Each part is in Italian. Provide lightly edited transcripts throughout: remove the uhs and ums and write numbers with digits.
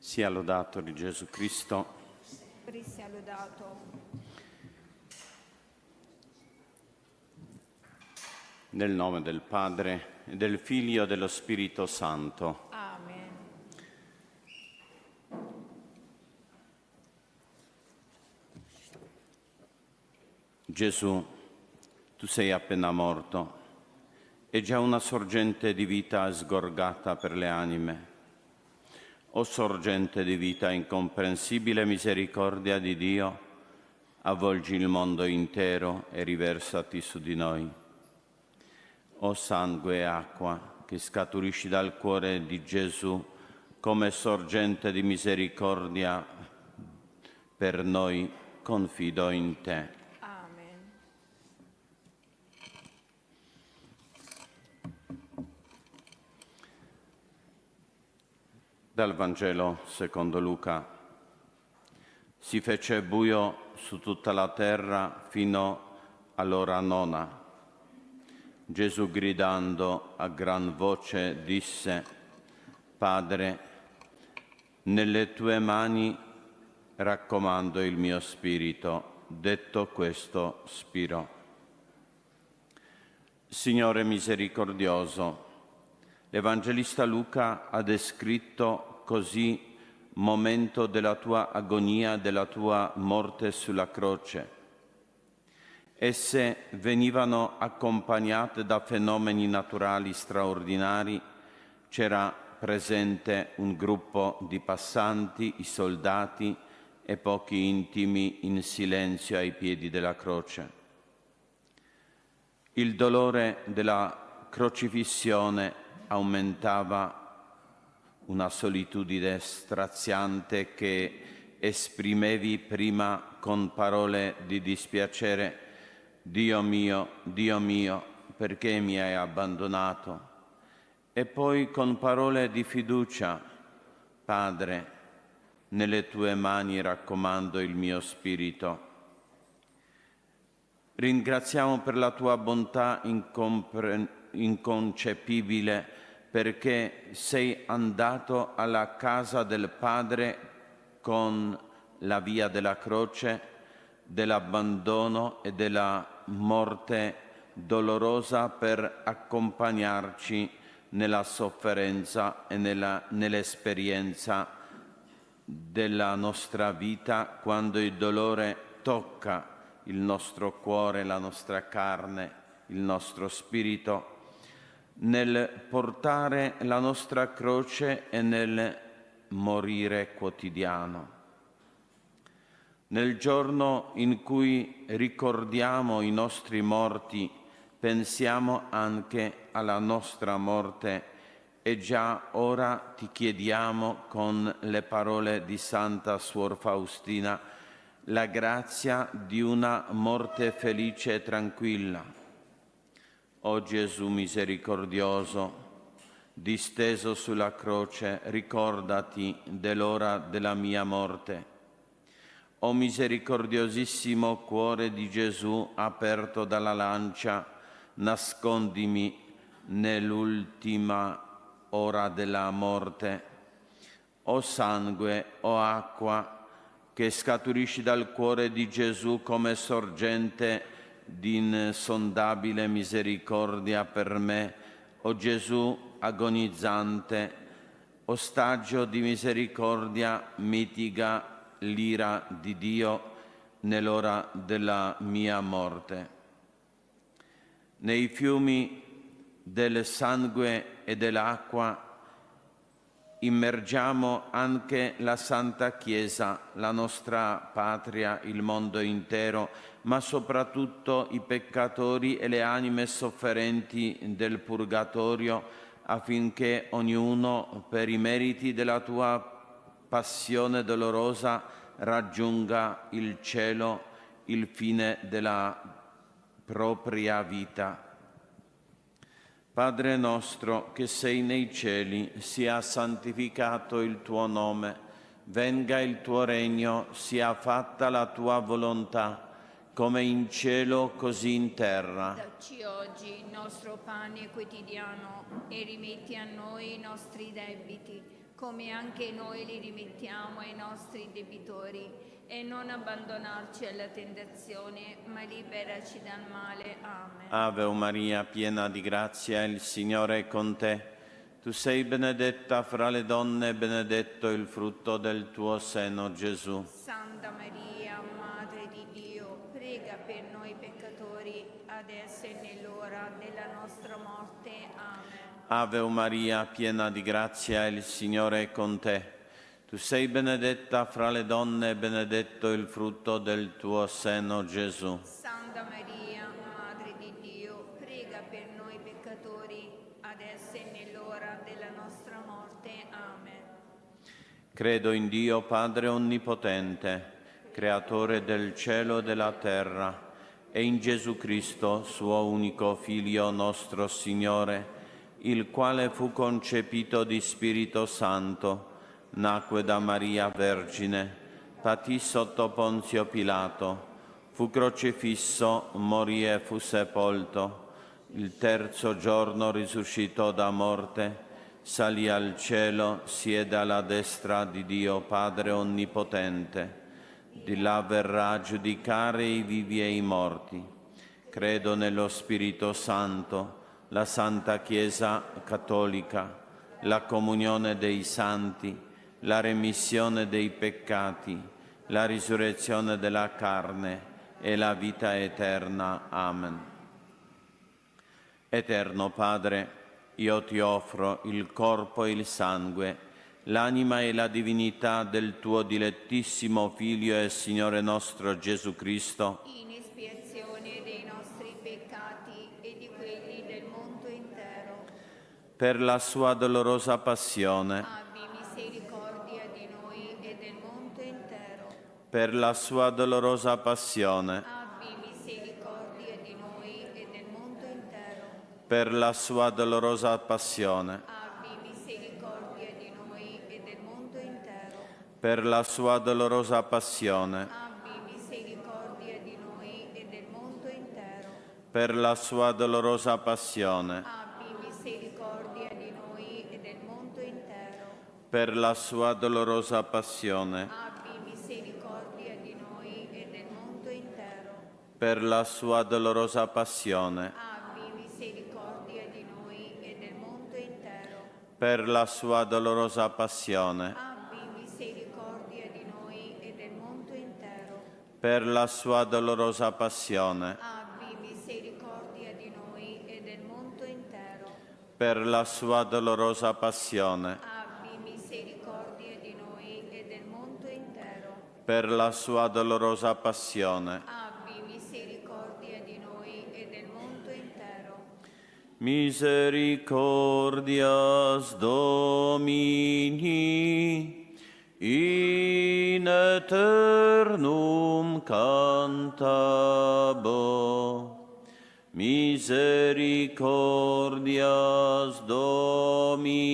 Sia lodato di Gesù Cristo. Sia lodato. Nel nome del Padre, e del Figlio e dello Spirito Santo. Amen. Gesù, tu sei appena morto, e già una sorgente di vita sgorgata per le anime. O sorgente di vita incomprensibile misericordia di Dio, avvolgi il mondo intero e riversati su di noi. O sangue e acqua che scaturisci dal cuore di Gesù come sorgente di misericordia per noi, confido in te. Amen. Dal Vangelo secondo Luca. Si fece buio su tutta la terra fino all'ora nona. Gesù, gridando a gran voce, disse: Padre, nelle tue mani raccomando il mio spirito. Detto questo, spirò. Signore misericordioso, l'Evangelista Luca ha descritto così momento della tua agonia, della tua morte sulla croce. Esse venivano accompagnate da fenomeni naturali straordinari. C'era presente un gruppo di passanti, i soldati e pochi intimi in silenzio ai piedi della croce. Il dolore della crocifissione aumentava, una solitudine straziante che esprimevi prima con parole di dispiacere: Dio mio, perché mi hai abbandonato? E poi con parole di fiducia: Padre, nelle tue mani raccomando il mio spirito. Ringraziamo per la tua bontà inconcepibile, perché sei andato alla casa del Padre con la via della croce, dell'abbandono e della morte dolorosa per accompagnarci nella sofferenza e nell'esperienza della nostra vita, quando il dolore tocca il nostro cuore, la nostra carne, il nostro spirito, nel portare la nostra croce e nel morire quotidiano. Nel giorno in cui ricordiamo i nostri morti, pensiamo anche alla nostra morte, e già ora ti chiediamo con le parole di Santa Suor Faustina la grazia di una morte felice e tranquilla. O Gesù misericordioso, disteso sulla croce, ricordati dell'ora della mia morte. O misericordiosissimo cuore di Gesù aperto dalla lancia, nascondimi nell'ultima ora della morte. O sangue, o acqua, che scaturisci dal cuore di Gesù come sorgente di insondabile misericordia per me, o Gesù agonizzante, ostaggio di misericordia, mitiga l'ira di Dio nell'ora della mia morte. Nei fiumi del sangue e dell'acqua immergiamo anche la Santa Chiesa, la nostra patria, il mondo intero, ma soprattutto i peccatori e le anime sofferenti del purgatorio, affinché ognuno, per i meriti della tua passione dolorosa, raggiunga il cielo, il fine della propria vita. Padre nostro che sei nei cieli, sia santificato il tuo nome, venga il tuo regno, sia fatta la tua volontà, come in cielo così in terra. Dacci oggi il nostro pane quotidiano e rimetti a noi i nostri debiti, come anche noi li rimettiamo ai nostri debitori, e non abbandonarci alla tentazione, ma liberaci dal male. Amen. Ave Maria, piena di grazia, il Signore è con te. Tu sei benedetta fra le donne, benedetto il frutto del tuo seno, Gesù. Santa Maria, Madre di Dio, prega per noi peccatori, adesso e nell'ora della nostra morte. Amen. Ave Maria, piena di grazia, il Signore è con te. Tu sei benedetta fra le donne, benedetto il frutto del tuo seno, Gesù. Santa Maria, Madre di Dio, prega per noi peccatori, adesso e nell'ora della nostra morte. Amen. Credo in Dio Padre Onnipotente, Creatore del cielo e della terra, e in Gesù Cristo, suo unico Figlio, nostro Signore, il quale fu concepito di Spirito Santo, nacque da Maria Vergine, patì sotto Ponzio Pilato, fu crocifisso, morì e fu sepolto. Il terzo giorno risuscitò da morte, salì al cielo, siede alla destra di Dio Padre Onnipotente. Di là verrà a giudicare i vivi e i morti. Credo nello Spirito Santo, la Santa Chiesa Cattolica, la comunione dei santi, la remissione dei peccati, la risurrezione della carne e la vita eterna. Amen. Eterno Padre, io ti offro il corpo e il sangue, l'anima e la divinità del tuo dilettissimo Figlio e Signore nostro Gesù Cristo, In espiazione dei nostri peccati e di quelli del mondo intero, per la sua dolorosa passione, abbi misericordia di noi e del mondo intero. per la sua dolorosa passione, Abbi misericordia di noi e del mondo intero. per la sua dolorosa passione, Abbi misericordia di noi e del mondo intero. per la sua dolorosa passione, Abbi misericordia di noi e del mondo intero. per la sua dolorosa passione, Abbi misericordia di noi e del mondo intero. per la sua dolorosa passione, Abbi misericordia di noi e del mondo intero. per la sua dolorosa passione, Abbi misericordia di noi e del mondo intero. per la sua dolorosa passione, Abbi misericordia di noi e del mondo intero. per la sua dolorosa passione, Abbi misericordia di noi e del mondo intero. per la sua dolorosa passione, Abbi misericordia di noi e del mondo intero. per la sua dolorosa passione. Abbi misericordia di noi e del mondo intero. Misericordias Domini, in eternum cantabo. Misericordias Domini,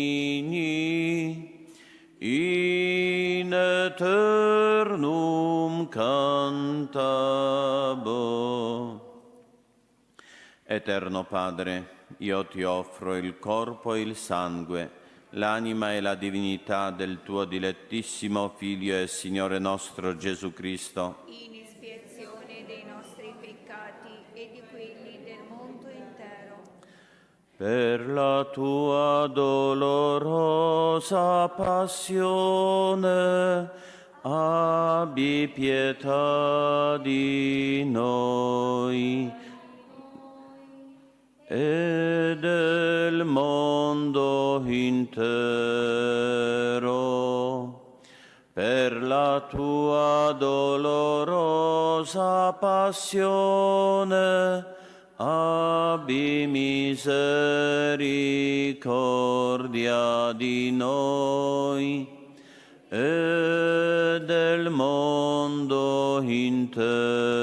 in eternum cantabo. Eterno Padre, io ti offro il corpo e il sangue, l'anima e la divinità del tuo dilettissimo Figlio e Signore nostro Gesù Cristo, In espiazione dei nostri peccati e di quelli del mondo intero. per la tua dolorosa passione, abbi pietà di noi e del mondo intero. Per la tua dolorosa passione, abbi misericordia di noi e del mondo intero.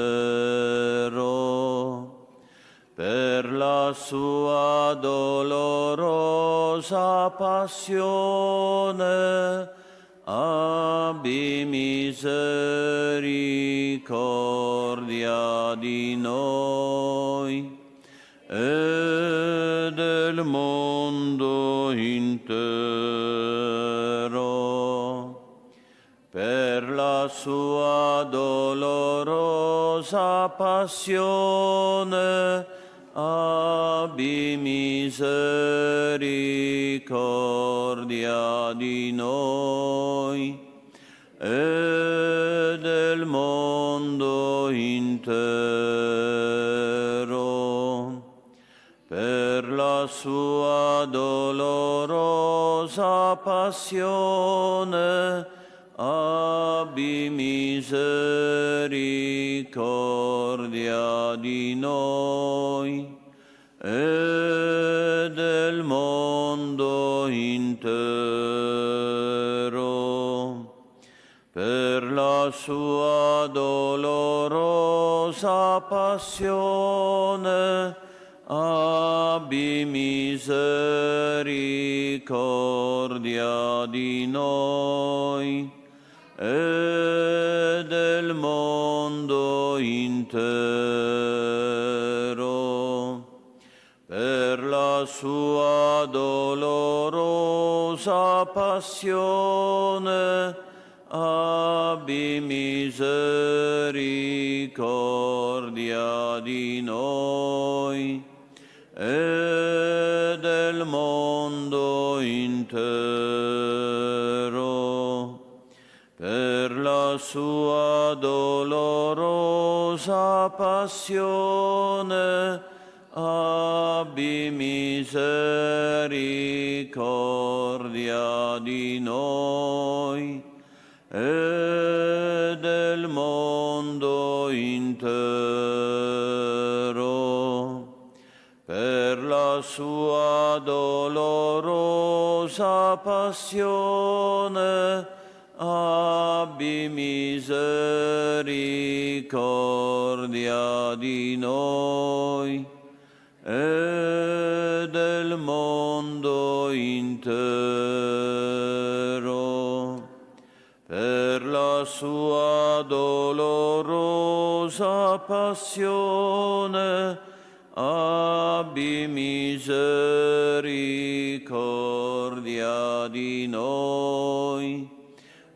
Per la sua dolorosa passione, abbi misericordia di noi e del mondo intero. sua dolorosa passione, abbi misericordia di noi e del mondo intero. Per la sua dolorosa passione, abbi misericordia di noi e del mondo intero. Per la sua dolorosa passione, abbi misericordia di noi e del mondo intero. Per la sua dolorosa passione, abbi misericordia di noi e del mondo intero. Per la sua dolorosa passione, abbi misericordia di noi e del mondo intero. Per la sua dolorosa passione, abbi misericordia di noi e del mondo intero. Per la sua dolorosa passione, abbi misericordia di noi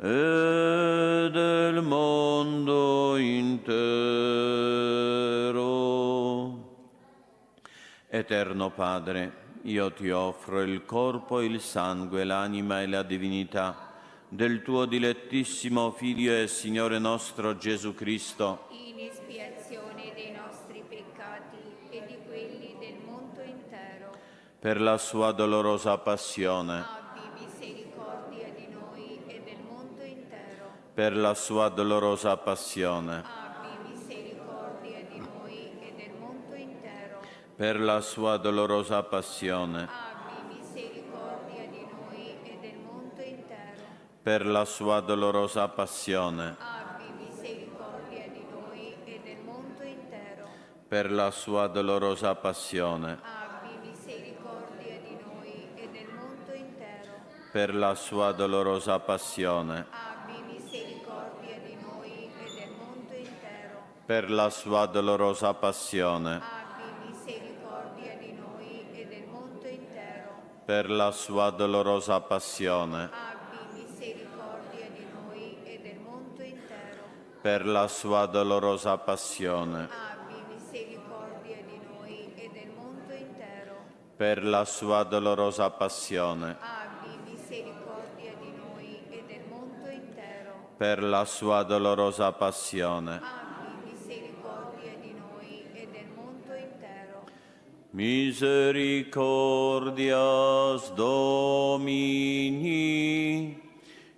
e del mondo intero. Eterno Padre, io ti offro il corpo, il sangue, l'anima e la divinità del tuo dilettissimo Figlio e Signore nostro Gesù Cristo, in espiazione dei nostri peccati e di quelli del mondo intero. per la sua dolorosa passione, Abbi misericordia di noi e del mondo intero. per la sua dolorosa passione, Abbi misericordia di noi e del mondo intero. per la sua dolorosa passione, Abbi misericordia di noi e del mondo intero. per la sua dolorosa passione, Abbi misericordia di noi e del mondo intero. per la sua dolorosa passione, Abbi misericordia di noi e del mondo intero. per la sua dolorosa passione, Abbi misericordia di noi e del mondo intero. per la sua dolorosa passione, Abbi misericordia di noi e del mondo intero. per la sua dolorosa passione, Abbi misericordia di noi e del mondo intero. per la sua dolorosa passione, Abbi misericordia di noi e del mondo intero. per la sua dolorosa passione, Abbi misericordia di noi e del mondo intero. per la sua dolorosa passione. Abbi misericordia di noi e del mondo intero. Misericordias Domini,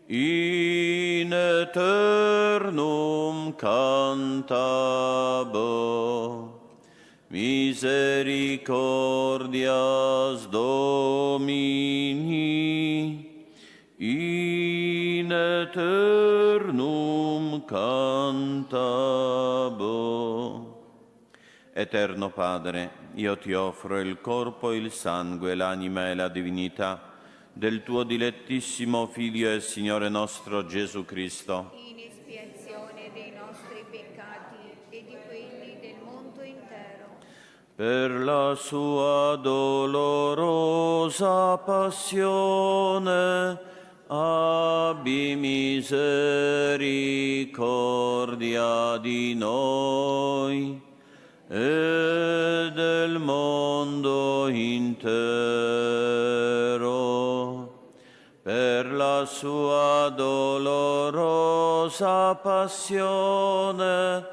in eternum cantabo. Misericordias Domini, in eternum cantabo. Eterno Padre, io ti offro il corpo, il sangue, l'anima e la divinità del tuo dilettissimo Figlio e Signore nostro Gesù Cristo, In espiazione dei nostri peccati e di quelli del mondo intero. per la sua dolorosa passione, abbi misericordia di noi e del mondo intero. Per la sua dolorosa passione,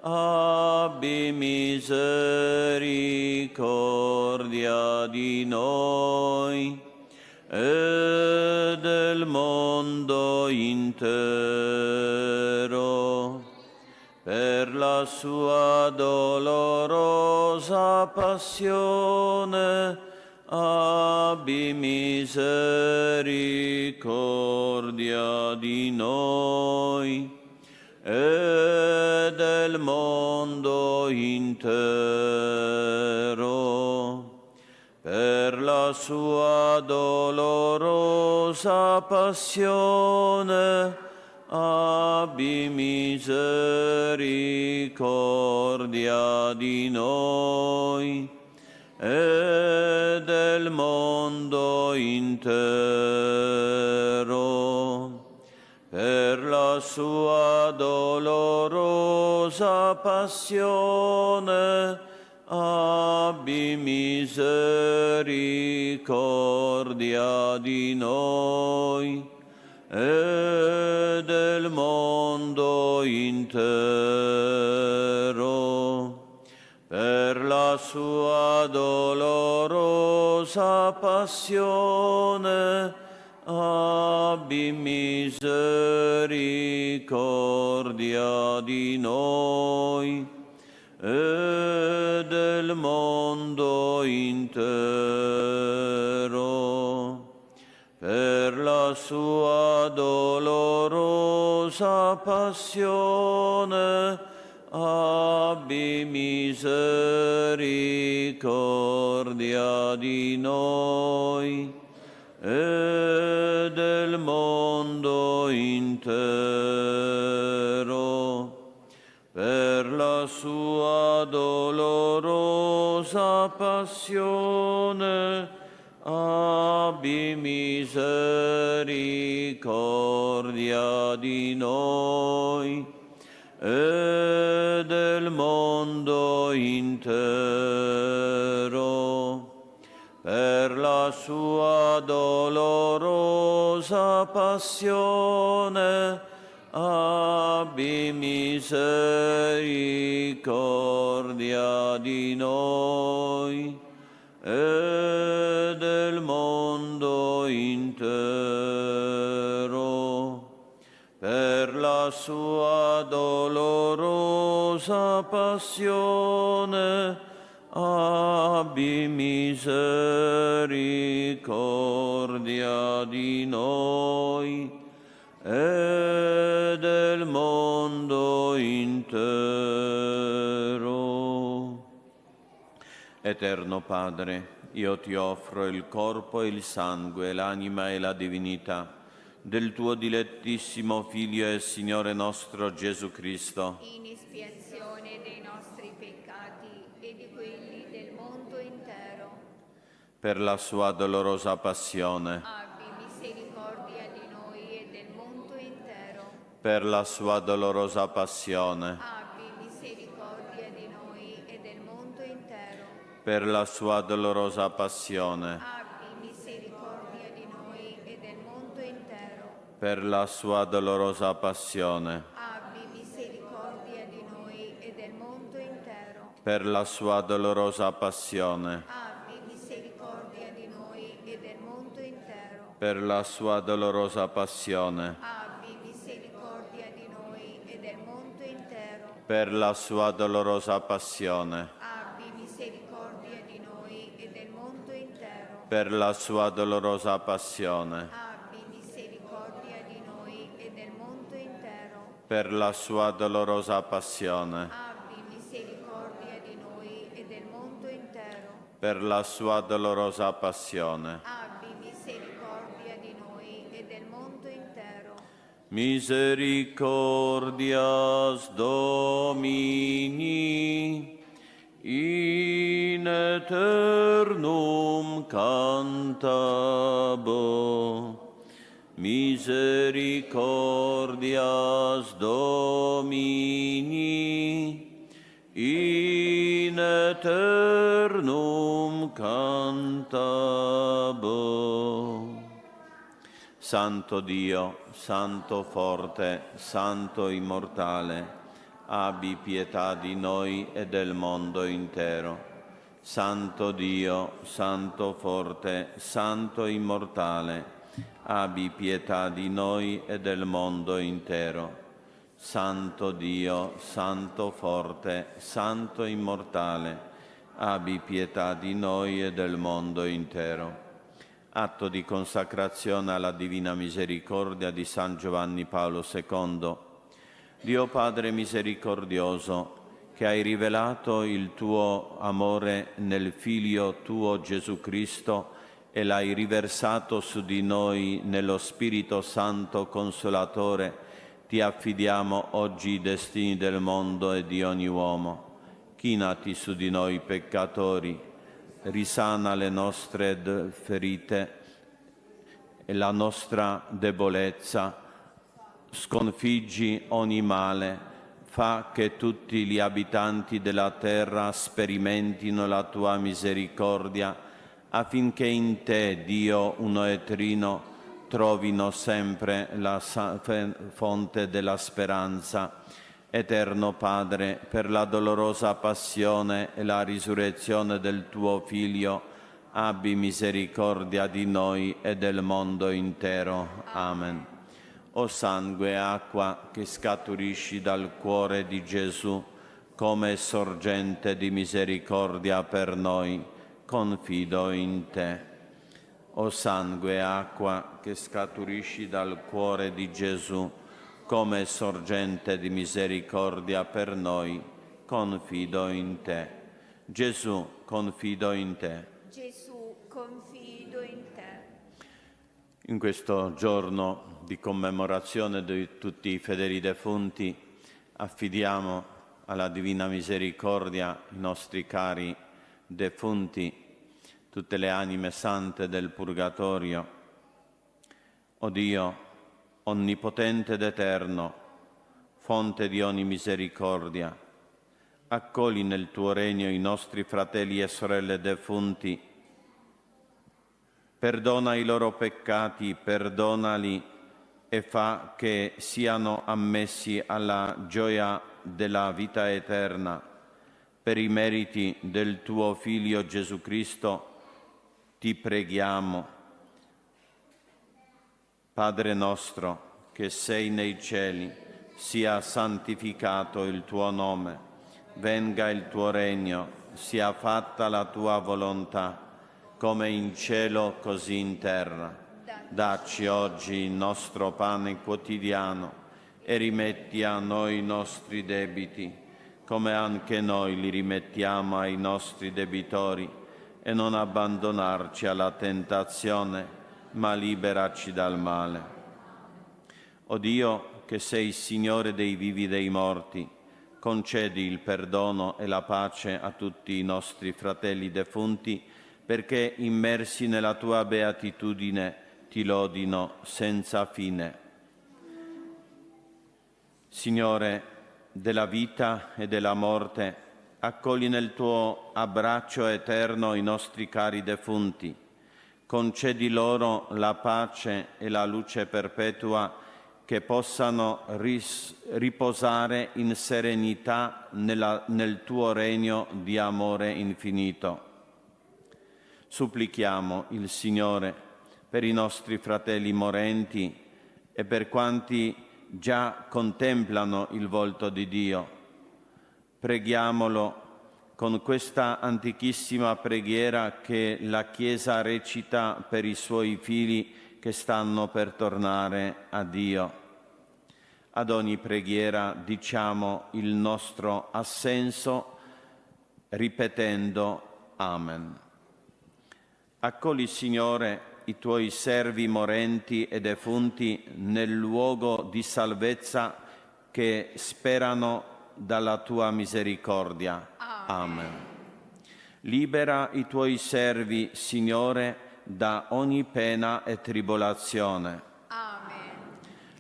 abbi misericordia di noi e del mondo intero. Per la sua dolorosa passione, abbi misericordia di noi e del mondo intero. Per la sua dolorosa passione, abbi misericordia di noi e del mondo intero. Per la sua dolorosa passione, abbi misericordia di noi e del mondo intero. Per la sua dolorosa passione, abbi misericordia di noi e del mondo intero. Per la sua dolorosa passione, abbi misericordia di noi e del mondo intero. Per la sua dolorosa passione, abbi misericordia di noi e del mondo intero. Per la sua dolorosa passione, abbi misericordia di noi e del mondo intero. Per la sua dolorosa passione, abbi misericordia di noi e del mondo intero. Eterno Padre, io ti offro il corpo e il sangue, l'anima e la divinità del tuo dilettissimo Figlio e Signore nostro Gesù Cristo, in espiazione dei nostri peccati e di quelli del mondo intero. per la sua dolorosa passione, Abbi misericordia di noi e del mondo intero. per la sua dolorosa passione, Abbi misericordia di noi e del mondo intero. per la sua dolorosa passione, Abbi misericordia di noi e del mondo intero. per la sua dolorosa passione, Abbi misericordia di noi e del mondo intero. per la sua dolorosa passione, Abbi misericordia di noi e del mondo intero. per la sua dolorosa passione, Abbi misericordia di noi e del mondo intero. per la sua dolorosa passione, Abbi misericordia di noi e del mondo intero. per la sua dolorosa passione, Abbi misericordia di noi e del mondo intero. per la sua dolorosa passione, Abbi misericordia di noi e del mondo intero. per la sua dolorosa passione. Abbi misericordia di noi e del mondo intero. Misericordias Domini, in aeternum cantabo, misericordias Domini, in aeternum cantabo. Santo Dio, Santo forte, Santo immortale, abbi pietà di noi e del mondo intero. Santo Dio, Santo forte, Santo immortale, abbi pietà di noi e del mondo intero. Santo Dio, Santo forte, Santo immortale, abbi pietà di noi e del mondo intero. Atto di consacrazione alla Divina Misericordia di San Giovanni Paolo II. Dio Padre misericordioso, che hai rivelato il tuo amore nel Figlio tuo Gesù Cristo e l'hai riversato su di noi nello Spirito Santo Consolatore, ti affidiamo oggi i destini del mondo e di ogni uomo. Chinati su di noi peccatori, risana le nostre ferite e la nostra debolezza, sconfiggi ogni male, fa che tutti gli abitanti della terra sperimentino la tua misericordia, affinché in te, Dio uno e trino, trovino sempre la fonte della speranza. Eterno Padre, per la dolorosa passione e la risurrezione del tuo Figlio, abbi misericordia di noi e del mondo intero. Amen. O sangue e acqua che scaturisci dal cuore di Gesù, come sorgente di misericordia per noi, confido in te. O sangue e acqua che scaturisci dal cuore di Gesù, come sorgente di misericordia per noi, confido in te. Gesù, confido in te. Gesù, confido in te. In questo giorno di commemorazione di tutti i fedeli defunti, affidiamo alla Divina Misericordia i nostri cari defunti, tutte le anime sante del Purgatorio. O Dio, onnipotente ed eterno, fonte di ogni misericordia, accogli nel tuo regno i nostri fratelli e sorelle defunti, perdona i loro peccati, perdonali e fa che siano ammessi alla gioia della vita eterna. Per i meriti del tuo Figlio Gesù Cristo ti preghiamo. Padre nostro, che sei nei cieli, sia santificato il tuo nome, venga il tuo regno, sia fatta la tua volontà, come in cielo così in terra. Dacci oggi il nostro pane quotidiano e rimetti a noi i nostri debiti, come anche noi li rimettiamo ai nostri debitori, e non abbandonarci alla tentazione, ma liberaci dal male. O Dio, che sei Signore dei vivi e dei morti, concedi il perdono e la pace a tutti i nostri fratelli defunti, perché immersi nella tua beatitudine ti lodino senza fine. Signore della vita e della morte, accogli nel tuo abbraccio eterno i nostri cari defunti. Concedi loro la pace e la luce perpetua, che possano riposare in serenità nel tuo regno di amore infinito. Supplichiamo il Signore per i nostri fratelli morenti e per quanti già contemplano il volto di Dio. Preghiamolo con questa antichissima preghiera che la Chiesa recita per i suoi figli che stanno per tornare a Dio. Ad ogni preghiera diciamo il nostro assenso ripetendo Amen. Accogli, Signore, i tuoi servi morenti e defunti nel luogo di salvezza che sperano dalla tua misericordia. Amen. Libera i tuoi servi, Signore, da ogni pena e tribolazione. Amen.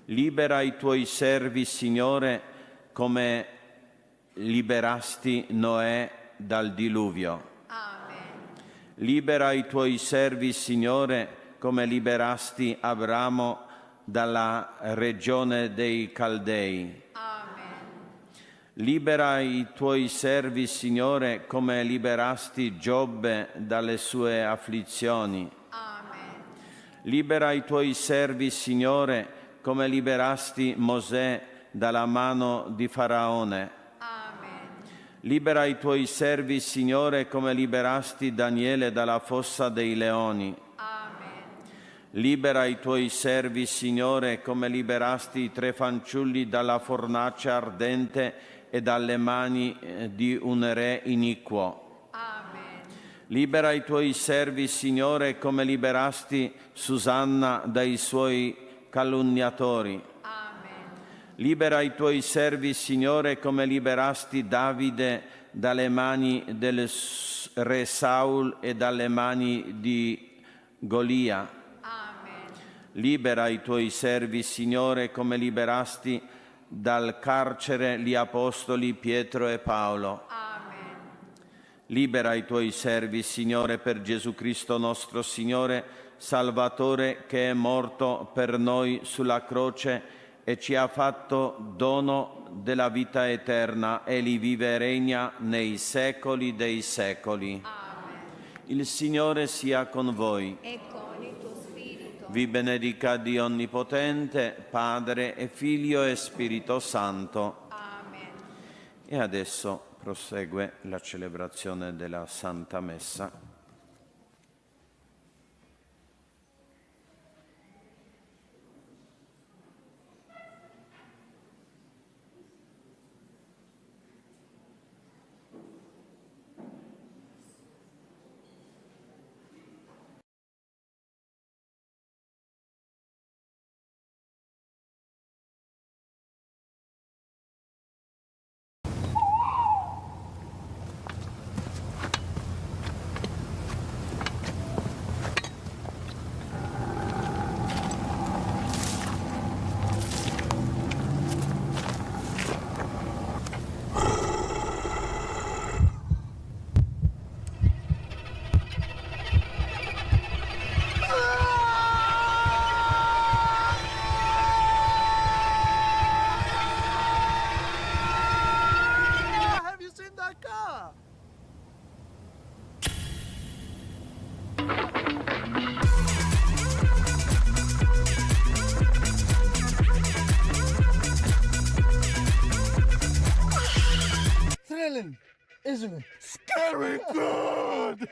Libera i tuoi servi, Signore, come liberasti Noè dal diluvio. Amen. Libera i tuoi servi, Signore, come liberasti Abramo dalla regione dei Caldei. Libera i tuoi servi, Signore, come liberasti Giobbe dalle sue afflizioni. Amen. Libera i tuoi servi, Signore, come liberasti Mosè dalla mano di Faraone. Amen. Libera i tuoi servi, Signore, come liberasti Daniele dalla fossa dei leoni. Amen. Libera i tuoi servi, Signore, come liberasti i 3 fanciulli dalla fornace ardente e dalle mani di un re iniquo. Amen. Libera i tuoi servi, Signore, come liberasti Susanna dai suoi calunniatori. Amen. Libera i tuoi servi, Signore, come liberasti Davide dalle mani del re Saul e dalle mani di Golia. Amen. Libera i tuoi servi, Signore, come liberasti dal carcere gli apostoli Pietro e Paolo. Amen. Libera i tuoi servi, Signore, per Gesù Cristo nostro Signore, Salvatore, che è morto per noi sulla croce e ci ha fatto dono della vita eterna, e li vive e regna nei secoli dei secoli. Amen. Il Signore sia con voi. E con il tuo spirito. Vi benedica Dio Onnipotente, Padre e Figlio e Spirito Santo. Amen. E adesso prosegue la celebrazione della Santa Messa. Have you seen that car? Thrilling, isn't it? Scary good!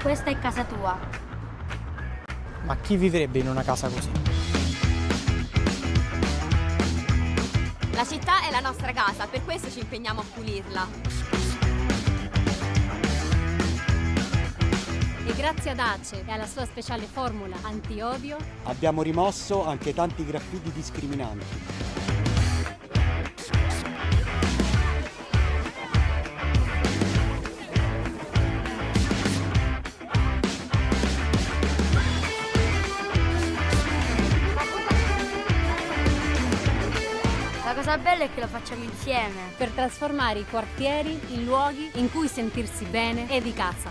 Questa è casa tua. Ma chi vivrebbe in una casa così? La città è la nostra casa, per questo ci impegniamo a pulirla. E grazie ad ACE e alla sua speciale formula anti-odio Abbiamo rimosso anche tanti graffiti discriminanti. La cosa bella è che lo facciamo insieme. per trasformare i quartieri in luoghi in cui sentirsi bene e di casa.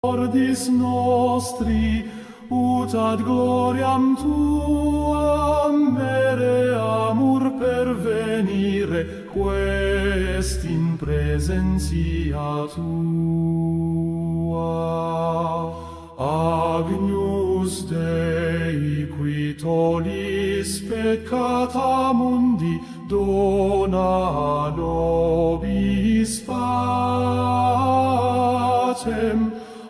Ordis nostri, ut ad gloriam tuam mereamur pervenire, quest in presentia tua. Agnus Dei, qui tollis peccata mundi, dona nobis pacem.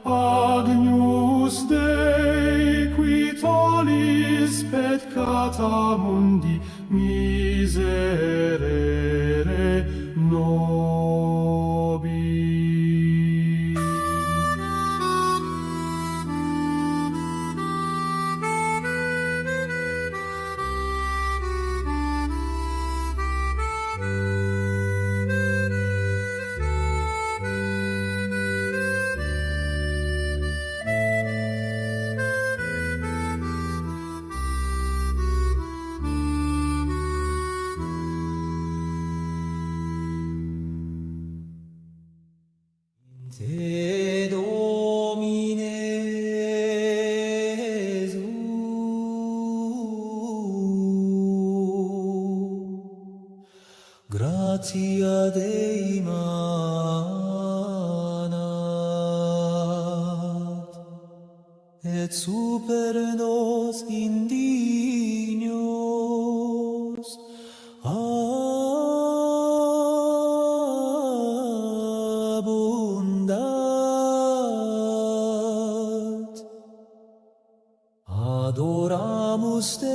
Agnus Dei, qui tollis peccata mundi, miserere nobis. Gratia Dei manat, et super nos indignos abundat. Adoramus Te,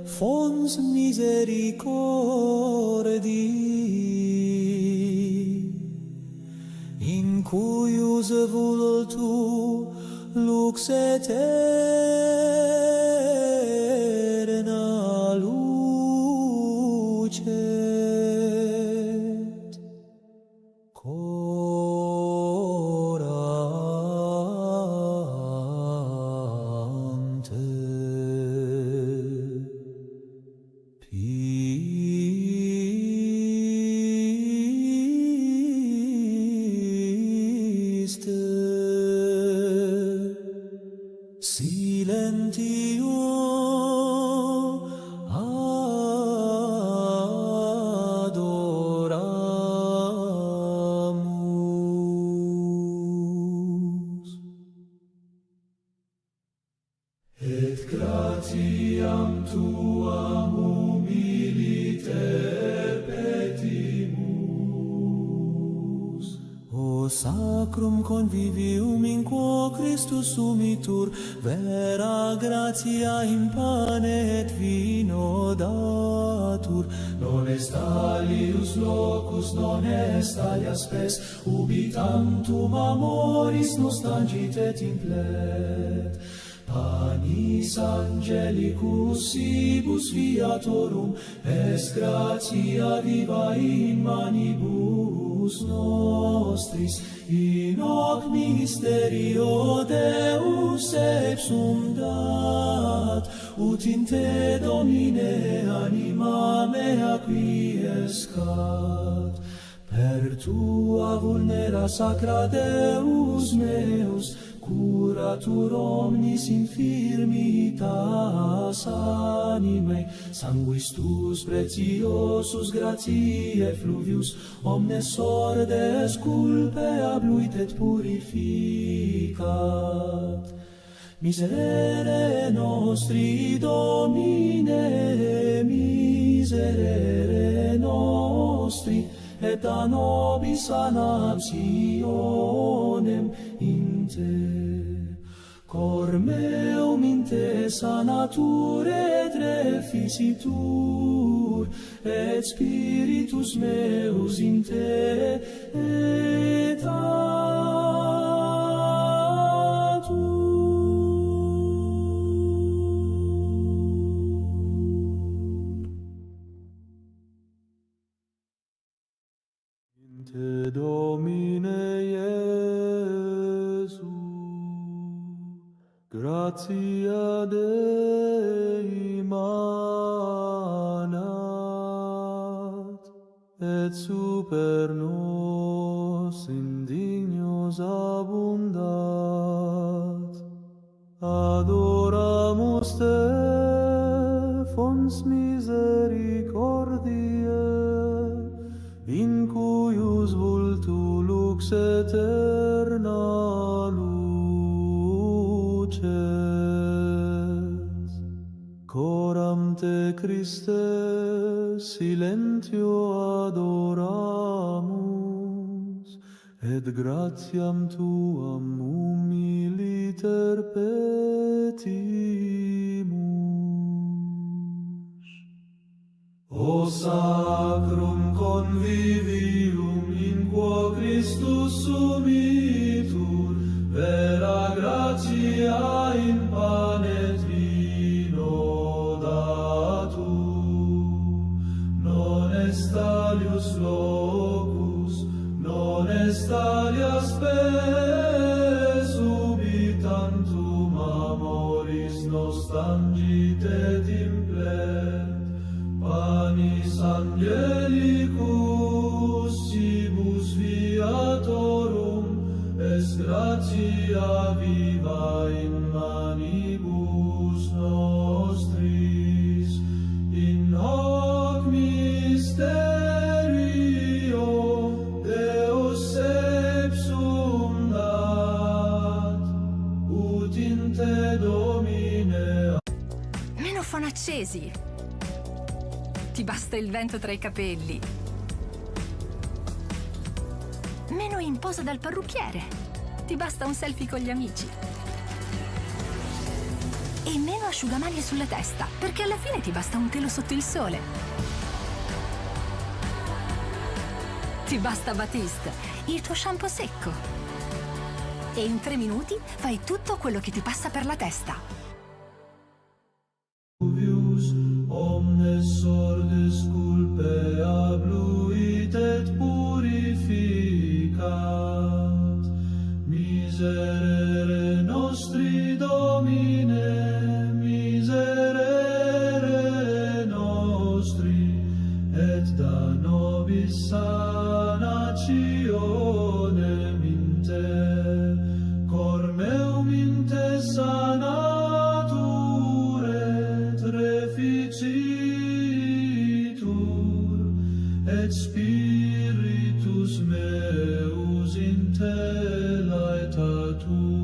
fons misericordii, in cuius vultu lux eterna lucet. Coram Te. Silentio adoramus. Et gratiam Tuam humiliter petimus. O sacrum convivium in quo Christus sumitur, vera gratia in pane et vino datur. Non est alius locus, non est alia spes, ubi tantum amoris nos tangit et implet. Panis angelicus sibus viatorum, est gratia viva in manibus nostris, in hoc mysterio Deus ipsum dat, ut in Te, Domine, anima mea quiescat. Per Tua vulnera sacra Deus meus, curatur omnis infirmitas animae, sanguis Tuus preciosus gratiae fluvius, omnes ordes culpe abluit et purificat. Miserere nostri, Domine, miserere nostri, et a nobis sanationem in Te. Cor meum in Te sanatur et reficitur, et spiritus meus in Te et Te Domine Iesu, gratia Dei manat, et super nos indignos abundat. Adoramus Te, fons misericordiae, in cuius vultu lux eterna lucet. Coram Te, Christe, silentio adoramus, et gratiam Tuam humiliter petimus. O sacrum convivium in quo Christus sumitur, vera gratia in pane et vino datur. Non est alius locus, non est alia spes, ubi tantum amoris nos tangit et implet. Panis angelicus cibus viatorum, est gratia viva in manibus nostris, in hoc così. Ti basta il vento tra i capelli. Meno in posa dal parrucchiere. Ti basta un selfie con gli amici. E meno asciugamani sulla testa, perché alla fine ti basta un telo sotto il sole. Ti basta Batiste, il tuo shampoo secco. E in 3 minuti fai tutto quello che ti passa per la testa. Omnes sordes culpe abluit et purificat. Miserere nostri Domine, miserere nostri, et da nobis sanationem in te. Cor meum in te sanatur et reficitur, et spiritus meus in te laetatur.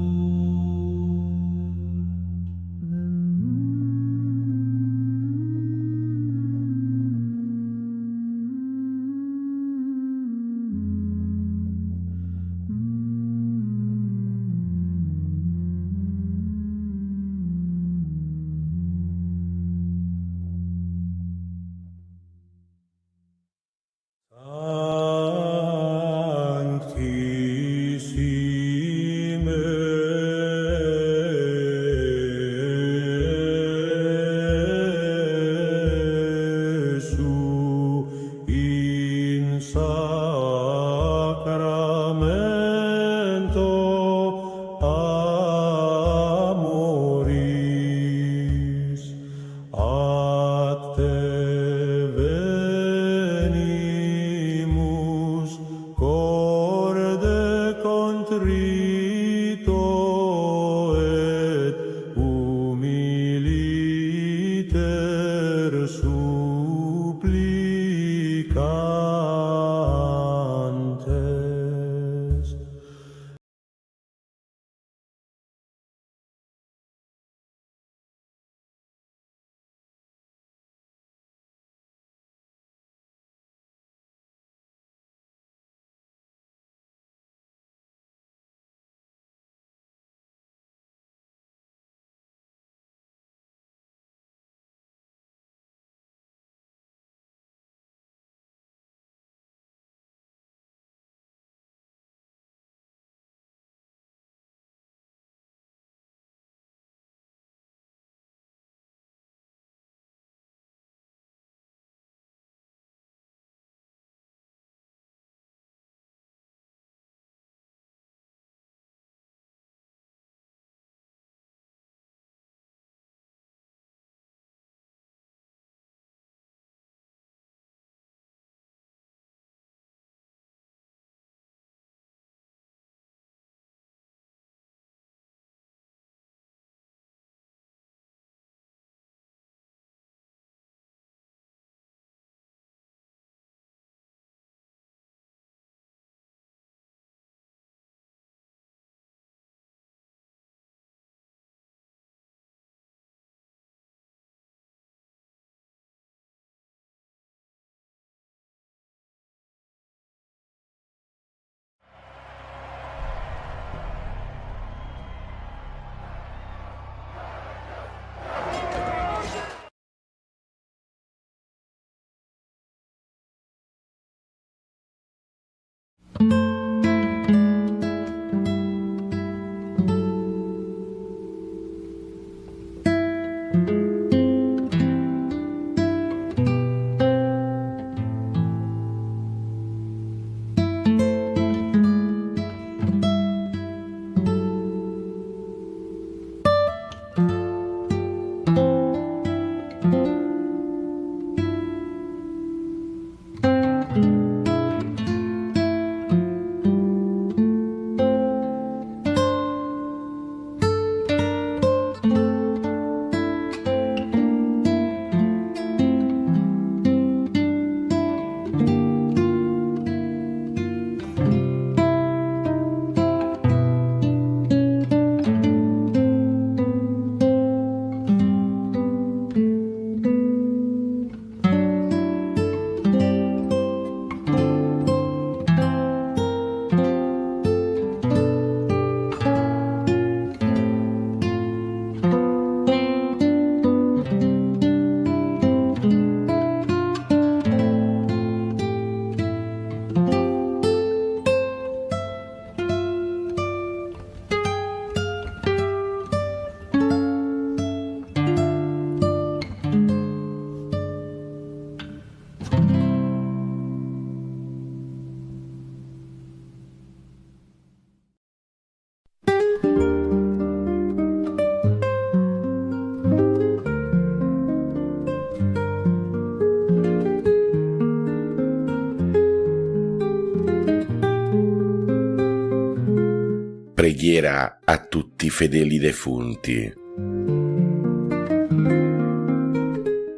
preghiera a tutti i fedeli defunti.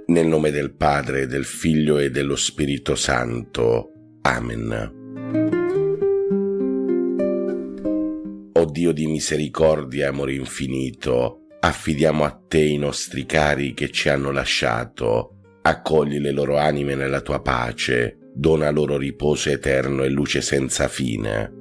Nel nome del Padre, del Figlio e dello Spirito Santo. Amen. O Dio di misericordia e amore infinito, affidiamo a te i nostri cari che ci hanno lasciato. Accogli le loro anime nella tua pace, dona loro riposo eterno e luce senza fine.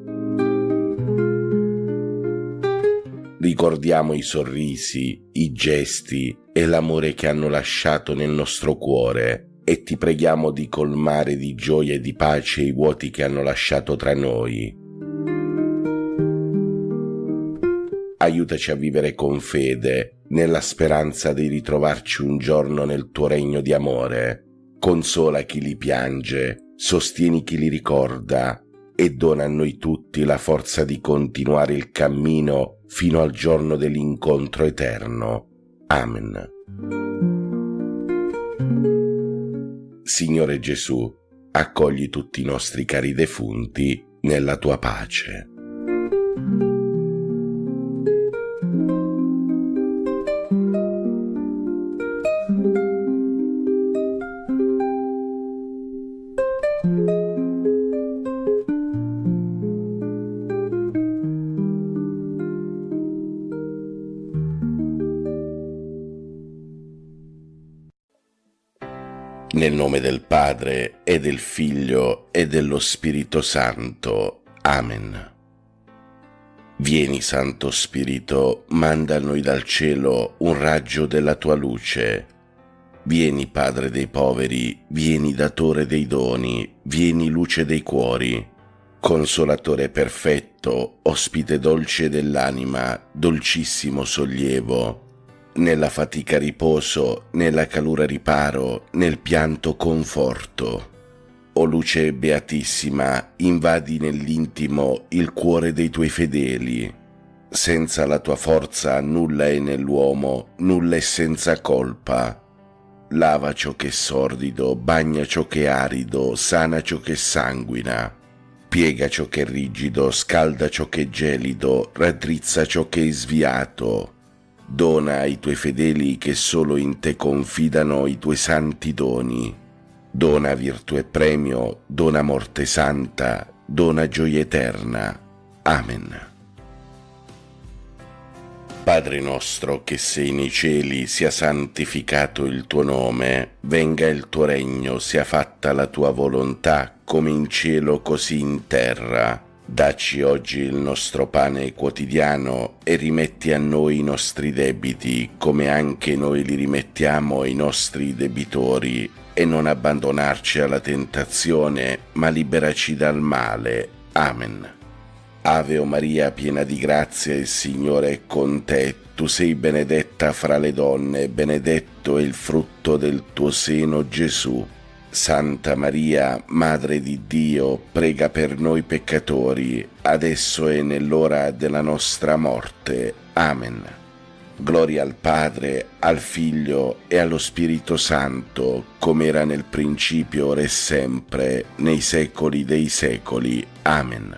Ricordiamo i sorrisi, i gesti e l'amore che hanno lasciato nel nostro cuore e ti preghiamo di colmare di gioia e di pace i vuoti che hanno lasciato tra noi. Aiutaci a vivere con fede, nella speranza di ritrovarci un giorno nel tuo regno di amore. Consola chi li piange, sostieni chi li ricorda e dona a noi tutti la forza di continuare il cammino fino al giorno dell'incontro eterno. Amen. Signore Gesù, accogli tutti i nostri cari defunti nella tua pace. Nel nome del Padre, e del Figlio, e dello Spirito Santo. Amen. Vieni, Santo Spirito, manda a noi dal cielo un raggio della tua luce. Vieni, Padre dei poveri, vieni, Datore dei doni, vieni, luce dei cuori. Consolatore perfetto, ospite dolce dell'anima, dolcissimo sollievo. Nella fatica riposo, nella calura riparo, nel pianto conforto. O luce beatissima, invadi nell'intimo il cuore dei tuoi fedeli. Senza la tua forza nulla è nell'uomo, nulla è senza colpa. Lava ciò che è sordido, bagna ciò che è arido, sana ciò che sanguina. Piega ciò che è rigido, scalda ciò che è gelido, raddrizza ciò che è sviato. Dona ai tuoi fedeli che solo in te confidano i tuoi santi doni. Dona virtù e premio, dona morte santa, dona gioia eterna. Amen. Padre nostro che sei nei cieli, sia santificato il tuo nome, venga il tuo regno, sia fatta la tua volontà, come in cielo così in terra. Dacci oggi il nostro pane quotidiano e rimetti a noi i nostri debiti, come anche noi li rimettiamo ai nostri debitori, e non abbandonarci alla tentazione, ma liberaci dal male. Amen. Ave o Maria, piena di grazia, il Signore è con te. Tu sei benedetta fra le donne, benedetto è il frutto del tuo seno, Gesù. Santa Maria, Madre di Dio, prega per noi peccatori, adesso e nell'ora della nostra morte. Amen. Gloria al Padre, al Figlio e allo Spirito Santo, come era nel principio, ora e sempre, nei secoli dei secoli. Amen.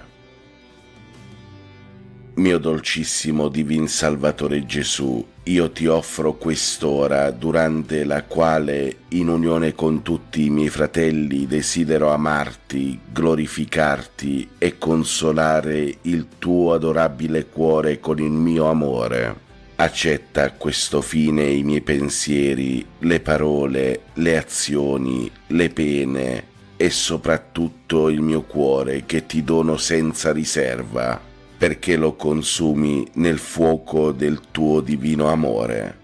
Mio dolcissimo Divin Salvatore Gesù, io ti offro quest'ora, durante la quale, in unione con tutti i miei fratelli, desidero amarti, glorificarti e consolare il tuo adorabile cuore con il mio amore. Accetta a questo fine i miei pensieri, le parole, le azioni, le pene e soprattutto il mio cuore che ti dono senza riserva, perché lo consumi nel fuoco del tuo divino amore.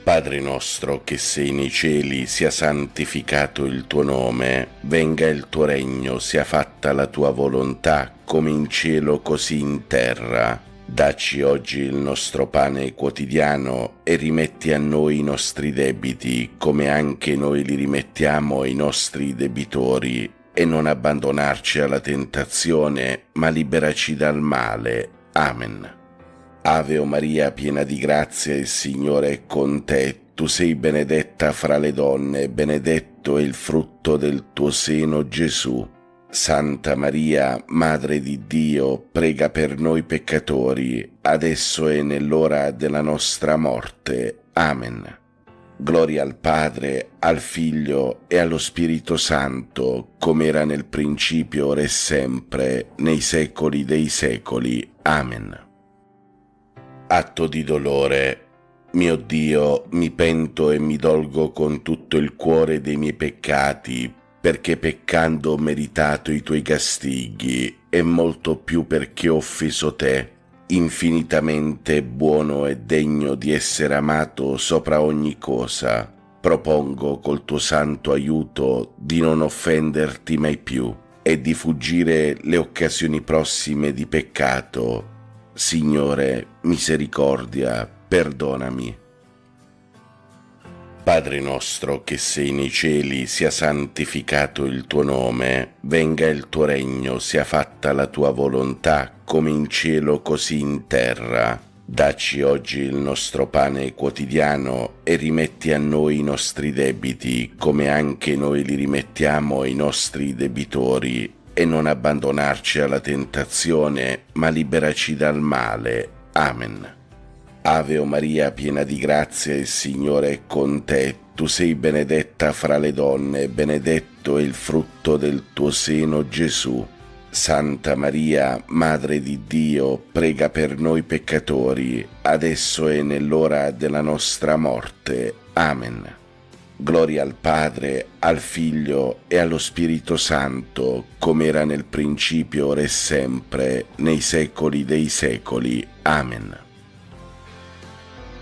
Padre nostro che sei nei cieli, sia santificato il tuo nome, venga il tuo regno, sia fatta la tua volontà, come in cielo così in terra. Dacci oggi il nostro pane quotidiano e rimetti a noi i nostri debiti, come anche noi li rimettiamo ai nostri debitori, e non abbandonarci alla tentazione, ma liberaci dal male. Amen. Ave o Maria, piena di grazia, il Signore è con te. Tu sei benedetta fra le donne, benedetto è il frutto del tuo seno, Gesù. Santa Maria, Madre di Dio, prega per noi peccatori, adesso e nell'ora della nostra morte. Amen. Gloria al Padre, al Figlio e allo Spirito Santo, come era nel principio, ora e sempre, nei secoli dei secoli. Amen. Atto di dolore. Mio Dio, mi pento e mi dolgo con tutto il cuore dei miei peccati, perché peccando ho meritato i tuoi castighi, e molto più perché ho offeso te, infinitamente buono e degno di essere amato sopra ogni cosa. Propongo col tuo santo aiuto di non offenderti mai più e di fuggire le occasioni prossime di peccato. Signore, misericordia, perdonami. Padre nostro che sei nei cieli, sia santificato il tuo nome, venga il tuo regno, sia fatta la tua volontà, come in cielo così in terra. Dacci oggi il nostro pane quotidiano e rimetti a noi i nostri debiti, come anche noi li rimettiamo ai nostri debitori, e non abbandonarci alla tentazione, ma liberaci dal male. Amen. Ave o Maria, piena di grazia, il Signore è con te. Tu sei benedetta fra le donne, benedetto è il frutto del tuo seno, Gesù. Santa Maria, Madre di Dio, prega per noi peccatori, adesso e nell'ora della nostra morte. Amen. Gloria al Padre, al Figlio e allo Spirito Santo, come era nel principio, ora e sempre, nei secoli dei secoli. Amen.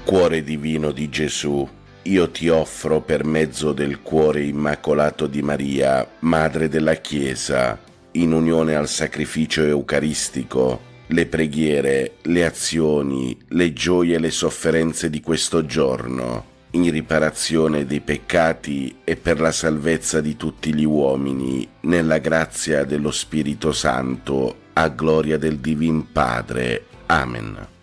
Cuore divino di Gesù, io ti offro per mezzo del cuore immacolato di Maria, Madre della Chiesa, in unione al sacrificio eucaristico, le preghiere, le azioni, le gioie e le sofferenze di questo giorno, in riparazione dei peccati e per la salvezza di tutti gli uomini, nella grazia dello Spirito Santo, a gloria del Divin Padre. Amen.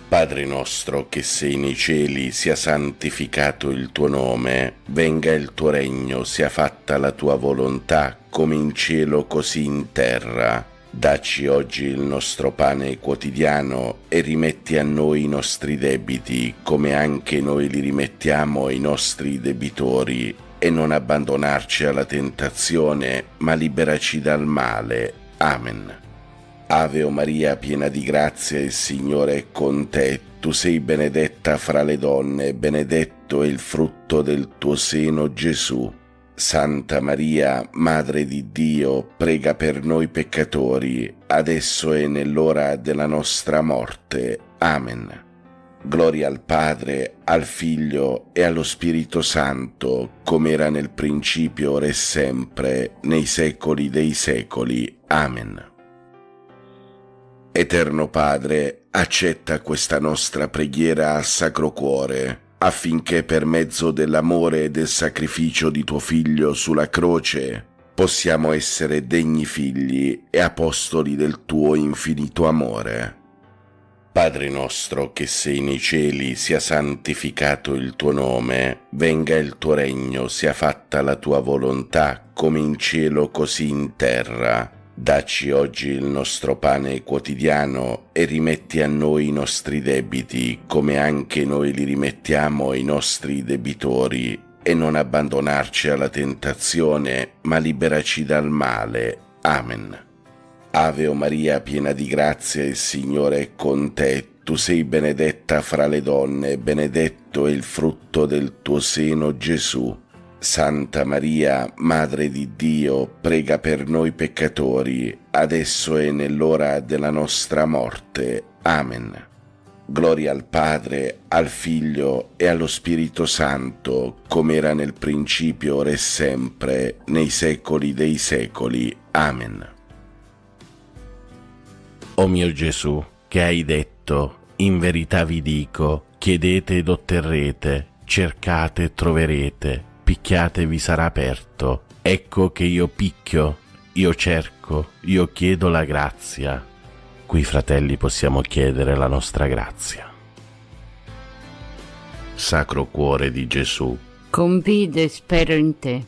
Padre nostro che sei nei cieli, sia santificato il tuo nome, venga il tuo regno, sia fatta la tua volontà, come in cielo così in terra. Dacci oggi il nostro pane quotidiano e rimetti a noi i nostri debiti, come anche noi li rimettiamo ai nostri debitori, e non abbandonarci alla tentazione, ma liberaci dal male. Amen. Ave o Maria, piena di grazia, il Signore è con te. Tu sei benedetta fra le donne, benedetto è il frutto del tuo seno, Gesù. Santa Maria, Madre di Dio, prega per noi peccatori, adesso e nell'ora della nostra morte. Amen. Gloria al Padre, al Figlio e allo Spirito Santo, come era nel principio, ora e sempre, nei secoli dei secoli. Amen. Eterno Padre, accetta questa nostra preghiera al Sacro Cuore, affinché per mezzo dell'amore e del sacrificio di tuo Figlio sulla croce possiamo essere degni figli e apostoli del tuo infinito amore. Padre nostro che sei nei cieli, sia santificato il tuo nome, venga il tuo regno, sia fatta la tua volontà, come in cielo così in terra. Dacci oggi il nostro pane quotidiano e rimetti a noi i nostri debiti, come anche noi li rimettiamo ai nostri debitori, e non abbandonarci alla tentazione, ma liberaci dal male. Amen. Ave o Maria, piena di grazia, il Signore è con te. Tu sei benedetta fra le donne, benedetto è il frutto del tuo seno, Gesù. Santa Maria, Madre di Dio, prega per noi peccatori, adesso e nell'ora della nostra morte. Amen. Gloria al Padre, al Figlio e allo Spirito Santo, come era nel principio, ora e sempre, nei secoli dei secoli. Amen. O mio Gesù, che hai detto, in verità vi dico, chiedete ed otterrete, cercate e troverete, picchiate vi sarà aperto. Ecco che io picchio, io cerco, io chiedo la grazia. Qui, fratelli, possiamo chiedere la nostra grazia. Sacro Cuore di Gesù, confido e spero in te.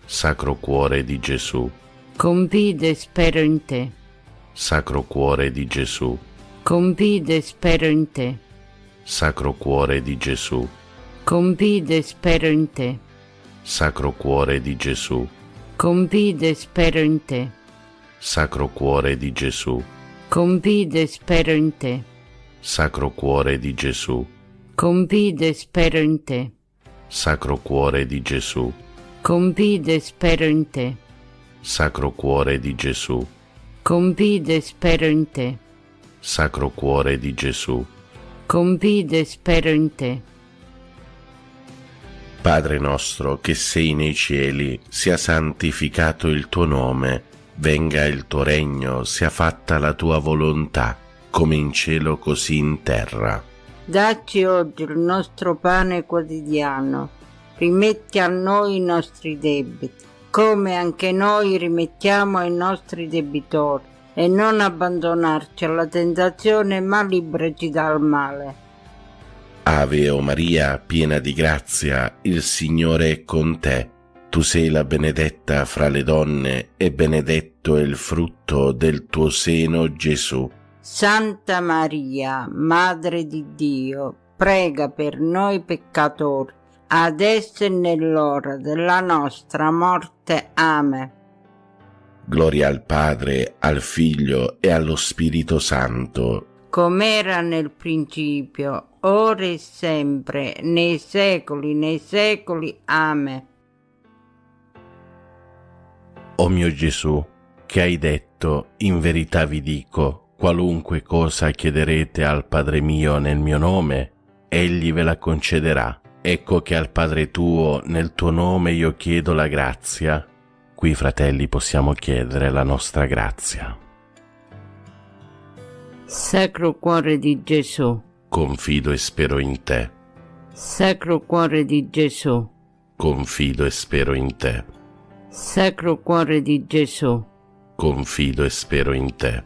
Sacro Cuore di Gesù, confido e spero in te. Sacro Cuore di Gesù, Confido e spero in te. Sacro Cuore di Gesù, Confido e spero in te. Sacro Cuore di Gesù, Confido e spero in te. Sacro Cuore di Gesù, Confido e spero in te. Sacro Cuore di Gesù, Confido e spero in te. Sacro Cuore di Gesù, Confido e spero in te. Sacro Cuore di Gesù, Confido e spero in te. Sacro Cuore di Gesù. Confido e spero in te. Padre nostro che sei nei cieli, sia santificato il tuo nome, venga il tuo regno, sia fatta la tua volontà, come in cielo così in terra. Dacci oggi il nostro pane quotidiano, rimetti a noi i nostri debiti, come anche noi rimettiamo ai nostri debitori, e non abbandonarci alla tentazione, ma liberaci dal male. Ave o Maria, piena di grazia, il Signore è con te. Tu sei la benedetta fra le donne, e benedetto è il frutto del tuo seno, Gesù. Santa Maria, Madre di Dio, prega per noi peccatori, adesso e nell'ora della nostra morte. Amen. Gloria al Padre, al Figlio e allo Spirito Santo, com'era nel principio, ora e sempre, nei secoli. Amen. O mio Gesù, che hai detto, in verità vi dico, qualunque cosa chiederete al Padre mio nel mio nome, egli ve la concederà. Ecco che al Padre tuo, nel tuo nome, io chiedo la grazia. Qui, fratelli, possiamo chiedere la nostra grazia. Sacro Cuore di Gesù, confido e spero in te. Sacro Cuore di Gesù, confido e spero in te. Sacro Cuore di Gesù, confido e spero in te.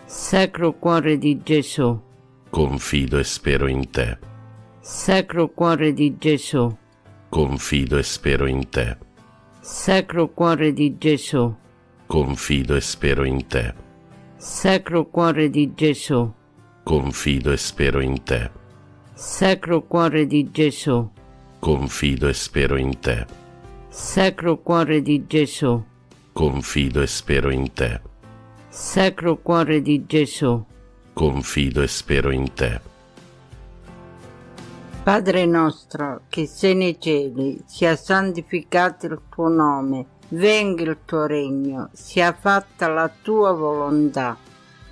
Sacro Cuore di Gesù, confido e spero in te. Sacro Cuore di Gesù, confido e spero in te. Sacro Cuore di Gesù, confido e spero in te. Sacro Cuore di Gesù, confido e spero in te. Sacro Cuore di Gesù, confido e spero in te. Sacro Cuore di Gesù, confido e spero in te. Sacro Cuore di Gesù, confido e spero in te. Padre nostro, che sei nei cieli, sia santificato il tuo nome, venga il tuo regno, sia fatta la tua volontà,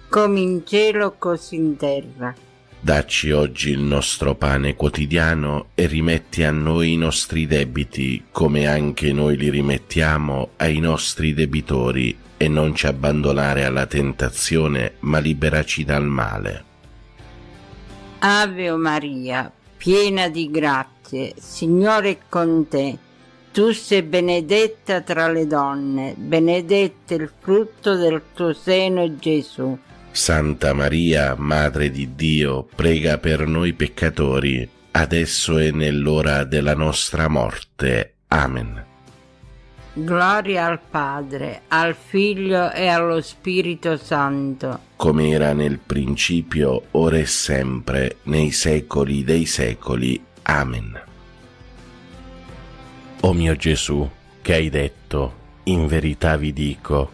come in cielo così in terra. Dacci oggi il nostro pane quotidiano e rimetti a noi i nostri debiti, come anche noi li rimettiamo ai nostri debitori, e non ci abbandonare alla tentazione, ma liberaci dal male. Ave o Maria, piena di grazie, Signore è con te. Tu sei benedetta tra le donne, benedetto il frutto del tuo seno, Gesù. Santa Maria, Madre di Dio, prega per noi peccatori, adesso e nell'ora della nostra morte. Amen. Gloria al Padre, al Figlio e allo Spirito Santo, come era nel principio, ora e sempre, nei secoli dei secoli. Amen. O mio Gesù, che hai detto, in verità vi dico,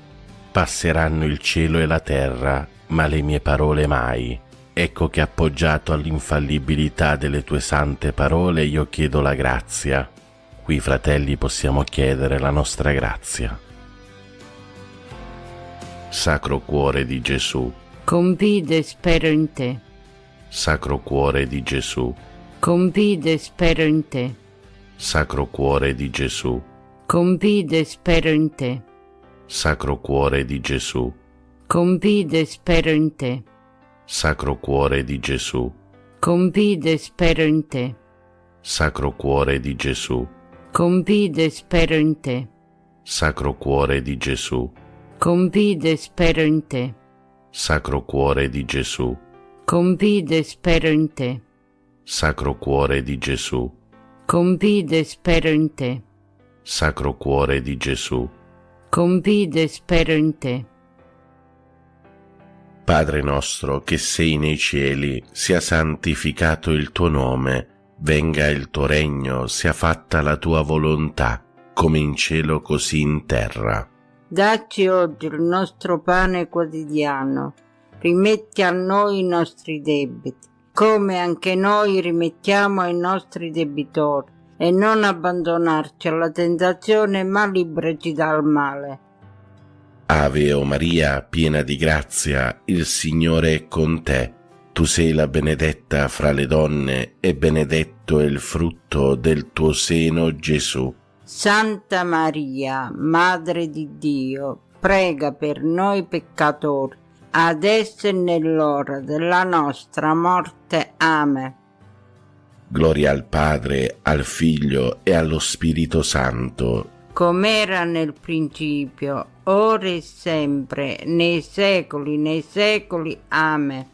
passeranno il cielo e la terra, ma le mie parole mai. Ecco che appoggiato all'infallibilità delle tue sante parole io chiedo la grazia. Qui, fratelli, possiamo chiedere la nostra grazia. Sacro Cuore di Gesù, confido e spero in te. Sacro Cuore di Gesù, confido e spero in te. Sacro Cuore di Gesù, confido e spero in te. Sacro Cuore di Gesù, confido e spero in te. Sacro Cuore di Gesù, confido e spero in te. Sacro Cuore di Gesù, confido e spero in te. Sacro Cuore di Gesù, confido e spero in te. Sacro Cuore di Gesù, confido e spero in te. Sacro Cuore di Gesù, confido e spero in te. Sacro Cuore di Gesù, Confido e spero in te. Padre nostro che sei nei cieli, sia santificato il tuo nome, venga il tuo regno, sia fatta la tua volontà, come in cielo così in terra. Dacci oggi il nostro pane quotidiano, rimetti a noi i nostri debiti, come anche noi rimettiamo ai nostri debitori, e non abbandonarci alla tentazione, ma liberaci dal male. Ave o Maria, piena di grazia, il Signore è con te. Tu sei la benedetta fra le donne e benedetto è il frutto del tuo seno, Gesù. Santa Maria, Madre di Dio, prega per noi peccatori, adesso e nell'ora della nostra morte. Amen. Gloria al Padre, al Figlio e allo Spirito Santo, com'era nel principio, ora e sempre, nei secoli. Amen.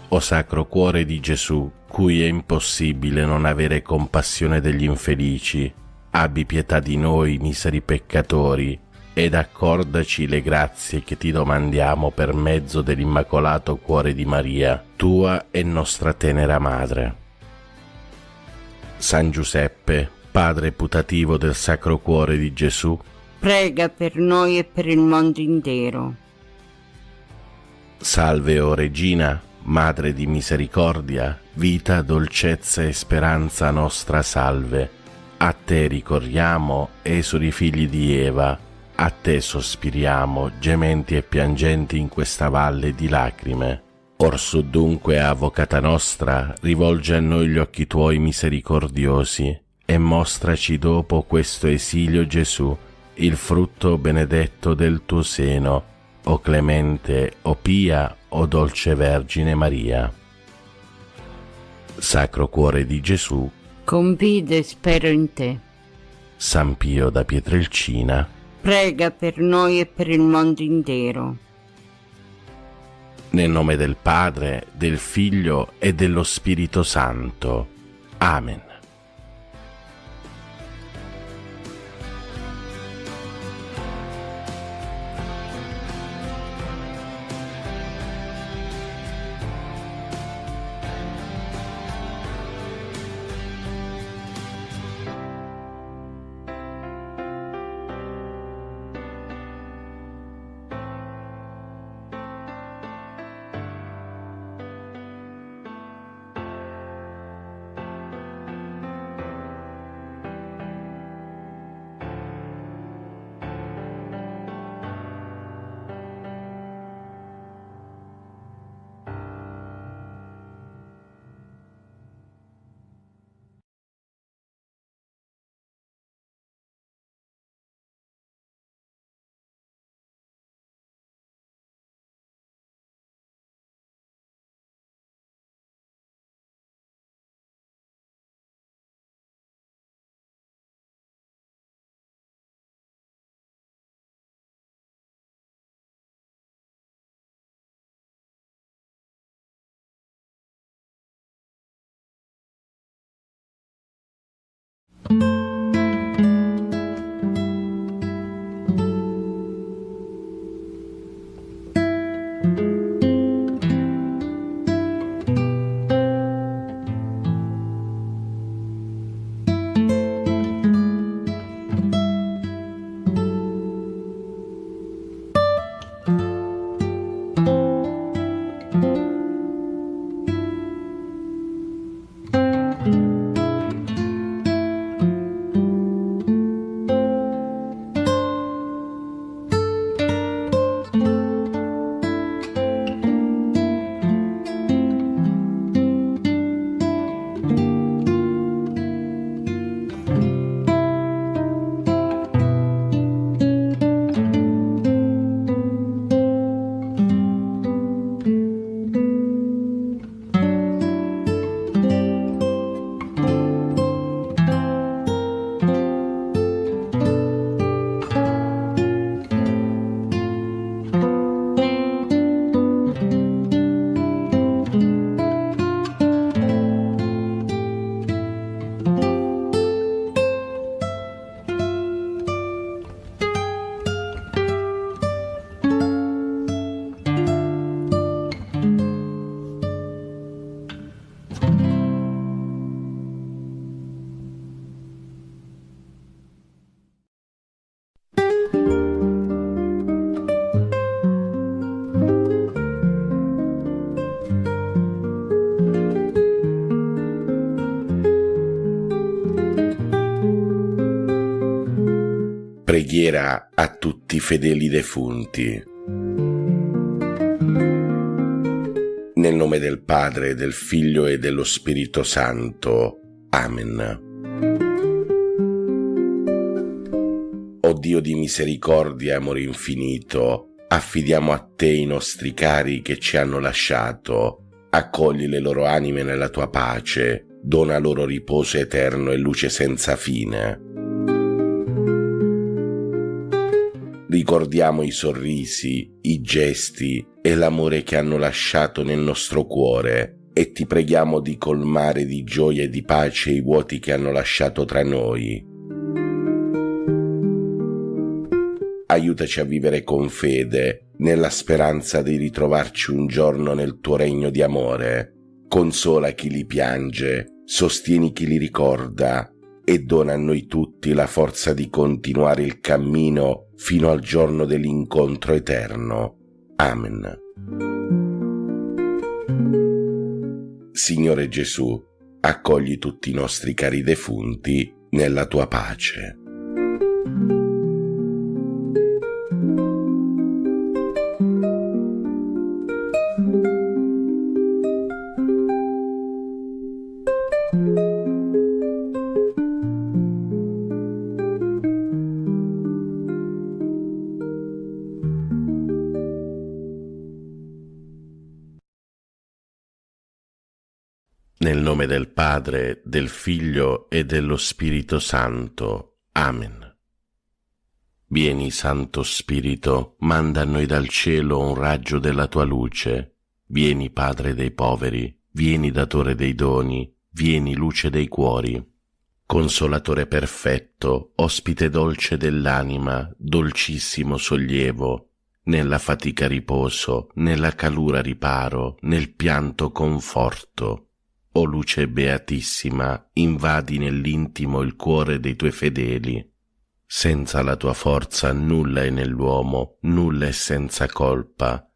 O Sacro Cuore di Gesù, cui è impossibile non avere compassione degli infelici, abbi pietà di noi, miseri peccatori, ed accordaci le grazie che ti domandiamo per mezzo dell'Immacolato Cuore di Maria, tua e nostra tenera Madre. San Giuseppe, Padre putativo del Sacro Cuore di Gesù, prega per noi e per il mondo intero. Salve, o Regina, Madre di misericordia, vita, dolcezza e speranza nostra salve. A te ricorriamo, esuli figli di Eva, a te sospiriamo, gementi e piangenti in questa valle di lacrime. Orsù dunque, avvocata nostra, rivolge a noi gli occhi tuoi misericordiosi, e mostraci dopo questo esilio Gesù, il frutto benedetto del tuo seno, o clemente, o pia, o dolce Vergine Maria. Sacro Cuore di Gesù, Confido e spero in te. San Pio da Pietrelcina, prega per noi e per il mondo intero. Nel nome del Padre, del Figlio e dello Spirito Santo. Amen. Preghiera a tutti i fedeli defunti. Nel nome del Padre, del Figlio e dello Spirito Santo. Amen. O Dio di misericordia e amore infinito, affidiamo a te i nostri cari che ci hanno lasciato. Accogli le loro anime nella tua pace, dona loro riposo eterno e luce senza fine. Ricordiamo i sorrisi, i gesti e l'amore che hanno lasciato nel nostro cuore e ti preghiamo di colmare di gioia e di pace i vuoti che hanno lasciato tra noi. Aiutaci a vivere con fede, nella speranza di ritrovarci un giorno nel tuo regno di amore. Consola chi li piange, sostieni chi li ricorda e dona a noi tutti la forza di continuare il cammino fino al giorno dell'incontro eterno. Amen. Signore Gesù, accogli tutti i nostri cari defunti nella tua pace. Nel nome del Padre, del Figlio e dello Spirito Santo. Amen. Vieni, Santo Spirito, manda a noi dal cielo un raggio della tua luce. Vieni, Padre dei poveri, vieni, Datore dei doni, vieni, luce dei cuori. Consolatore perfetto, ospite dolce dell'anima, dolcissimo sollievo, nella fatica riposo, nella calura riparo, nel pianto conforto. O luce beatissima, invadi nell'intimo il cuore dei tuoi fedeli. Senza la tua forza nulla è nell'uomo, nulla è senza colpa.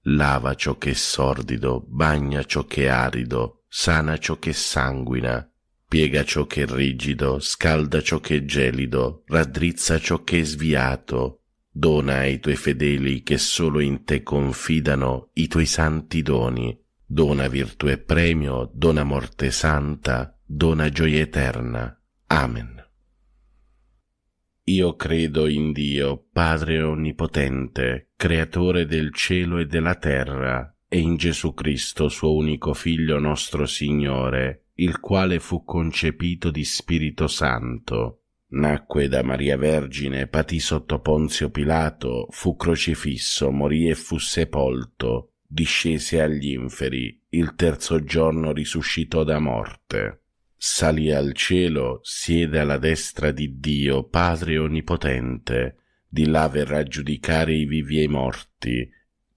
Lava ciò che è sordido, bagna ciò che è arido, sana ciò che sanguina, piega ciò che è rigido, scalda ciò che è gelido, raddrizza ciò che è sviato. Dona ai tuoi fedeli che solo in te confidano i tuoi santi doni. Dona virtù e premio, dona morte santa, dona gioia eterna. Amen. Io credo in Dio, Padre Onnipotente, Creatore del cielo e della terra, e in Gesù Cristo, suo unico Figlio nostro Signore, il quale fu concepito di Spirito Santo. Nacque da Maria Vergine, patì sotto Ponzio Pilato, fu crocifisso, morì e fu sepolto. Discese agli inferi, il terzo giorno risuscitò da morte. Salì al cielo, siede alla destra di Dio, Padre Onnipotente, di là verrà a giudicare i vivi e i morti.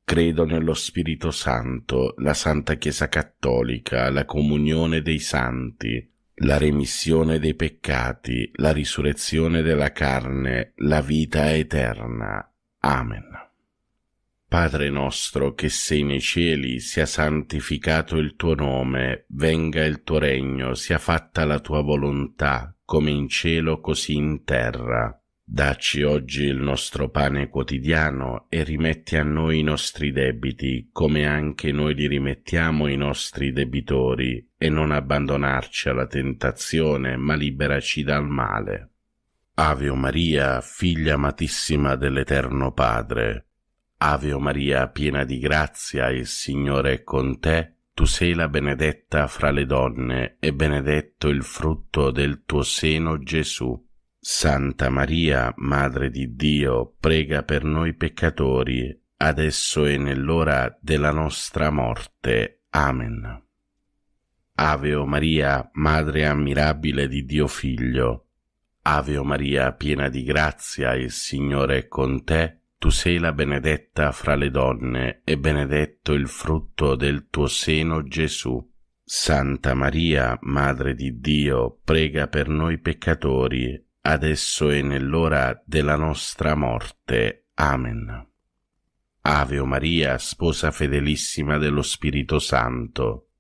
Credo nello Spirito Santo, la Santa Chiesa Cattolica, la comunione dei santi, la remissione dei peccati, la risurrezione della carne, la vita eterna. Amen. Padre nostro che sei nei cieli, sia santificato il tuo nome, venga il tuo regno, sia fatta la tua volontà, come in cielo così in terra. Dacci oggi il nostro pane quotidiano e rimetti a noi i nostri debiti, come anche noi li rimettiamo ai nostri debitori, e non abbandonarci alla tentazione, ma liberaci dal male. Ave Maria, figlia amatissima dell'Eterno Padre, Ave Maria, piena di grazia, il Signore è con te. Tu sei la benedetta fra le donne, e benedetto il frutto del tuo seno, Gesù. Santa Maria, Madre di Dio, prega per noi peccatori, adesso e nell'ora della nostra morte. Amen. Ave Maria, Madre ammirabile di Dio Figlio. Ave Maria, piena di grazia, il Signore è con te. Tu sei la benedetta fra le donne, e benedetto il frutto del tuo seno, Gesù. Santa Maria, Madre di Dio, prega per noi peccatori, adesso e nell'ora della nostra morte. Amen. Ave Maria, sposa fedelissima dello Spirito Santo.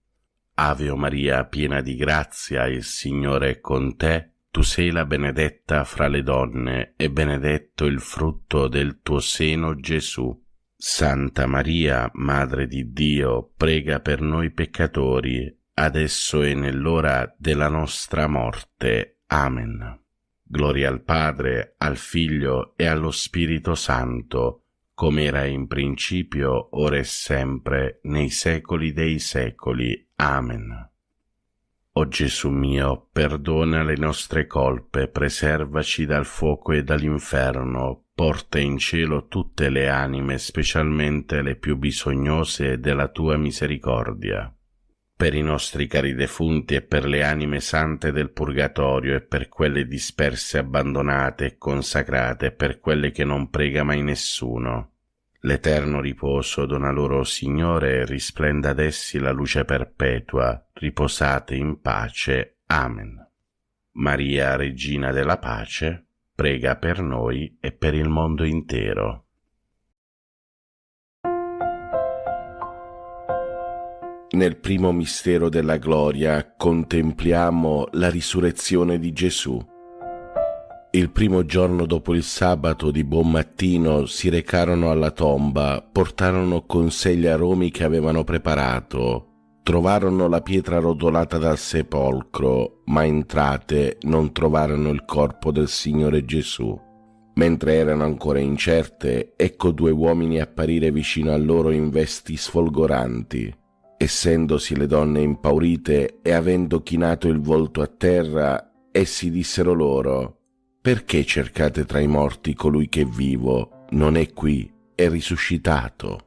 Ave Maria, piena di grazia, il Signore è con te. tu sei la benedetta fra le donne e benedetto il frutto del tuo seno, Gesù. Santa Maria, Madre di Dio, prega per noi peccatori, adesso e nell'ora della nostra morte. Amen. Gloria al Padre, al Figlio e allo Spirito Santo, come era in principio, ora e sempre, nei secoli dei secoli. Amen. O Gesù mio, perdona le nostre colpe, preservaci dal fuoco e dall'inferno, porta in cielo tutte le anime, specialmente le più bisognose della tua misericordia. Per i nostri cari defunti e per le anime sante del purgatorio e per quelle disperse, abbandonate e consacrate e per quelle che non prega mai nessuno. L'eterno riposo dona loro, Signore, e risplenda ad essi la luce perpetua. Riposate in pace. Amen. Maria, Regina della Pace, prega per noi e per il mondo intero. Nel primo mistero della gloria contempliamo la risurrezione di Gesù. Il primo giorno dopo il sabato di buon mattino si recarono alla tomba, portarono con sé gli aromi che avevano preparato, trovarono la pietra rotolata dal sepolcro, ma entrate non trovarono il corpo del Signore Gesù. Mentre erano ancora incerte, ecco due uomini apparire vicino a loro in vesti sfolgoranti. Essendosi le donne impaurite e avendo chinato il volto a terra, essi dissero loro: «Perché cercate tra i morti colui che è vivo? Non è qui, è risuscitato».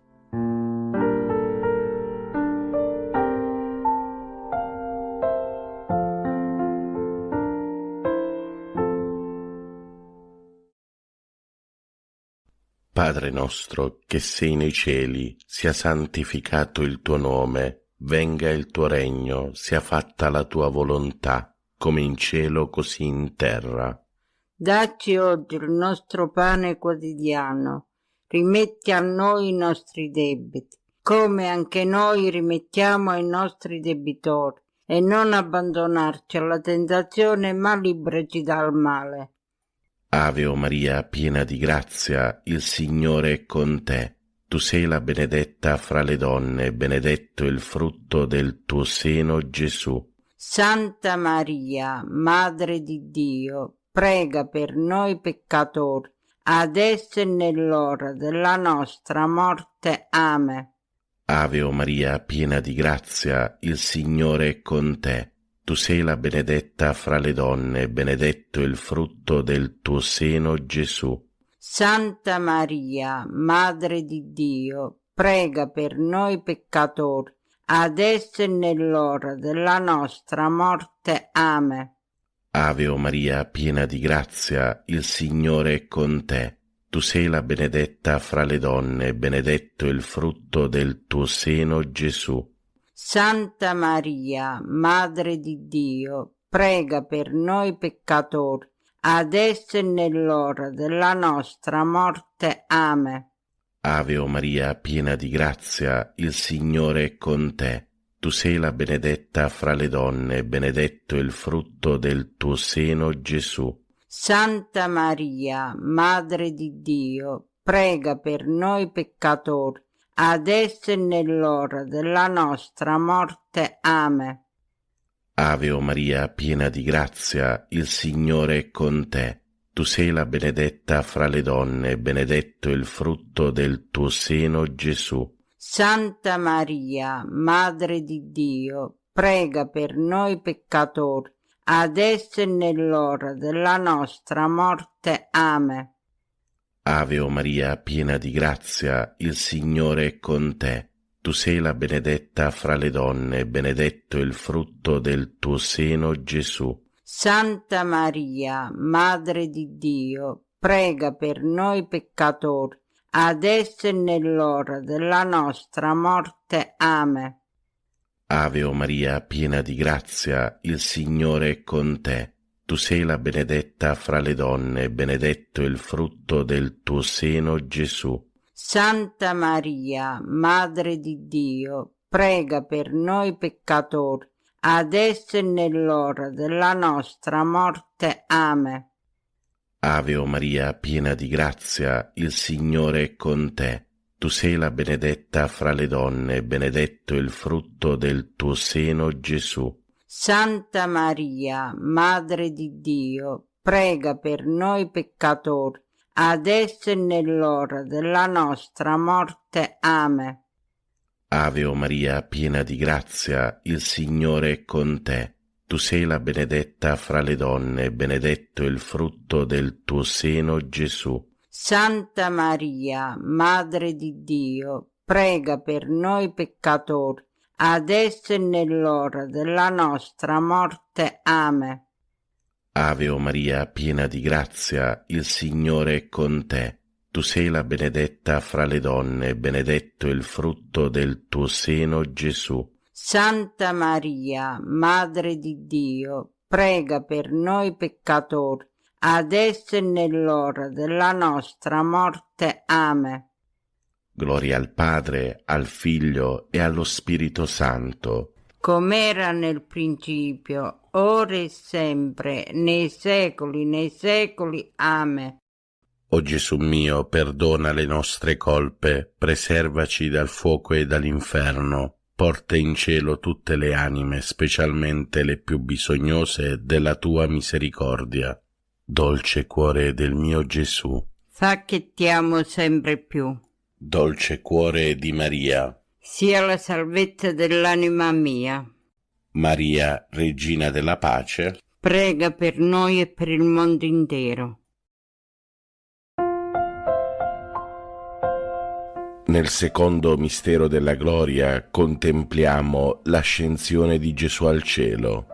Padre nostro che sei nei cieli, sia santificato il tuo nome, venga il tuo regno, sia fatta la tua volontà, come in cielo così in terra. Dacci oggi il nostro pane quotidiano, rimetti a noi i nostri debiti, come anche noi rimettiamo ai nostri debitori, e non abbandonarci alla tentazione, ma liberaci dal male. Ave o Maria, piena di grazia, il Signore è con te. Tu sei la benedetta fra le donne, benedetto il frutto del tuo seno, Gesù. Santa Maria, Madre di Dio, prega per noi peccatori, adesso e nell'ora della nostra morte. Amen. Ave o Maria, piena di grazia, il Signore è con te. Tu sei la benedetta fra le donne, benedetto il frutto del tuo seno, Gesù. Santa Maria, Madre di Dio, prega per noi peccatori, adesso e nell'ora della nostra morte. Amen. Ave o Maria, piena di grazia, il Signore è con te. Tu sei la benedetta fra le donne, benedetto il frutto del tuo seno, Gesù. Santa Maria, Madre di Dio, prega per noi peccatori, adesso e nell'ora della nostra morte. Amen. Ave o Maria, piena di grazia, il Signore è con te. Tu sei la benedetta fra le donne, benedetto il frutto del tuo seno, Gesù. Santa Maria, Madre di Dio, prega per noi peccatori, adesso e nell'ora della nostra morte. Amen. Ave o Maria, piena di grazia, il Signore è con te. Tu sei la benedetta fra le donne, benedetto il frutto del tuo seno, Gesù. Santa Maria, Madre di Dio, prega per noi peccatori, adesso e nell'ora della nostra morte. Amen. Ave o Maria, piena di grazia, il Signore è con te. Tu sei la benedetta fra le donne, benedetto il frutto del tuo seno, Gesù. Santa Maria, Madre di Dio, prega per noi peccatori, adesso e nell'ora della nostra morte. Amen. Ave o Maria, piena di grazia, il Signore è con te. Tu sei la benedetta fra le donne, benedetto il frutto del tuo seno, Gesù. Santa Maria, Madre di Dio, prega per noi peccatori, adesso e nell'ora della nostra morte. Amen. Ave o Maria, piena di grazia, il Signore è con te. Tu sei la benedetta fra le donne, e benedetto il frutto del tuo seno, Gesù. Santa Maria, Madre di Dio, prega per noi peccatori, adesso e nell'ora della nostra morte. Amen. Ave o Maria, piena di grazia, il Signore è con te. Tu sei la benedetta fra le donne, e benedetto il frutto del tuo seno, Gesù. Santa Maria, Madre di Dio, prega per noi peccatori, adesso e nell'ora della nostra morte. Amen. Ave o Maria, piena di grazia, il Signore è con te. Tu sei la benedetta fra le donne, e benedetto il frutto del tuo seno, Gesù. Santa Maria, Madre di Dio, prega per noi peccatori, adesso e nell'ora della nostra morte. Amen. Gloria al Padre, al Figlio e allo Spirito Santo. Com'era nel principio, ora e sempre, nei secoli. Amen. O Gesù mio, perdona le nostre colpe, preservaci dal fuoco e dall'inferno, porta in cielo tutte le anime, specialmente le più bisognose della tua misericordia. Dolce cuore del mio Gesù, Fa che ti amo sempre più. dolce cuore di Maria, Sia la salvezza dell'anima mia. Maria, Regina della Pace, Prega per noi e per il mondo intero. Nel secondo mistero della gloria contempliamo l'ascensione di Gesù al cielo.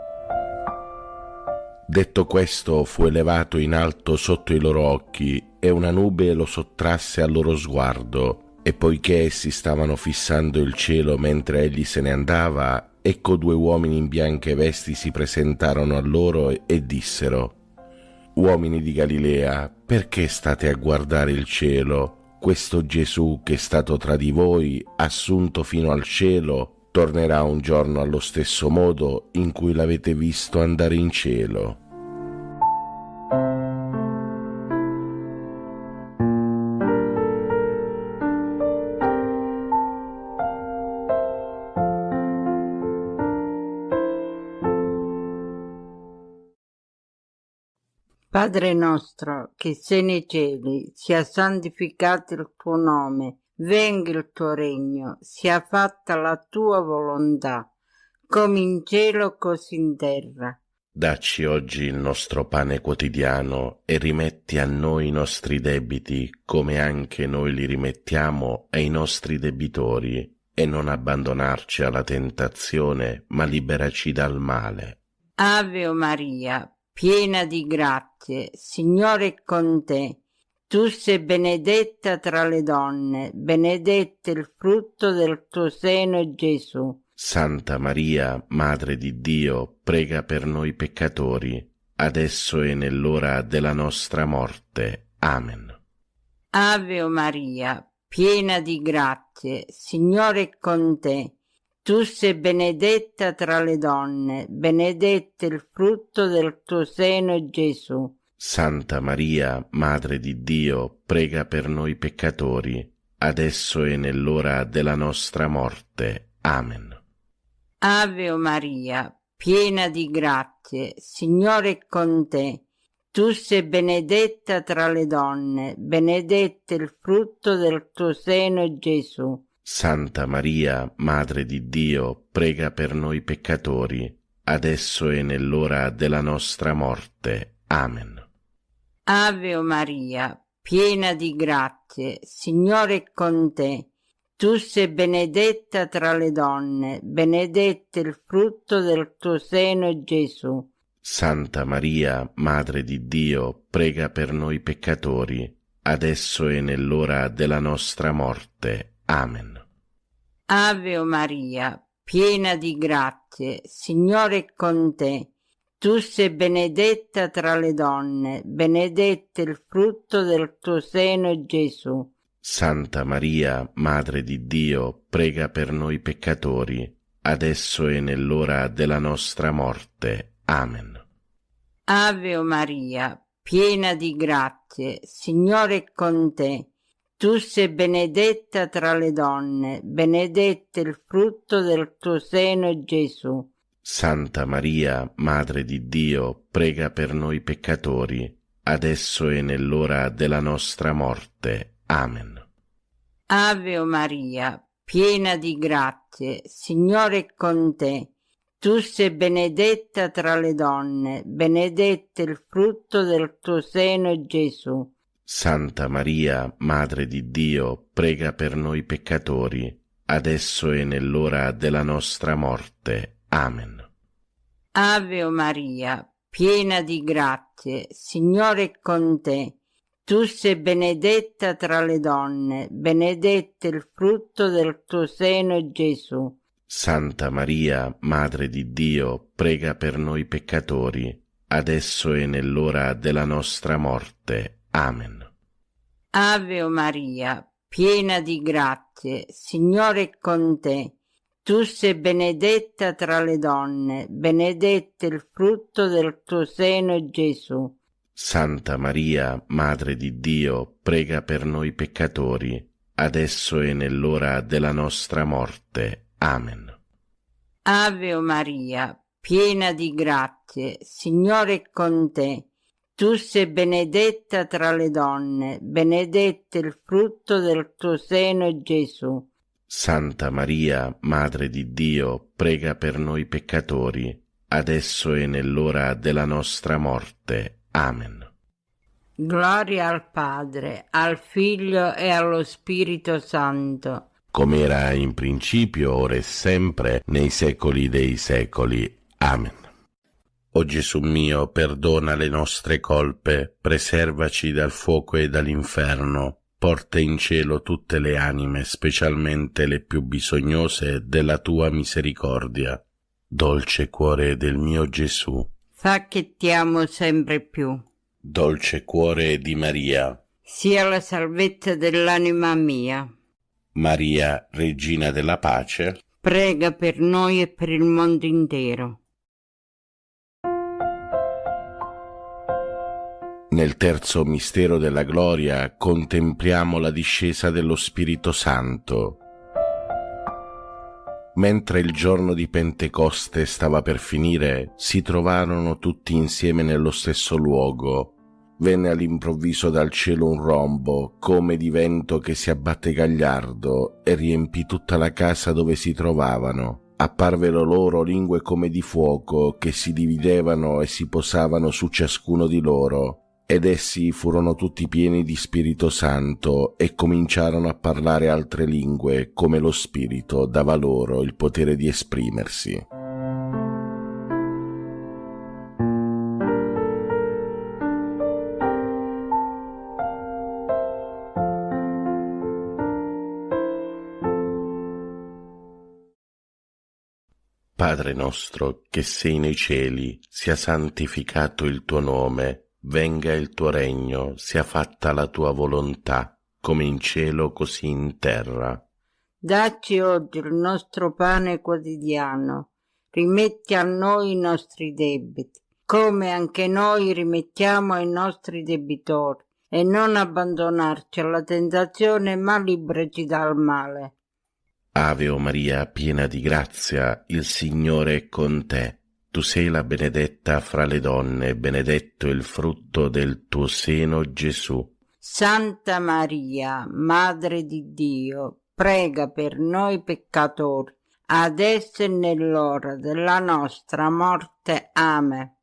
Detto questo, fu elevato in alto sotto i loro occhi e una nube lo sottrasse al loro sguardo. E poiché essi stavano fissando il cielo mentre egli se ne andava, ecco due uomini in bianche vesti si presentarono a loro e dissero: «Uomini di Galilea, perché state a guardare il cielo? Questo Gesù che è stato tra di voi, assunto fino al cielo, tornerà un giorno allo stesso modo in cui l'avete visto andare in cielo». Padre nostro, che sei nei cieli, sia santificato il tuo nome, venga il tuo regno, sia fatta la tua volontà, come in cielo così in terra. Dacci oggi il nostro pane quotidiano e rimetti a noi i nostri debiti, come anche noi li rimettiamo ai nostri debitori, e non abbandonarci alla tentazione, ma liberaci dal male. Ave o Maria, piena di grazie, Signore è con te. Tu sei benedetta tra le donne, benedetto il frutto del tuo seno, Gesù. Santa Maria, Madre di Dio, prega per noi peccatori, adesso e nell'ora della nostra morte. Amen. Ave o Maria, piena di grazie, Signore è con te. Tu sei benedetta tra le donne, benedetto il frutto del tuo seno, Gesù. Santa Maria, Madre di Dio, prega per noi peccatori, adesso e nell'ora della nostra morte. Amen. Ave o Maria, piena di grazie, Signore è con te. Tu sei benedetta tra le donne, benedetto il frutto del tuo seno, Gesù. Santa Maria, Madre di Dio, prega per noi peccatori, adesso e nell'ora della nostra morte. Amen. Ave o Maria, piena di grazie, Signore è con te. Tu sei benedetta tra le donne, benedetto il frutto del tuo seno, Gesù. Santa Maria, Madre di Dio, prega per noi peccatori, adesso e nell'ora della nostra morte. Amen. Ave o Maria, piena di grazie, Signore è con te. Tu sei benedetta tra le donne, benedetto il frutto del tuo seno, Gesù. Santa Maria, Madre di Dio, prega per noi peccatori, adesso e nell'ora della nostra morte. Amen. Ave Maria, piena di grazie, Signore è con te. Tu sei benedetta tra le donne, benedetto il frutto del tuo seno, Gesù. Santa Maria, Madre di Dio, prega per noi peccatori, adesso e nell'ora della nostra morte. Amen. Ave Maria, piena di grazie, Signore è con te. Tu sei benedetta tra le donne, benedetto il frutto del tuo seno, Gesù. Santa Maria, Madre di Dio, prega per noi peccatori, adesso e nell'ora della nostra morte. Amen. Ave Maria, piena di grazie, Signore è con te. Tu sei benedetta tra le donne, benedetto il frutto del tuo seno, Gesù. Santa Maria, Madre di Dio, prega per noi peccatori, adesso e nell'ora della nostra morte. Amen. Ave Maria, piena di grazie, Signore è con te. Tu sei benedetta tra le donne, benedetto il frutto del tuo seno, Gesù. Santa Maria, Madre di Dio, prega per noi peccatori, adesso e nell'ora della nostra morte. Amen. Ave Maria, piena di grazie, Signore è con te. Tu sei benedetta tra le donne, benedetto il frutto del tuo seno, Gesù. Santa Maria, Madre di Dio, prega per noi peccatori, adesso e nell'ora della nostra morte. Amen. Gloria al Padre, al Figlio e allo Spirito Santo, come era in principio, ora e sempre, nei secoli dei secoli. Amen. O Gesù mio, perdona le nostre colpe, preservaci dal fuoco e dall'inferno, porta in cielo tutte le anime, specialmente le più bisognose della tua misericordia. Dolce cuore del mio Gesù, fa che ti amo sempre più. Dolce cuore di Maria, sia la salvezza dell'anima mia. Maria, Regina della Pace, prega per noi e per il mondo intero. Nel terzo mistero della gloria contempliamo la discesa dello Spirito Santo. Mentre il giorno di Pentecoste stava per finire, si trovarono tutti insieme nello stesso luogo. Venne all'improvviso dal cielo un rombo, come di vento che si abbatte gagliardo, e riempì tutta la casa dove si trovavano. Apparvero loro lingue come di fuoco, che si dividevano e si posavano su ciascuno di loro. Ed essi furono tutti pieni di Spirito Santo e cominciarono a parlare altre lingue, come lo Spirito dava loro il potere di esprimersi. Padre nostro, che sei nei cieli, sia santificato il tuo nome. Venga il tuo regno, sia fatta la tua volontà, come in cielo così in terra. Dacci oggi il nostro pane quotidiano, rimetti a noi i nostri debiti, come anche noi rimettiamo ai nostri debitori, e non abbandonarci alla tentazione, ma liberaci dal male. Ave Maria, piena di grazia, il Signore è con te. Tu sei la benedetta fra le donne, benedetto il frutto del tuo seno, Gesù. Santa Maria, Madre di Dio, prega per noi peccatori, adesso e nell'ora della nostra morte. Amen.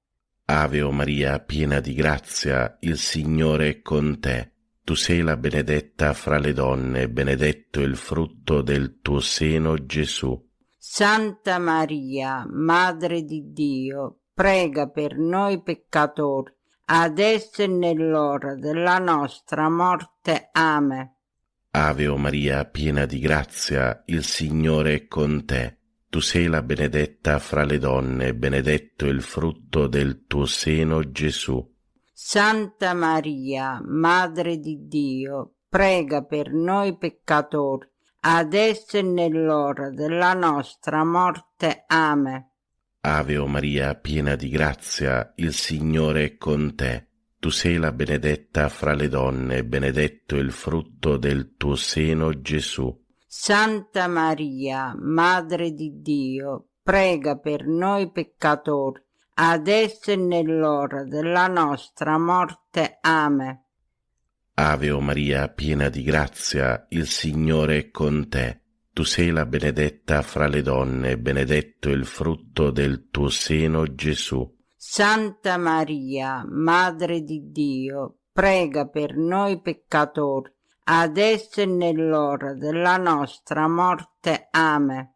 Ave Maria, piena di grazia, il Signore è con te. Tu sei la benedetta fra le donne, benedetto il frutto del tuo seno, Gesù. Santa Maria, Madre di Dio, prega per noi peccatori, adesso e nell'ora della nostra morte. Amen. Ave Maria, piena di grazia, il Signore è con te. Tu sei la benedetta fra le donne, benedetto il frutto del tuo seno, Gesù. Santa Maria, Madre di Dio, prega per noi peccatori, adesso e nell'ora della nostra morte. Amen. Ave o Maria, piena di grazia, il Signore è con te. Tu sei la benedetta fra le donne, benedetto il frutto del tuo seno, Gesù. Santa Maria, Madre di Dio, prega per noi peccatori, adesso e nell'ora della nostra morte. Amen. Ave o Maria, piena di grazia, il Signore è con te. Tu sei la benedetta fra le donne, benedetto il frutto del tuo seno, Gesù. Santa Maria, Madre di Dio, prega per noi peccatori, adesso e nell'ora della nostra morte. Amen.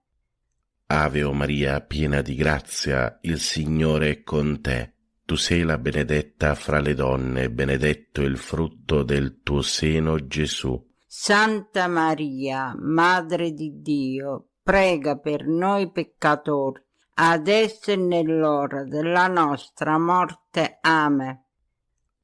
Ave o Maria, piena di grazia, il Signore è con te. Tu sei la benedetta fra le donne, benedetto il frutto del tuo seno, Gesù. Santa Maria, Madre di Dio, prega per noi peccatori, adesso e nell'ora della nostra morte. Amen.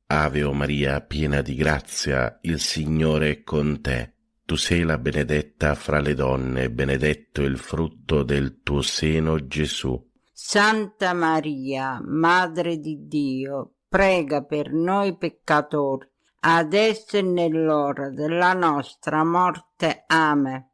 Ave o Maria, piena di grazia, il Signore è con te. Tu sei la benedetta fra le donne, benedetto il frutto del tuo seno, Gesù. Santa Maria, Madre di Dio, prega per noi peccatori, adesso e nell'ora della nostra morte. Amen.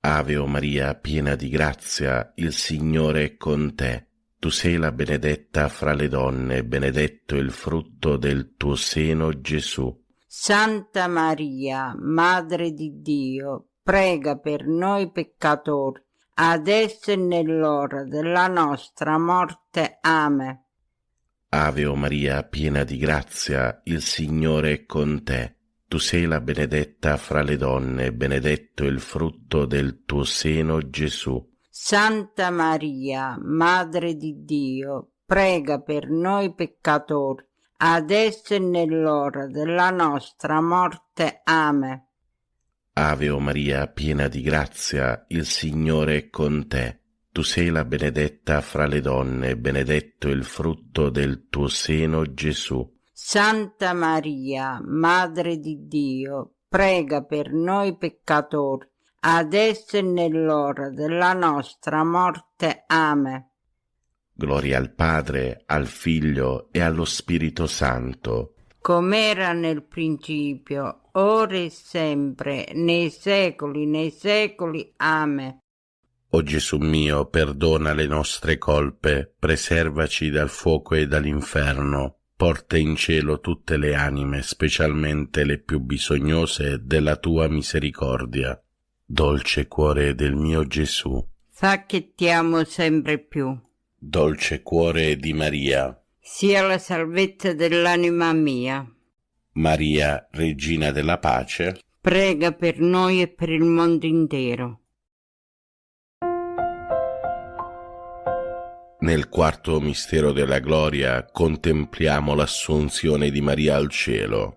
Ave o Maria, piena di grazia, il Signore è con te. Tu sei la benedetta fra le donne, benedetto il frutto del tuo seno, Gesù. Santa Maria, Madre di Dio, prega per noi peccatori, adesso e nell'ora della nostra morte. Amen. Ave o Maria, piena di grazia, il Signore è con te. Tu sei la benedetta fra le donne, benedetto il frutto del tuo seno, Gesù. Santa Maria, Madre di Dio, prega per noi peccatori, adesso e nell'ora della nostra morte. Amen. Ave o Maria, piena di grazia, il Signore è con te. Tu sei la benedetta fra le donne, benedetto il frutto del tuo seno, Gesù. Santa Maria, Madre di Dio, prega per noi peccatori, adesso e nell'ora della nostra morte. Amen. Gloria al Padre, al Figlio e allo Spirito Santo. Com'era nel principio, ora e sempre, nei secoli. Amen. O Gesù mio, perdona le nostre colpe, preservaci dal fuoco e dall'inferno, porta in cielo tutte le anime, specialmente le più bisognose della tua misericordia. Dolce cuore del mio Gesù, Fa che ti amo sempre più. dolce cuore di Maria, Sia la salvezza dell'anima mia. Maria, Regina della Pace, Prega per noi e per il mondo intero. Nel quarto mistero della gloria contempliamo l'assunzione di Maria al cielo.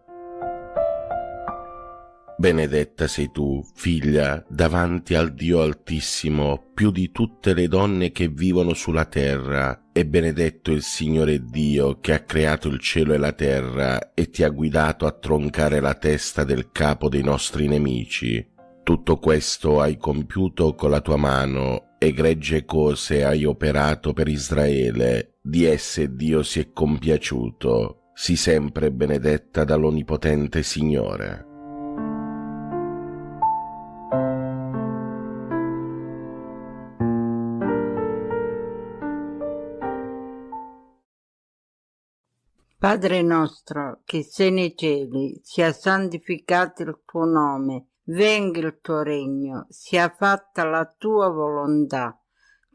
Benedetta sei tu, figlia, davanti al Dio Altissimo, più di tutte le donne che vivono sulla terra, e benedetto il Signore Dio che ha creato il cielo e la terra e ti ha guidato a troncare la testa del capo dei nostri nemici. Tutto questo hai compiuto con la tua mano, egregie cose hai operato per Israele, di esse Dio si è compiaciuto. Sii sempre benedetta dall'Onnipotente Signore. Padre nostro, che sei nei cieli, sia santificato il tuo nome, venga il tuo regno, sia fatta la tua volontà,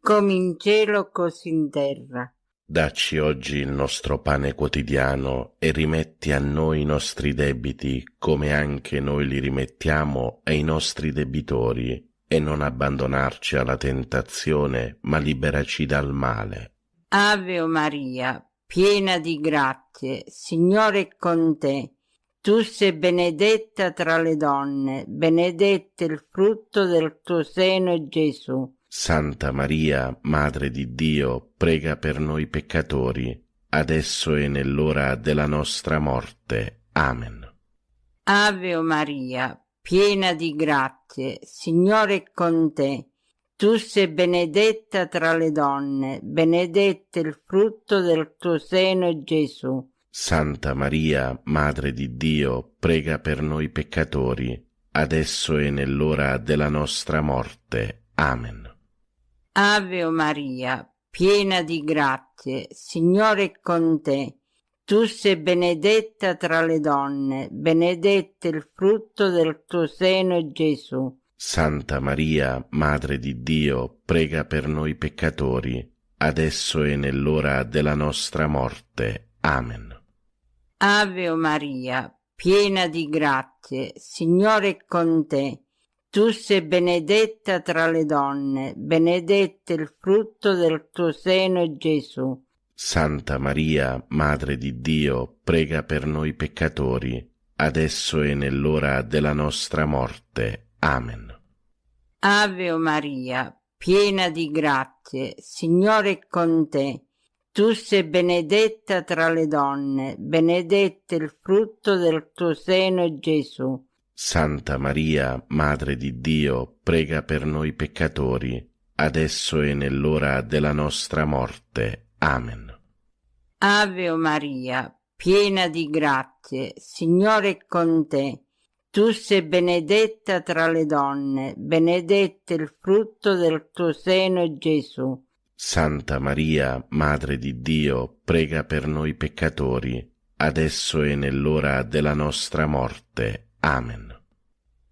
come in cielo così in terra. Dacci oggi il nostro pane quotidiano e rimetti a noi i nostri debiti, come anche noi li rimettiamo ai nostri debitori, e non abbandonarci alla tentazione, ma liberaci dal male. Ave o Maria, piena di grazie, Signore è con te. Tu sei benedetta tra le donne, benedetto il frutto del tuo seno, Gesù. Santa Maria, Madre di Dio, prega per noi peccatori, adesso e nell'ora della nostra morte. Amen. Ave o Maria, piena di grazie, Signore è con te. Tu sei benedetta tra le donne, benedetto il frutto del tuo seno, Gesù. Santa Maria, Madre di Dio, prega per noi peccatori, adesso e nell'ora della nostra morte. Amen. Ave Maria, piena di grazie, Signore è con te. Tu sei benedetta tra le donne, benedetto il frutto del tuo seno, Gesù. Santa Maria, Madre di Dio, prega per noi peccatori, adesso e nell'ora della nostra morte. Amen. Ave Maria, piena di grazie, Signore è con te. Tu sei benedetta tra le donne, benedetto il frutto del tuo seno, Gesù. Santa Maria, Madre di Dio, prega per noi peccatori, adesso e nell'ora della nostra morte. Amen. Ave Maria, piena di grazie, Signore è con te. Tu sei benedetta tra le donne, benedetto il frutto del tuo seno, Gesù. Santa Maria, Madre di Dio, prega per noi peccatori, adesso e nell'ora della nostra morte. Amen. Ave Maria, piena di grazie, Signore è con te. Tu sei benedetta tra le donne, benedetto il frutto del tuo seno, Gesù. Santa Maria, Madre di Dio, prega per noi peccatori, adesso e nell'ora della nostra morte. Amen.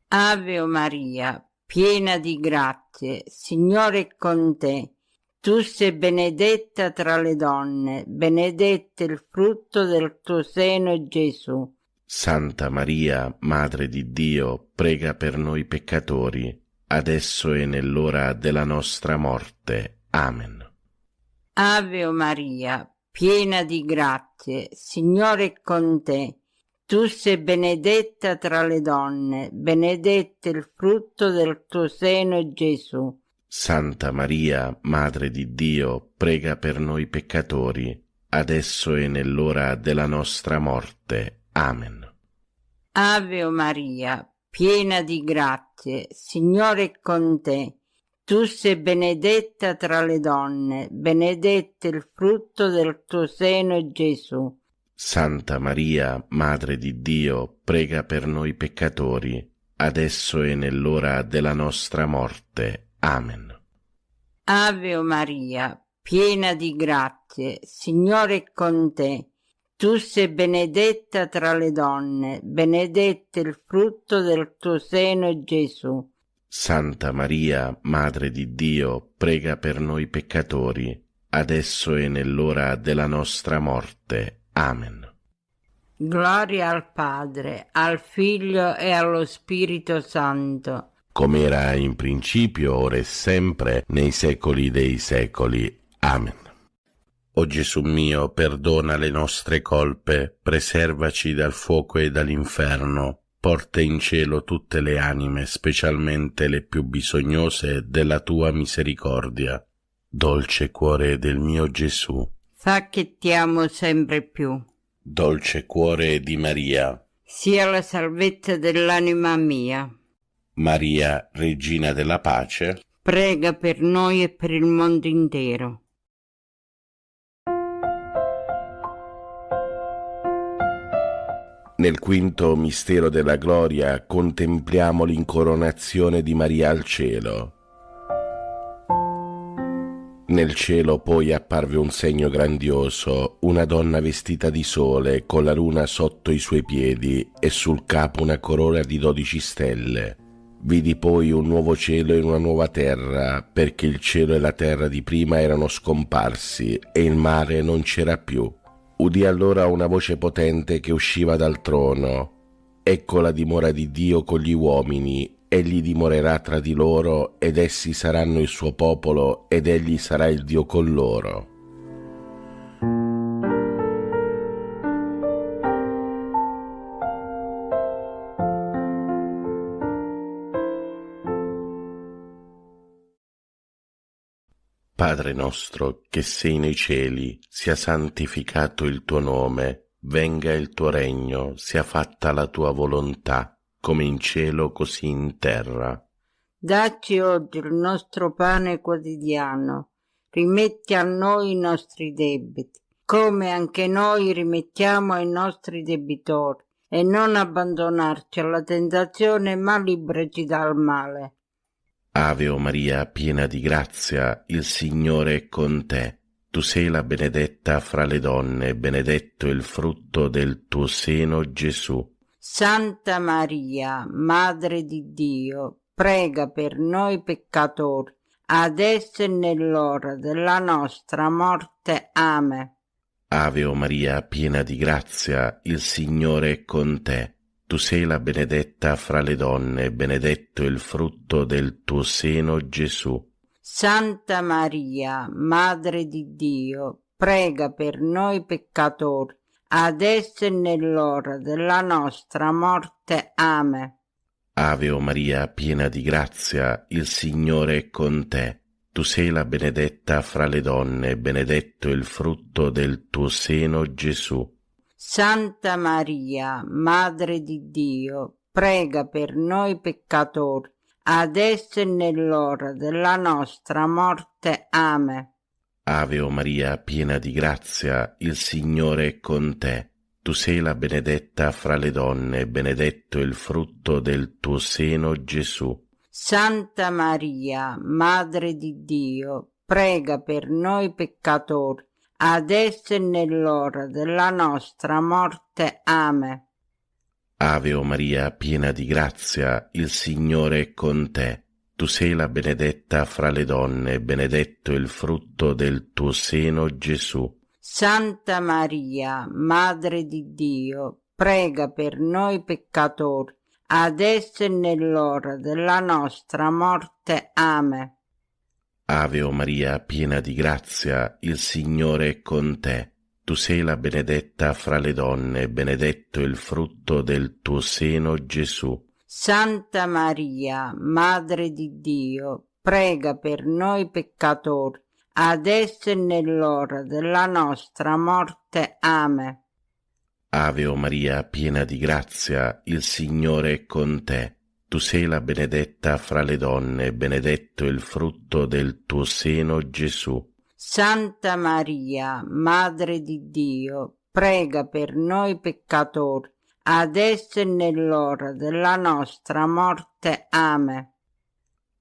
Ave Maria, piena di grazie, Signore è con te. Tu sei benedetta tra le donne, benedetto il frutto del tuo seno, Gesù. Santa Maria, Madre di Dio, prega per noi peccatori, adesso e nell'ora della nostra morte. Amen. Ave Maria, piena di grazie, Signore è con te. Tu sei benedetta tra le donne, benedetto il frutto del tuo seno, Gesù. Santa Maria, Madre di Dio, prega per noi peccatori, adesso e nell'ora della nostra morte. Amen. Ave Maria, piena di grazie, Signore è con te. Tu sei benedetta tra le donne, benedetto il frutto del tuo seno, Gesù. Santa Maria, Madre di Dio, prega per noi peccatori, adesso e nell'ora della nostra morte. Amen. Ave Maria, piena di grazie, Signore è con te. Tu sei benedetta tra le donne, benedetto il frutto del tuo seno, Gesù. Santa Maria, Madre di Dio, prega per noi peccatori, adesso e nell'ora della nostra morte. Amen. Gloria al Padre, al Figlio e allo Spirito Santo. Come era in principio, ora e sempre, nei secoli dei secoli. Amen. O Gesù mio, perdona le nostre colpe, preservaci dal fuoco e dall'inferno, porta in cielo tutte le anime, specialmente le più bisognose della tua misericordia. Dolce cuore del mio Gesù, Fa che ti amo sempre più. dolce cuore di Maria, Sia la salvezza dell'anima mia. Maria, Regina della Pace, Prega per noi e per il mondo intero. Nel quinto mistero della gloria contempliamo l'incoronazione di Maria al cielo. Nel cielo poi apparve un segno grandioso, una donna vestita di sole, con la luna sotto i suoi piedi e sul capo una corona di 12 stelle. Vidi poi un nuovo cielo e una nuova terra, perché il cielo e la terra di prima erano scomparsi e il mare non c'era più. Udì allora una voce potente che usciva dal trono. Ecco la dimora di Dio con gli uomini, egli dimorerà tra di loro ed essi saranno il suo popolo ed egli sarà il Dio con loro. Padre nostro, che sei nei cieli, sia santificato il tuo nome, venga il tuo regno, sia fatta la tua volontà, come in cielo così in terra. Dacci oggi il nostro pane quotidiano, rimetti a noi i nostri debiti, come anche noi rimettiamo ai nostri debitori, e non abbandonarci alla tentazione, ma liberaci dal male. Ave o Maria, piena di grazia, il Signore è con te. Tu sei la benedetta fra le donne, benedetto il frutto del tuo seno, Gesù. Santa Maria, Madre di Dio, prega per noi peccatori, adesso e nell'ora della nostra morte. Amen. Ave o Maria, piena di grazia, il Signore è con te. Tu sei la benedetta fra le donne, benedetto il frutto del tuo seno, Gesù. Santa Maria, Madre di Dio, prega per noi peccatori, adesso e nell'ora della nostra morte. Amen. Ave o Maria, piena di grazia, il Signore è con te. Tu sei la benedetta fra le donne, benedetto il frutto del tuo seno, Gesù. Santa Maria, Madre di Dio, prega per noi peccatori, adesso e nell'ora della nostra morte. Amen. Ave o Maria, piena di grazia, il Signore è con te. Tu sei la benedetta fra le donne, benedetto il frutto del tuo seno, Gesù. Santa Maria, Madre di Dio, prega per noi peccatori, adesso e nell'ora della nostra morte. Amen. Ave o Maria, piena di grazia, il Signore è con te. Tu sei la benedetta fra le donne, benedetto il frutto del tuo seno, Gesù. Santa Maria, Madre di Dio, prega per noi peccatori, adesso e nell'ora della nostra morte. Amen. Ave o Maria, piena di grazia, il Signore è con te. Tu sei la benedetta fra le donne, benedetto il frutto del tuo seno, Gesù. Santa Maria, Madre di Dio, prega per noi peccatori, adesso e nell'ora della nostra morte. Amen. Ave o Maria, piena di grazia, il Signore è con te. Tu sei la benedetta fra le donne, benedetto il frutto del tuo seno, Gesù. Santa Maria, Madre di Dio, prega per noi peccatori, adesso e nell'ora della nostra morte. Amen.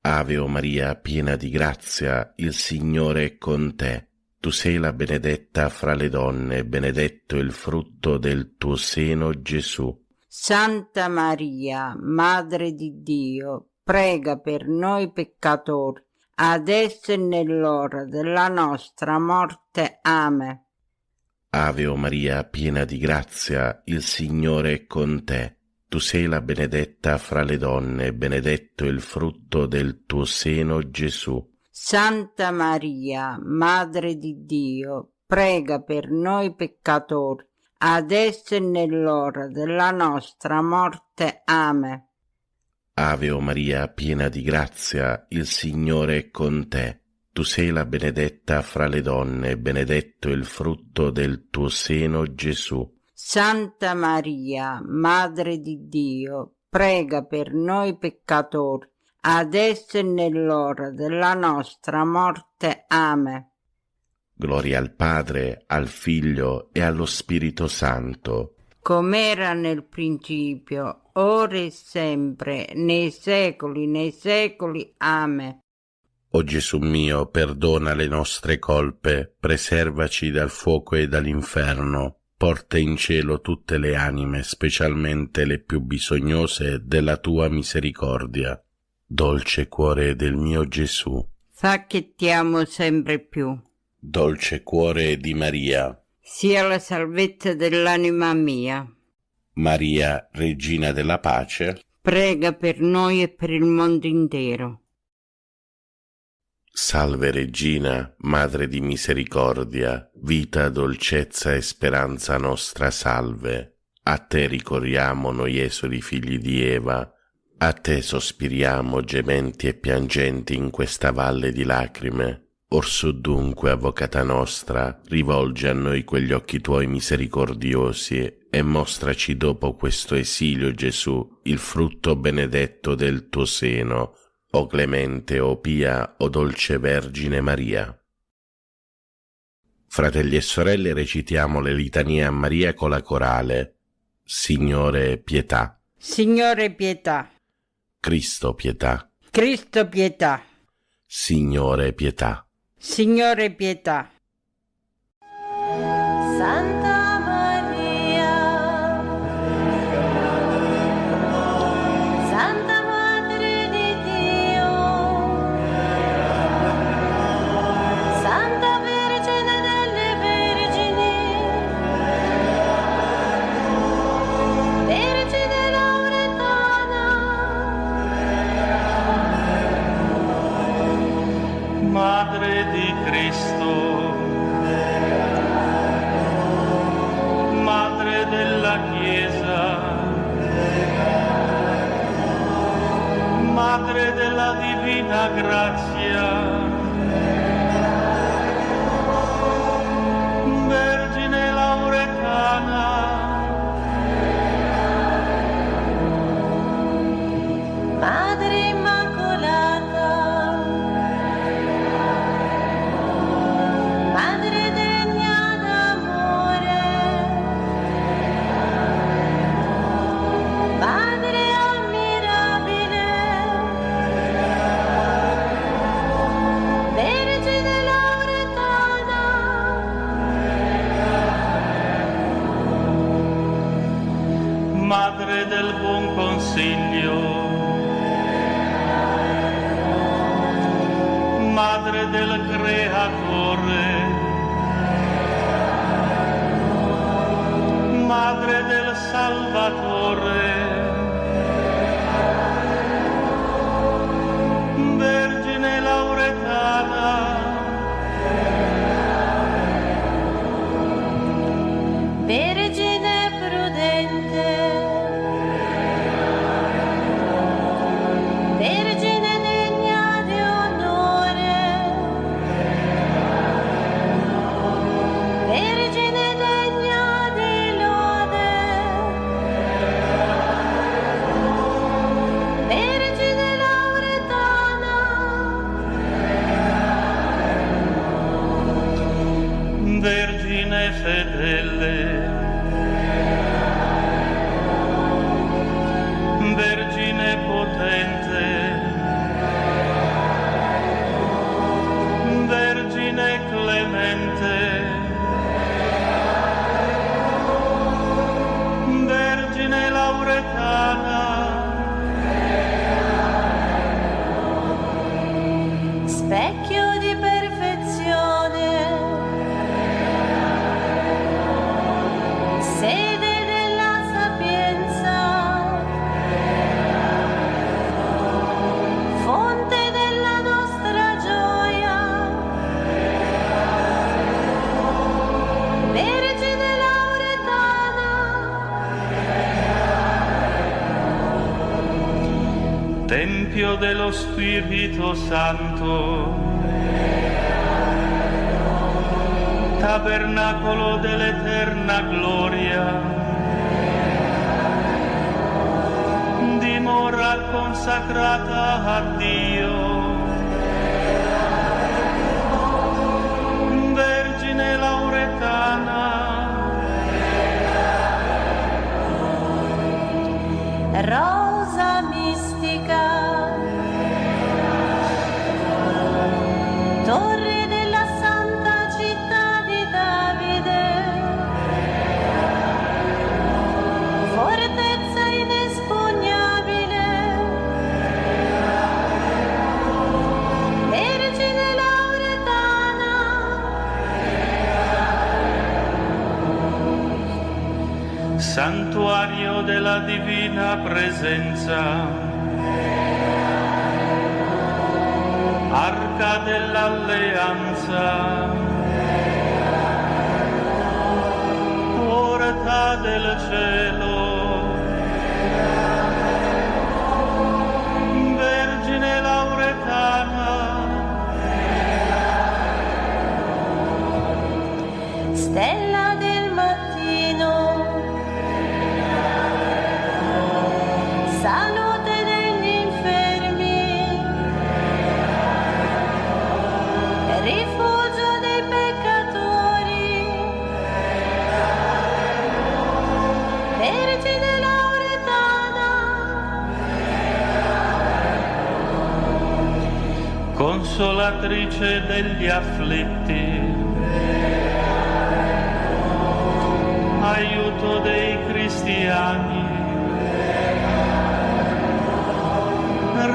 Ave o Maria, piena di grazia, il Signore è con te. Tu sei la benedetta fra le donne, benedetto il frutto del tuo seno, Gesù. Santa Maria, Madre di Dio, prega per noi peccatori, adesso e nell'ora della nostra morte. Amen. Ave o Maria, piena di grazia, il Signore è con te. Tu sei la benedetta fra le donne, benedetto il frutto del tuo seno, Gesù. Santa Maria, Madre di Dio, prega per noi peccatori, adesso e nell'ora della nostra morte. Amen. Ave o Maria, piena di grazia, il Signore è con te. Tu sei la benedetta fra le donne, benedetto il frutto del tuo seno, Gesù. Santa Maria, Madre di Dio, prega per noi peccatori, adesso e nell'ora della nostra morte. Amen. Gloria al Padre, al Figlio e allo Spirito Santo. Com'era nel principio, ora e sempre, nei secoli. Amen. O Gesù mio, perdona le nostre colpe, preservaci dal fuoco e dall'inferno, porta in cielo tutte le anime, specialmente le più bisognose della tua misericordia. Dolce cuore del mio Gesù, fa che ti amo sempre più. Dolce cuore di Maria, sia la salvezza dell'anima mia. Maria, Regina della Pace, prega per noi e per il mondo intero. Salve Regina, Madre di misericordia, vita, dolcezza e speranza nostra, salve. A te ricorriamo noi esuli figli di Eva, a te sospiriamo gementi e piangenti in questa valle di lacrime. Orsù dunque, avvocata nostra, rivolgi a noi quegli occhi tuoi misericordiosi e mostraci dopo questo esilio, Gesù, il frutto benedetto del tuo seno, o clemente, o pia, o dolce Vergine Maria. Fratelli e sorelle, recitiamo le litanie a Maria con la corale. Signore, pietà. Signore, pietà. Cristo, pietà. Cristo, pietà. Signore, pietà. Signore, pietà. Santa Maria, Santa Madre di Dio, Santa Vergine delle Vergini, Vergine Lauretana, Madre di Cristo, Madre della Chiesa, Madre della Divina Grazia, Vergine Lauretana, Madre Immacolata, Madre degna d'amore, Madre ammirabile, Vergine Lauretana, Madre del buon consiglio, Madre del Creatore, Madre del Salvatore, Vergine Lauretana, Vergine prudente, Vergine degna di onore, Vergine degna di lode, Vergine Lauretana, Vergine fedele, Vergine potente, Vergine clemente, Vergine Lauretana, specchio di perfezione, sede della sapienza, fonte della nostra gioia, Vergine Lauretana, Tempio dello Spirito Santo, Tabernacolo dell'eterna gloria, dimora consacrata a Dio, Vergine Lauretana, rosa mistica, torre della santa città di Davide, fortezza inespugnabile, Vergine Lauretana, santuario della divina presenza, Arca dell'alleanza, porta del cielo, Vergine Lauretana, consolatrice degli afflitti, aiuto dei cristiani,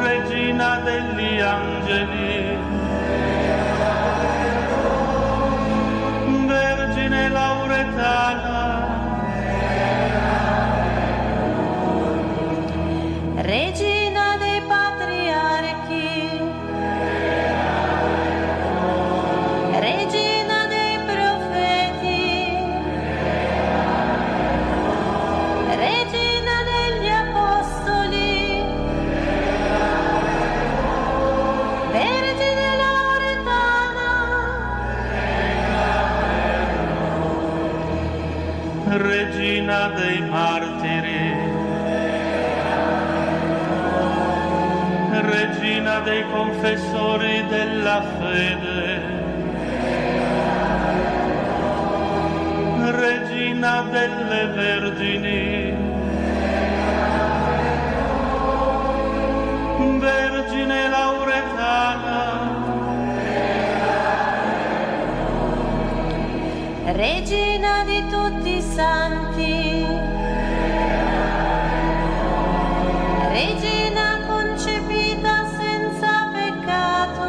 regina degli angeli, Vergine Lauretana, Regina dei patriarchi, Regina dei profeti, Regina degli apostoli, Vergine Lauretana, Regina dei martiri, Regina dei confessori della fede, Regina delle vergini, Vergine Lauretana, Regina di tutti i santi, Regina concepita senza peccato,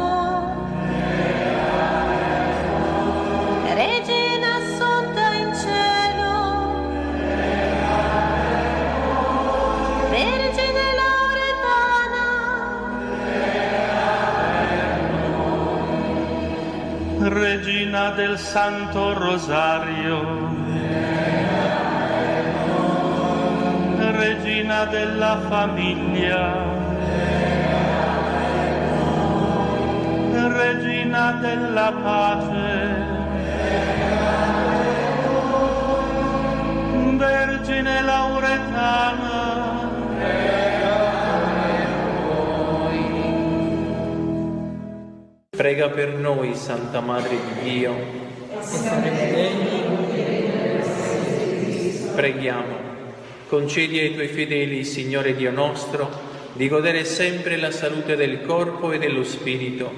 Regina assunta in cielo, Vergine Lauretana, Regina del Santo Rosario, Regina della famiglia, Regina della pace, Vergine Lauretana, prega per noi, Santa Madre di Dio. Preghiamo. Concedi ai tuoi fedeli, Signore Dio nostro, di godere sempre la salute del corpo e dello spirito,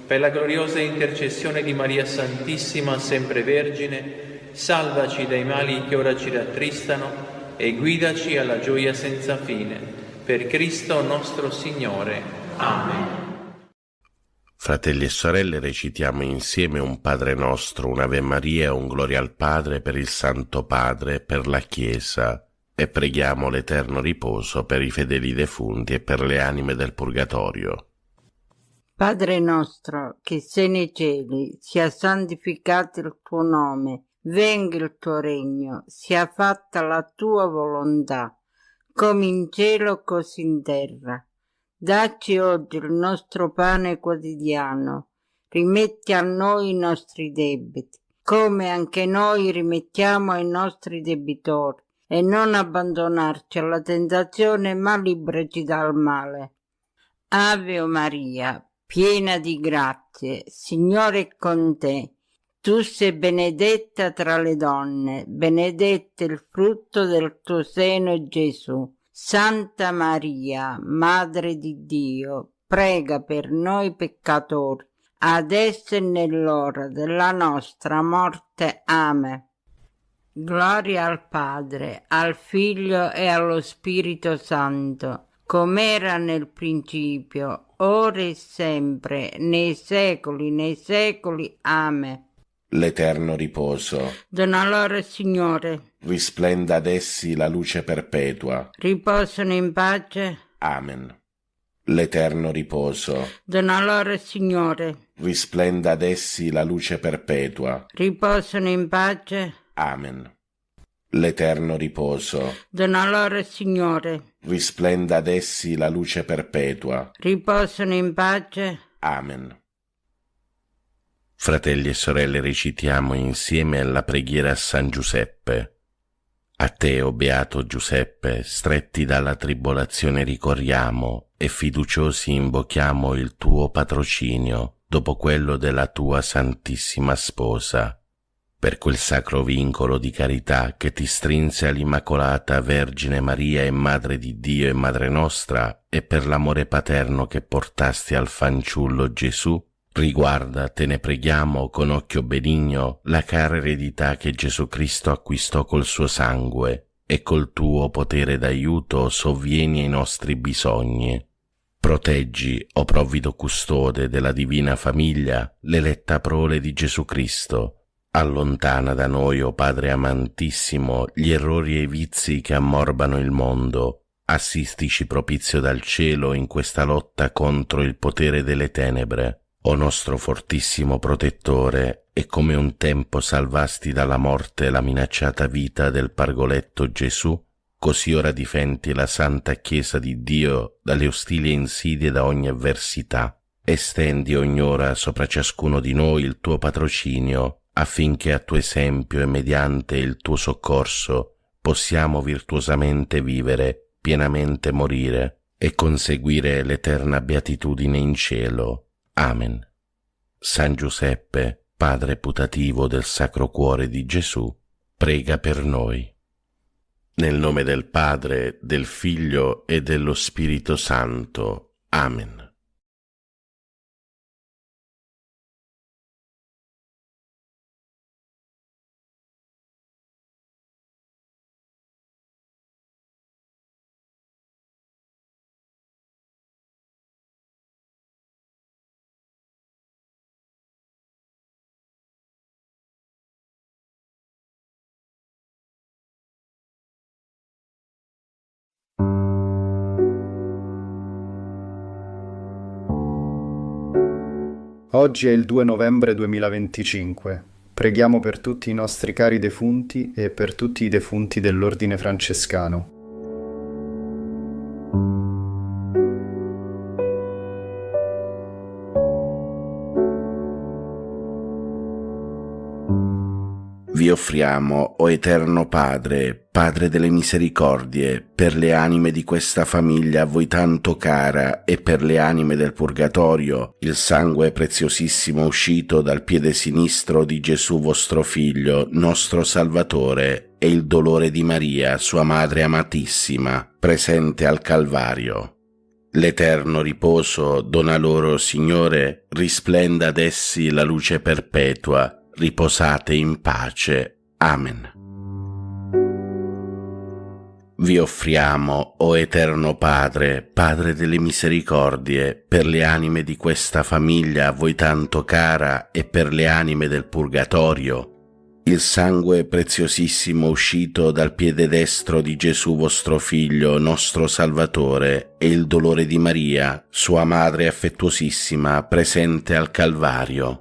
per la gloriosa intercessione di Maria Santissima, sempre Vergine, salvaci dai mali che ora ci rattristano e guidaci alla gioia senza fine. Per Cristo nostro Signore. Amen. Fratelli e sorelle, recitiamo insieme un Padre nostro, un Ave Maria e un Gloria al Padre per il Santo Padre, per la Chiesa, e preghiamo l'eterno riposo per i fedeli defunti e per le anime del Purgatorio. Padre nostro, che sei nei cieli, sia santificato il tuo nome, venga il tuo regno, sia fatta la tua volontà, come in cielo così in terra. Dacci oggi il nostro pane quotidiano, rimetti a noi i nostri debiti, come anche noi rimettiamo ai nostri debitori, e non abbandonarci alla tentazione, ma liberaci dal male. Ave Maria, piena di grazie, Signore è con te. Tu sei benedetta tra le donne, benedetto il frutto del tuo seno, Gesù. Santa Maria, Madre di Dio, prega per noi peccatori, adesso e nell'ora della nostra morte. Amen. Gloria al Padre, al Figlio e allo Spirito Santo, come era nel principio, ora e sempre, nei secoli. Amen. L'eterno riposo Dona loro, Signore. Risplenda ad essi la luce perpetua. Riposano in pace. Amen. L'eterno riposo Dona loro, Signore. Risplenda ad essi la luce perpetua. Riposano in pace. Amen. L'eterno riposo Dona loro, Signore. Risplenda ad essi la luce perpetua. Riposano in pace. Amen. Fratelli e sorelle, recitiamo insieme la preghiera a San Giuseppe. A te, o beato Giuseppe, stretti dalla tribolazione ricorriamo e fiduciosi invochiamo il tuo patrocinio dopo quello della tua Santissima Sposa. per quel sacro vincolo di carità che ti strinse all'Immacolata Vergine Maria e Madre di Dio e Madre nostra, e per l'amore paterno che portasti al fanciullo Gesù, riguarda, te ne preghiamo, con occhio benigno, la cara eredità che Gesù Cristo acquistò col suo sangue, e col tuo potere d'aiuto sovvieni ai nostri bisogni. Proteggi, o provvido custode della divina famiglia, l'eletta prole di Gesù Cristo. Allontana da noi, o Padre amantissimo, gli errori e i vizi che ammorbano il mondo. Assistici propizio dal cielo in questa lotta contro il potere delle tenebre. O nostro fortissimo protettore, e come un tempo salvasti dalla morte la minacciata vita del pargoletto Gesù, così ora difendi la Santa Chiesa di Dio dalle ostili insidie da ogni avversità. Estendi ogni ora sopra ciascuno di noi il tuo patrocinio, affinché a tuo esempio e mediante il tuo soccorso possiamo virtuosamente vivere, pienamente morire e conseguire l'eterna beatitudine in cielo. Amen. San Giuseppe, Padre putativo del Sacro Cuore di Gesù, prega per noi. Nel nome del Padre, del Figlio e dello Spirito Santo. Amen. Oggi è il 2 novembre 2025. Preghiamo per tutti i nostri cari defunti e per tutti i defunti dell'Ordine Francescano. Vi offriamo, o Eterno Padre, Padre delle misericordie, per le anime di questa famiglia a voi tanto cara e per le anime del purgatorio, il sangue preziosissimo uscito dal piede sinistro di Gesù vostro Figlio, nostro Salvatore, e il dolore di Maria, sua Madre amatissima, presente al Calvario. L'eterno riposo dona loro, Signore, risplenda ad essi la luce perpetua. Riposate in pace. Amen. Vi offriamo, o Eterno Padre, Padre delle misericordie, per le anime di questa famiglia a voi tanto cara e per le anime del purgatorio, il sangue preziosissimo uscito dal piede destro di Gesù vostro Figlio, nostro Salvatore, e il dolore di Maria, sua Madre affettuosissima, presente al Calvario.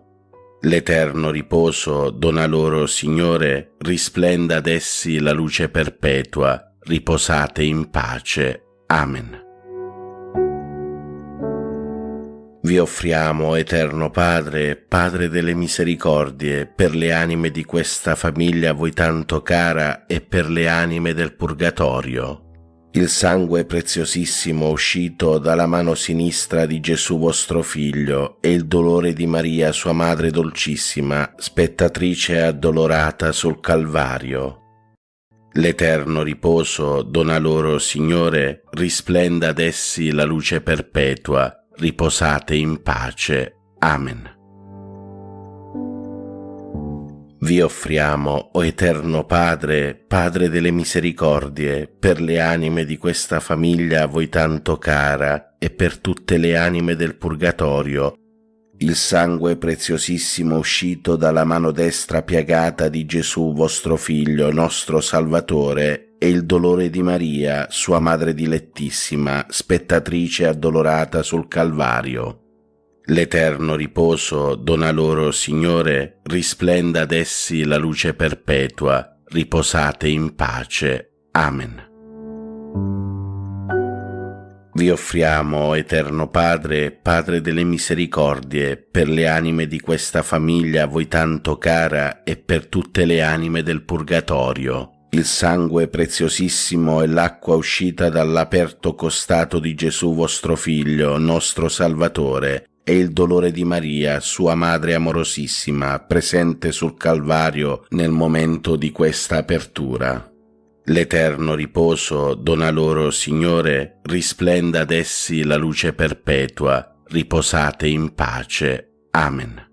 L'eterno riposo dona loro, Signore, risplenda ad essi la luce perpetua, riposate in pace. Amen. Vi offriamo, Eterno Padre, Padre delle misericordie, per le anime di questa famiglia a voi tanto cara e per le anime del purgatorio, il sangue preziosissimo uscito dalla mano sinistra di Gesù vostro Figlio e il dolore di Maria, sua Madre dolcissima, spettatrice e addolorata sul Calvario. L'eterno riposo dona loro, Signore, risplenda ad essi la luce perpetua, riposate in pace. Amen. Vi offriamo, o Eterno Padre, Padre delle misericordie, per le anime di questa famiglia a voi tanto cara e per tutte le anime del purgatorio, il sangue preziosissimo uscito dalla mano destra piagata di Gesù vostro Figlio, nostro Salvatore, e il dolore di Maria, sua Madre dilettissima, spettatrice e addolorata sul Calvario. L'eterno riposo dona loro, Signore, risplenda ad essi la luce perpetua, riposate in pace. Amen. Vi offriamo, Eterno Padre, Padre delle misericordie, per le anime di questa famiglia a voi tanto cara e per tutte le anime del purgatorio, il sangue preziosissimo e l'acqua uscita dall'aperto costato di Gesù vostro Figlio, nostro Salvatore, e il dolore di Maria, sua Madre amorosissima, presente sul Calvario nel momento di questa apertura. L'eterno riposo dona loro, Signore, risplenda ad essi la luce perpetua, riposate in pace. Amen.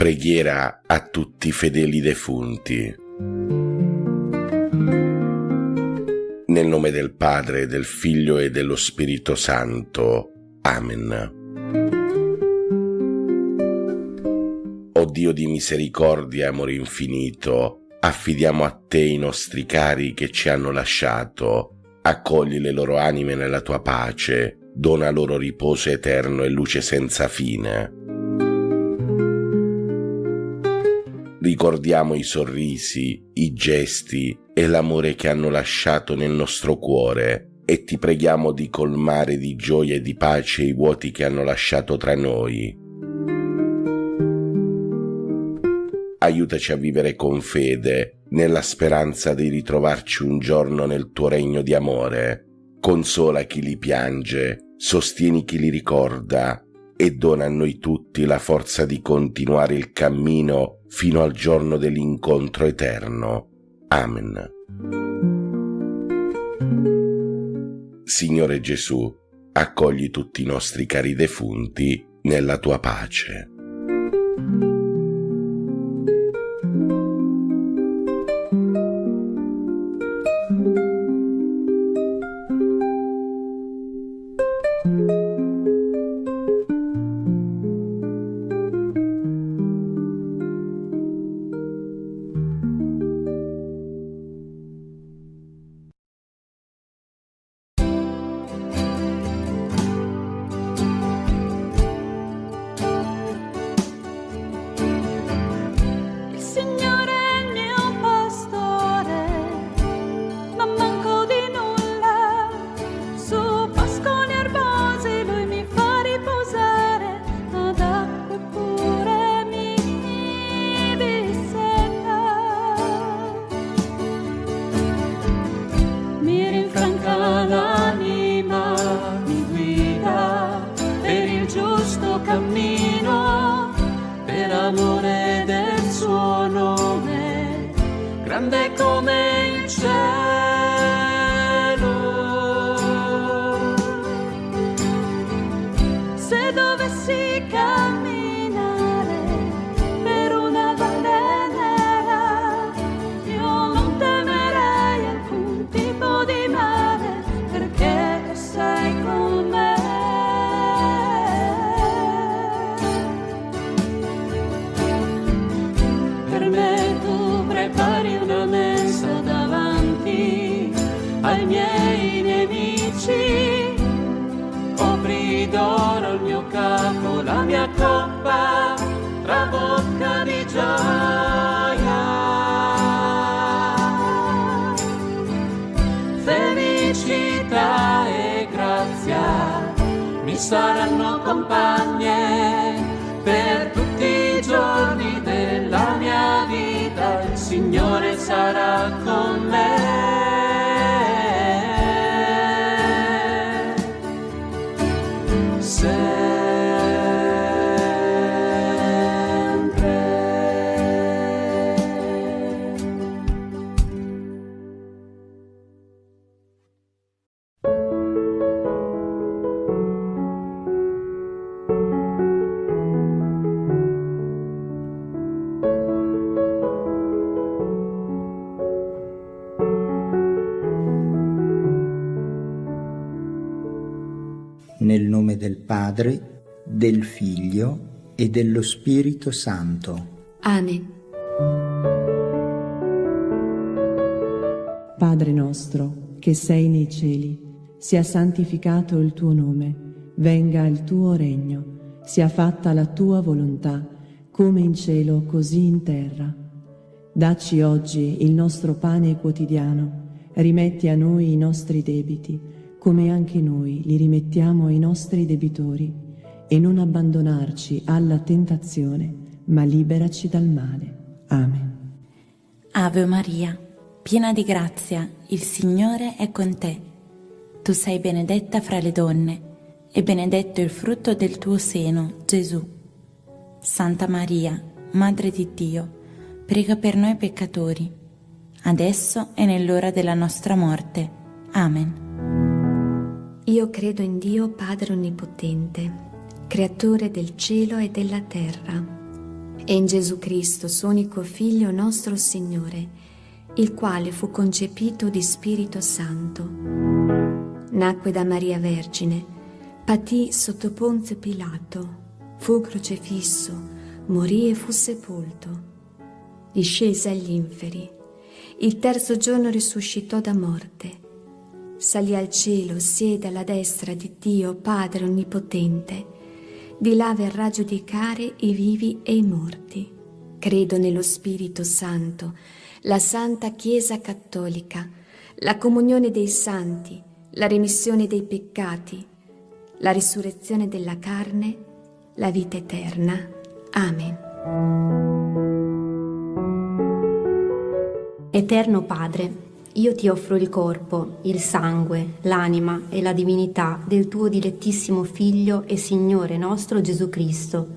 Preghiera a tutti i fedeli defunti. Nel nome del Padre, del Figlio e dello Spirito Santo. Amen. O Dio di misericordia e amore infinito, affidiamo a te i nostri cari che ci hanno lasciato. Accogli le loro anime nella tua pace, dona loro riposo eterno e luce senza fine. Ricordiamo i sorrisi, i gesti e l'amore che hanno lasciato nel nostro cuore e ti preghiamo di colmare di gioia e di pace i vuoti che hanno lasciato tra noi. Aiutaci a vivere con fede, nella speranza di ritrovarci un giorno nel tuo regno di amore. Consola chi li piange, sostieni chi li ricorda e dona a noi tutti la forza di continuare il cammino fino al giorno dell'incontro eterno. Amen. Signore Gesù, accogli tutti i nostri cari defunti nella tua pace. grande come il cielo. Se dovessi camminare per una valle nera, io non temerei alcun tipo di male, perché tu sei con me. Per me tu prepari una mensa davanti ai miei nemici, copri d'oro il mio capo, la mia coppa trabocca di gioia. Felicità e grazia mi saranno compagne per tutti i giorni della mia vita, il Signore sarà con me. Nel nome del Padre, del Figlio e dello Spirito Santo. Amen. Padre nostro, che sei nei cieli, sia santificato il tuo nome, venga il tuo regno, sia fatta la tua volontà, come in cielo così in terra. Dacci oggi il nostro pane quotidiano, rimetti a noi i nostri debiti, come anche noi li rimettiamo ai nostri debitori, e non abbandonarci alla tentazione, ma liberaci dal male. Amen. Ave Maria, piena di grazia, il Signore è con te. Tu sei benedetta fra le donne, e benedetto il frutto del tuo seno, Gesù. Santa Maria, Madre di Dio, prega per noi peccatori, adesso e nell'ora della nostra morte. Amen. Io credo in Dio Padre Onnipotente, Creatore del cielo e della terra, e in Gesù Cristo, suo unico Figlio, nostro Signore, il quale fu concepito di Spirito Santo. Nacque da Maria Vergine, patì sotto Ponzio Pilato, fu crocifisso, morì e fu sepolto. Discese agli inferi, il terzo giorno risuscitò da morte. Salì al cielo, siede alla destra di Dio Padre Onnipotente. Di là verrà a giudicare i vivi e i morti. Credo nello Spirito Santo, la Santa Chiesa Cattolica, la comunione dei santi, la remissione dei peccati, la risurrezione della carne, la vita eterna. Amen. Eterno Padre, io ti offro il corpo, il sangue, l'anima e la divinità del tuo dilettissimo Figlio e Signore nostro Gesù Cristo,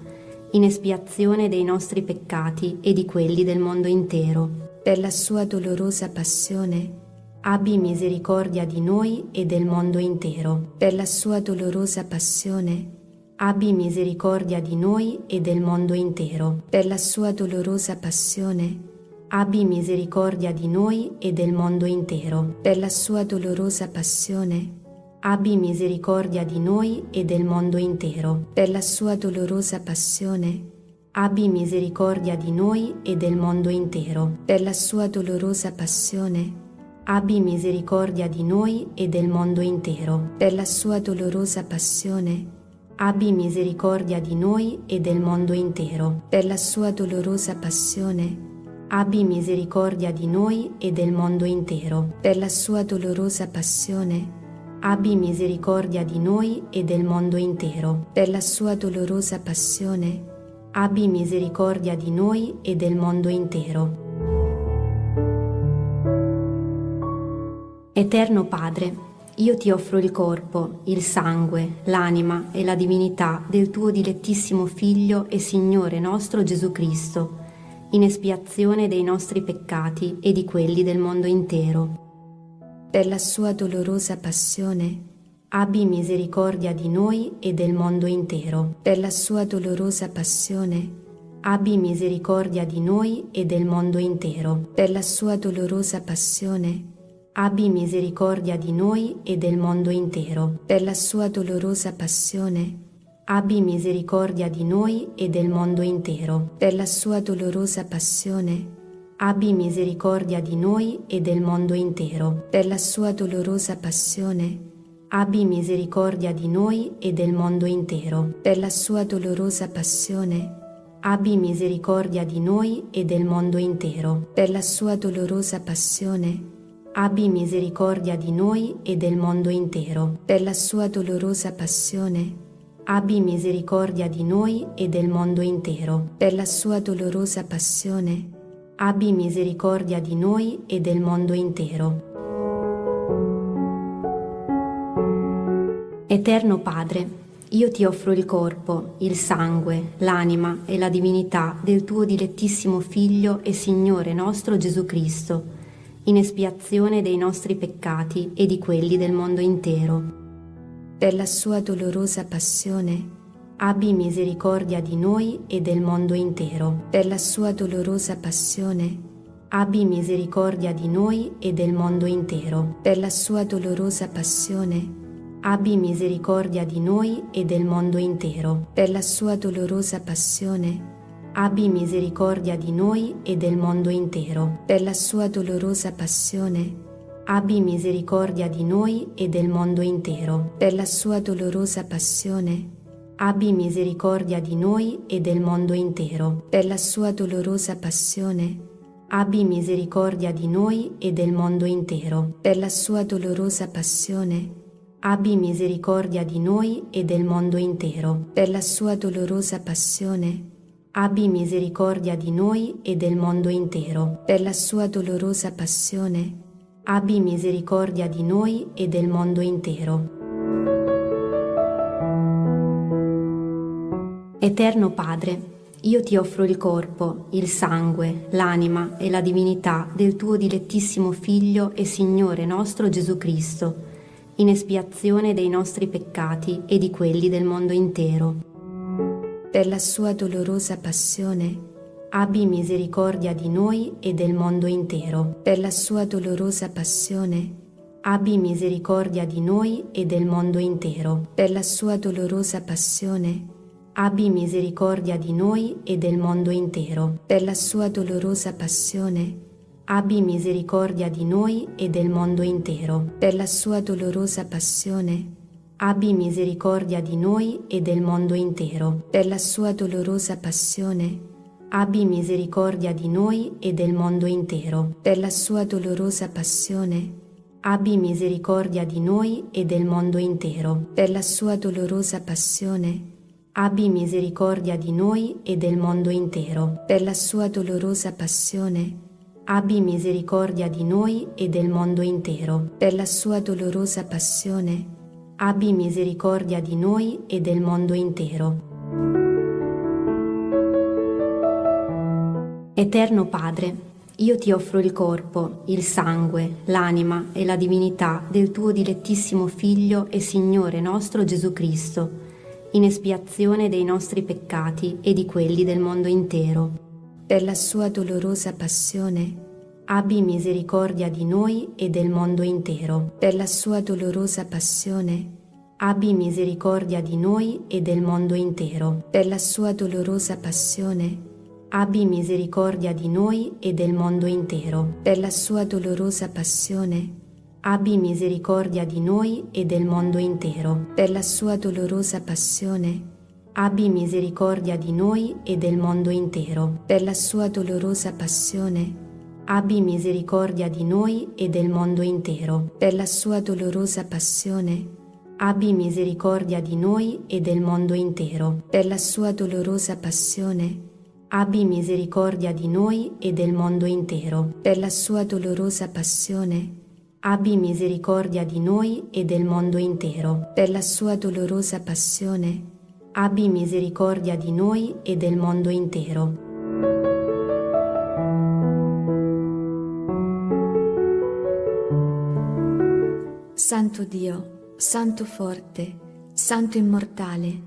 in espiazione dei nostri peccati e di quelli del mondo intero. Per la sua dolorosa passione, abbi misericordia di noi e del mondo intero. Per la sua dolorosa passione, abbi misericordia di noi e del mondo intero. Per la sua dolorosa passione, abbi misericordia di noi e del mondo intero. Per la sua dolorosa passione, abbi misericordia di noi e del mondo intero. Per la sua dolorosa passione, abbi misericordia di noi e del mondo intero. Per la sua dolorosa passione, abbi misericordia di noi e del mondo intero. Per la sua dolorosa passione, abbi misericordia di noi e del mondo intero. Per la sua dolorosa passione, abbi misericordia di noi e del mondo intero. Per la sua dolorosa passione, abbi misericordia di noi e del mondo intero. Per la sua dolorosa passione, abbi misericordia di noi e del mondo intero. Eterno Padre, io ti offro il corpo, il sangue, l'anima e la divinità del tuo dilettissimo Figlio e Signore nostro Gesù Cristo, in espiazione dei nostri peccati e di quelli del mondo intero. Per la sua dolorosa passione, abbi misericordia di noi e del mondo intero. Per la sua dolorosa passione, abbi misericordia di noi e del mondo intero. Per la sua dolorosa passione, abbi misericordia di noi e del mondo intero. Per la sua dolorosa passione, abbi misericordia di noi e del mondo intero. Per la sua dolorosa passione, abbi misericordia di noi e del mondo intero. Per la sua dolorosa passione, abbi misericordia di noi e del mondo intero. Per la sua dolorosa passione, abbi misericordia di noi e del mondo intero. Per la sua dolorosa passione, abbi misericordia di noi e del mondo intero. Per la sua dolorosa passione, abbi misericordia di noi e del mondo intero. Per la sua dolorosa passione, abbi misericordia di noi e del mondo intero. Eterno Padre, io ti offro il corpo, il sangue, l'anima e la divinità del tuo dilettissimo Figlio e Signore nostro Gesù Cristo, in espiazione dei nostri peccati e di quelli del mondo intero. Per la sua dolorosa passione, abbi misericordia di noi e del mondo intero. Per la sua dolorosa passione, abbi misericordia di noi e del mondo intero. Per la sua dolorosa passione, abbi misericordia di noi e del mondo intero. Per la sua dolorosa passione, abbi misericordia di noi e del mondo intero. Per la sua dolorosa passione, abbi misericordia di noi e del mondo intero. Per la sua dolorosa passione, abbi misericordia di noi e del mondo intero. Per la sua dolorosa passione, abbi misericordia di noi e del mondo intero. Per la sua dolorosa passione, abbi misericordia di noi e del mondo intero. Per la sua dolorosa passione, abbi misericordia di noi e del mondo intero. Per la sua dolorosa passione, abbi misericordia di noi e del mondo intero. Eterno Padre, io ti offro il corpo, il sangue, l'anima e la divinità del tuo dilettissimo Figlio e Signore nostro Gesù Cristo, in espiazione dei nostri peccati e di quelli del mondo intero. Per la sua dolorosa passione, abbi misericordia di noi e del mondo intero. Per la sua dolorosa passione, abbi misericordia di noi e del mondo intero. Per la sua dolorosa passione, abbi misericordia di noi e del mondo intero. Per la sua dolorosa passione, abbi misericordia di noi e del mondo intero. Per la sua dolorosa passione, abbi misericordia di noi e del mondo intero. Per la sua dolorosa passione, abbi misericordia di noi e del mondo intero. Per la sua dolorosa passione, abbi misericordia di noi e del mondo intero. Per la sua dolorosa passione, abbi misericordia di noi e del mondo intero. Per la sua dolorosa passione, abbi misericordia di noi e del mondo intero. Per la sua dolorosa passione, abbi misericordia di noi e del mondo intero. Eterno Padre, io ti offro il corpo, il sangue, l'anima e la divinità del tuo dilettissimo Figlio e Signore nostro Gesù Cristo, in espiazione dei nostri peccati e di quelli del mondo intero. Per la sua dolorosa passione, abbi misericordia di noi e del mondo intero. Per la sua dolorosa passione, abbi misericordia di noi e del mondo intero. Per la sua dolorosa passione, abbi misericordia di noi e del mondo intero. Per la sua dolorosa passione, abbi misericordia di noi e del mondo intero. Per la sua dolorosa passione, abbi misericordia di noi e del mondo intero. Per la sua dolorosa passione, abbi misericordia di noi e del mondo intero. Per la sua dolorosa passione, abbi misericordia di noi e del mondo intero. Per la sua dolorosa passione, abbi misericordia di noi e del mondo intero. Per la sua dolorosa passione, abbi misericordia di noi e del mondo intero. Per la sua dolorosa passione, abbi misericordia di noi e del mondo intero. Santo Dio, Santo forte, Santo immortale,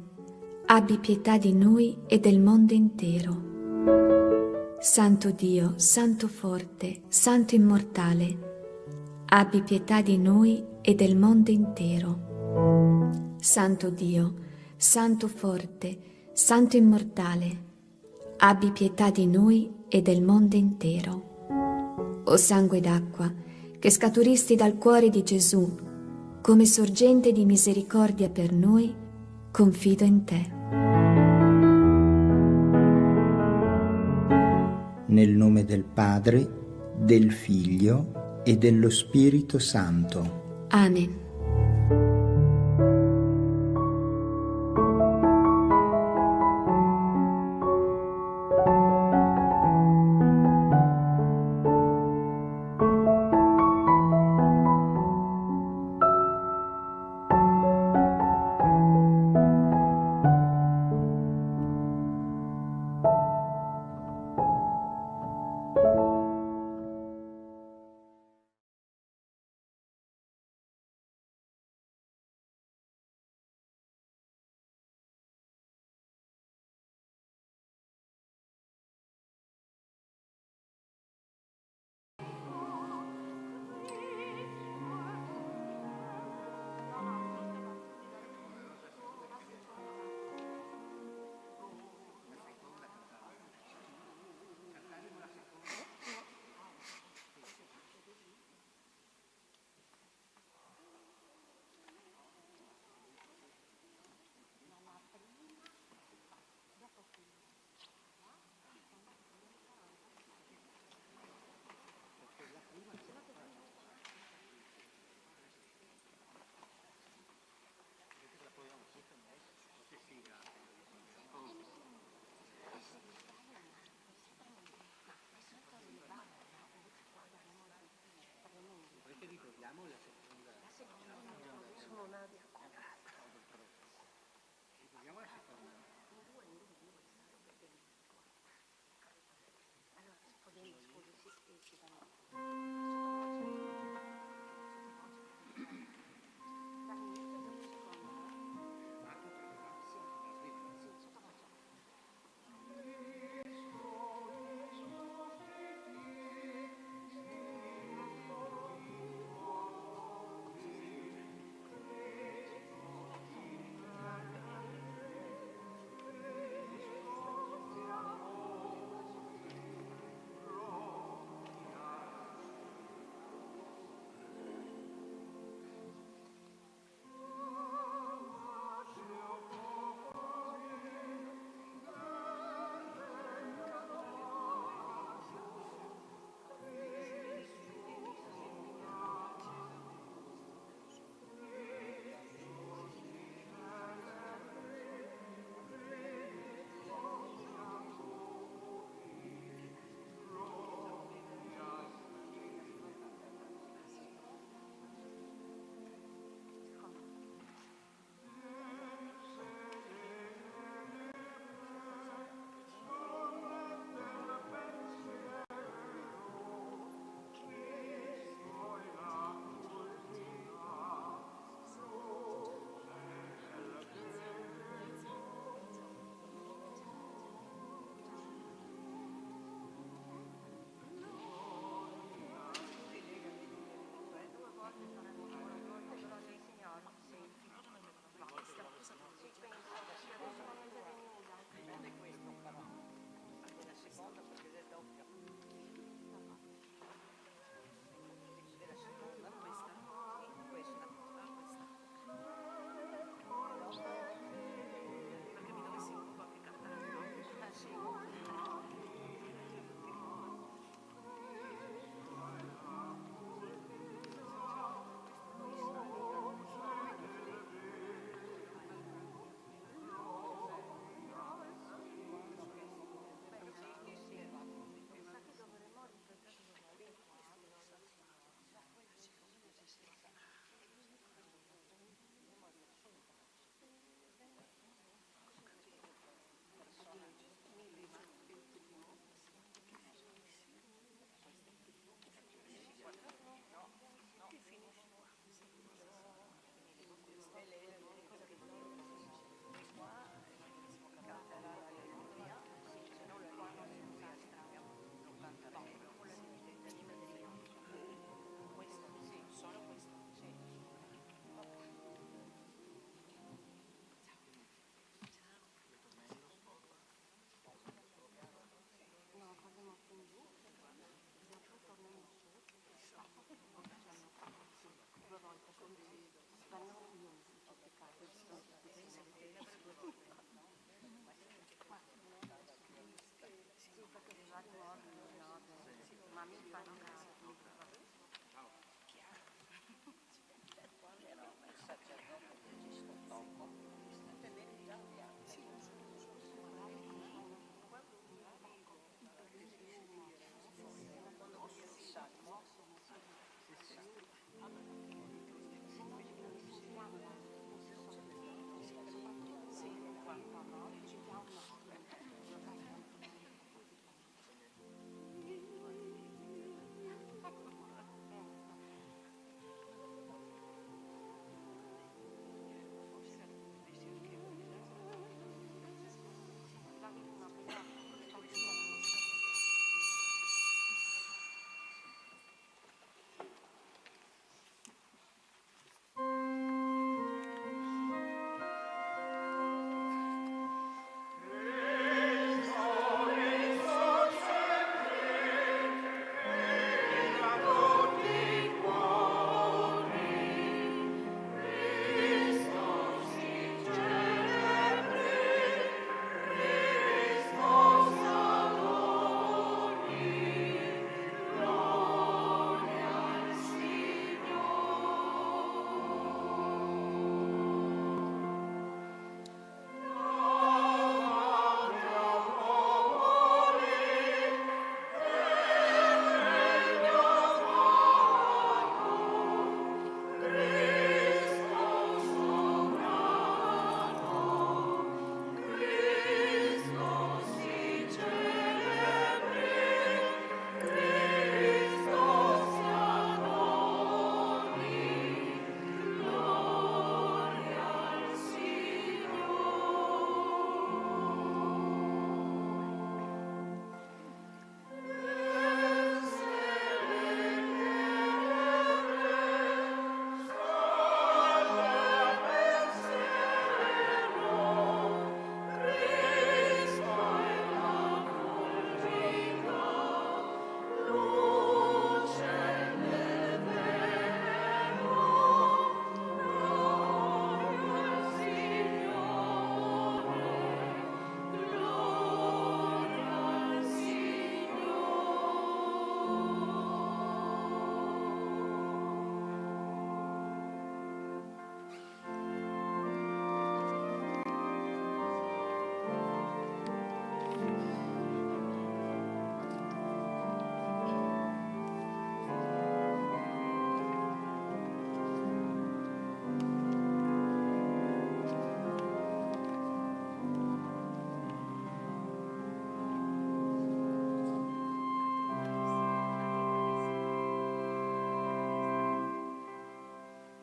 abbi pietà di noi e del mondo intero. Santo Dio, Santo forte, Santo immortale, abbi pietà di noi e del mondo intero. Santo Dio, Santo forte, Santo immortale, abbi pietà di noi e del mondo intero. O sangue d'acqua, che scaturisti dal cuore di Gesù, come sorgente di misericordia per noi, confido in te. Nel nome del Padre, del Figlio e dello Spirito Santo. Amen.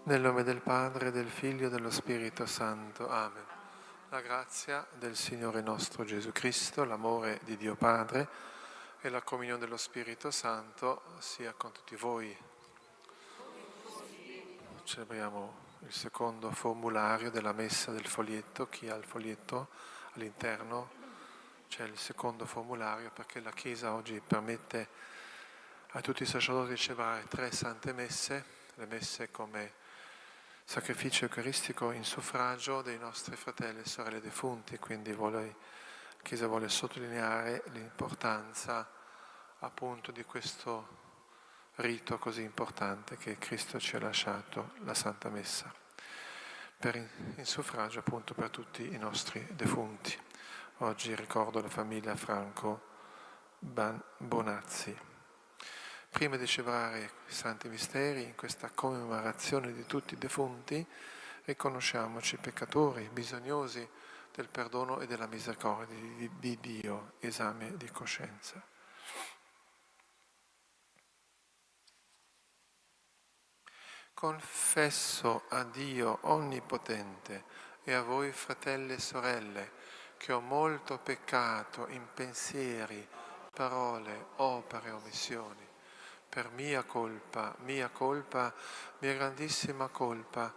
Nel nome del Padre, del Figlio e dello Spirito Santo. Amen. La grazia del Signore nostro Gesù Cristo, l'amore di Dio Padre e la comunione dello Spirito Santo sia con tutti voi. Celebriamo il secondo formulario della messa del foglietto. Chi ha il foglietto all'interno c'è il secondo formulario, perché la Chiesa oggi permette a tutti i sacerdoti di celebrare 3 sante messe, le messe come sacrificio eucaristico in suffragio dei nostri fratelli e sorelle defunti, quindi la Chiesa vuole sottolineare l'importanza appunto di questo rito così importante che Cristo ci ha lasciato, la Santa Messa, in suffragio appunto per tutti i nostri defunti. Oggi ricordo la famiglia Franco Bonazzi. Prima di celebrare i Santi Misteri, in questa commemorazione di tutti i defunti, riconosciamoci peccatori, bisognosi del perdono e della misericordia di Dio, esame di coscienza. Confesso a Dio Onnipotente e a voi fratelli e sorelle che ho molto peccato in pensieri, parole, opere e omissioni. Per mia colpa, mia grandissima colpa,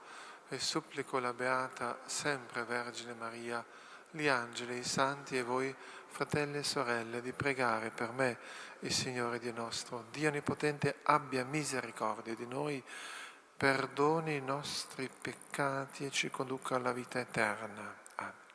e supplico la Beata sempre Vergine Maria, gli angeli, i santi e voi, fratelli e sorelle, di pregare per me, il Signore Dio nostro. Dio Onnipotente abbia misericordia di noi, perdoni i nostri peccati e ci conduca alla vita eterna. Amen.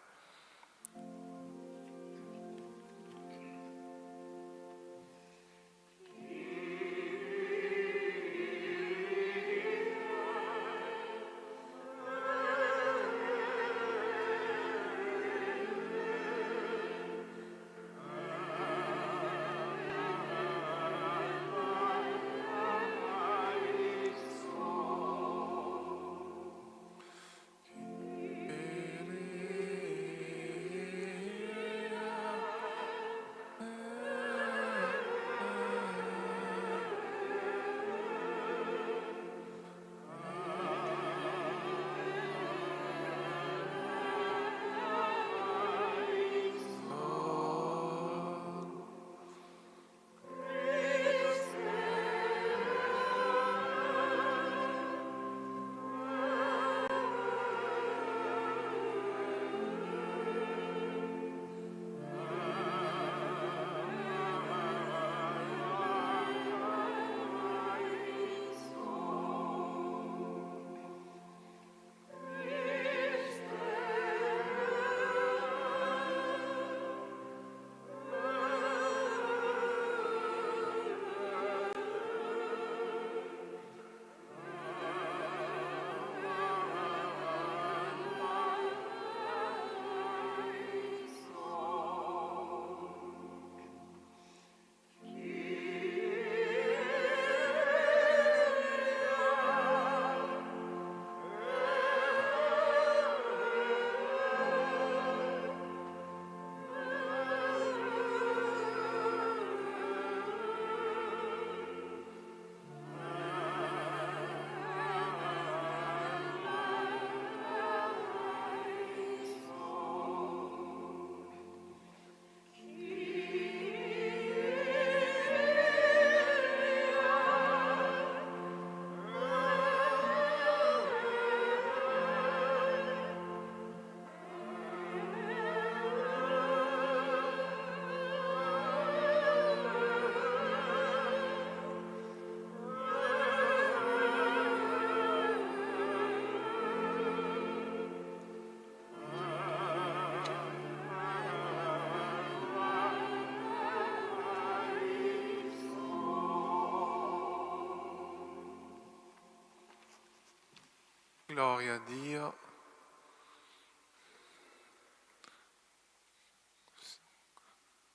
Gloria a Dio.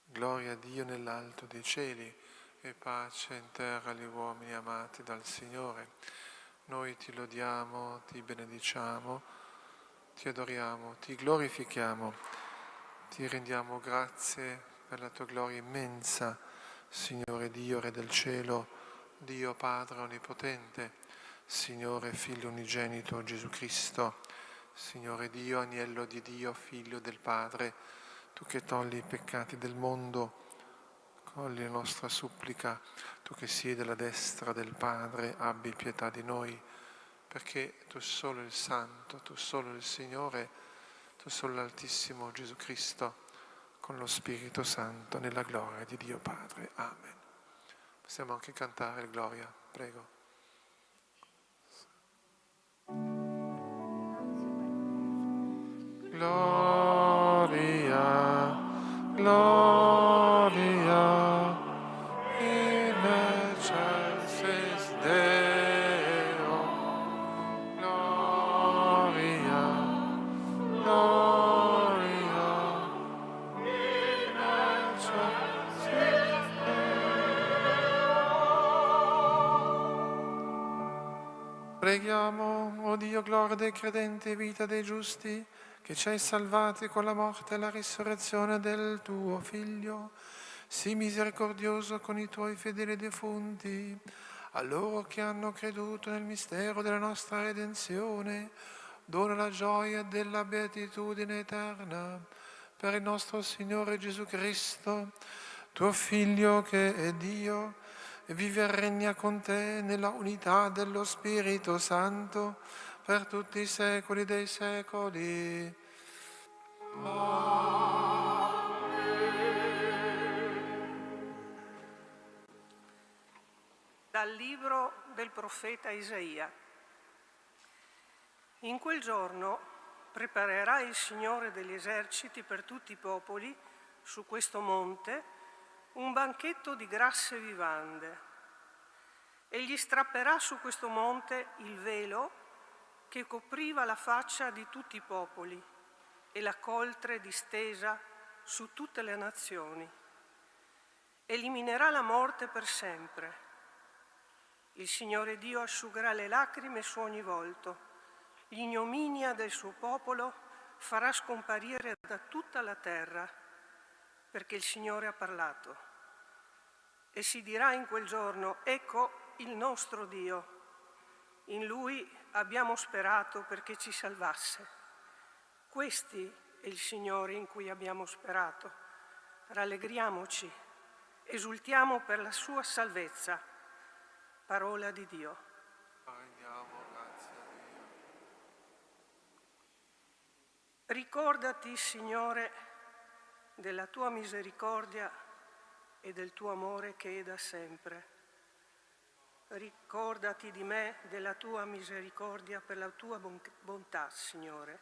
Gloria a Dio nell'alto dei cieli e pace in terra agli uomini amati dal Signore. Noi ti lodiamo, ti benediciamo, ti adoriamo, ti glorifichiamo, ti rendiamo grazie per la tua gloria immensa, Signore Dio, Re del cielo, Dio Padre Onnipotente, Signore Figlio Unigenito Gesù Cristo, Signore Dio, Agnello di Dio, Figlio del Padre, tu che togli i peccati del mondo, cogli la nostra supplica, tu che siedi alla destra del Padre, abbi pietà di noi, perché tu solo il Santo, tu solo il Signore, tu solo l'Altissimo Gesù Cristo, con lo Spirito Santo, nella gloria di Dio Padre. Amen. Possiamo anche cantare Gloria, prego. Gloria, gloria, in excelsis Deo. Gloria, gloria, in excelsis Deo. Preghiamo, o Dio, gloria dei credenti e vita dei giusti, che ci hai salvati con la morte e la risurrezione del tuo Figlio. Sii misericordioso con i tuoi fedeli defunti, a loro che hanno creduto nel mistero della nostra redenzione. Dona la gioia della beatitudine eterna per il nostro Signore Gesù Cristo, tuo Figlio che è Dio, e vive e regna con te nella unità dello Spirito Santo, per tutti i secoli dei secoli. Dal libro del profeta Isaia. In quel giorno preparerà il Signore degli eserciti per tutti i popoli, su questo monte, un banchetto di grasse vivande. Egli strapperà su questo monte il velo che copriva la faccia di tutti i popoli e la coltre distesa su tutte le nazioni. Eliminerà la morte per sempre. Il Signore Dio asciugherà le lacrime su ogni volto. L'ignominia del suo popolo farà scomparire da tutta la terra, perché il Signore ha parlato. E si dirà in quel giorno: ecco il nostro Dio. In Lui abbiamo sperato perché ci salvasse. Questi è il Signore in cui abbiamo sperato. Rallegriamoci, esultiamo per la sua salvezza. Parola di Dio. Rendiamo grazie a Dio. Ricordati, Signore, della tua misericordia e del tuo amore che è da sempre. Ricordati di me, della tua misericordia, per la tua bontà, Signore.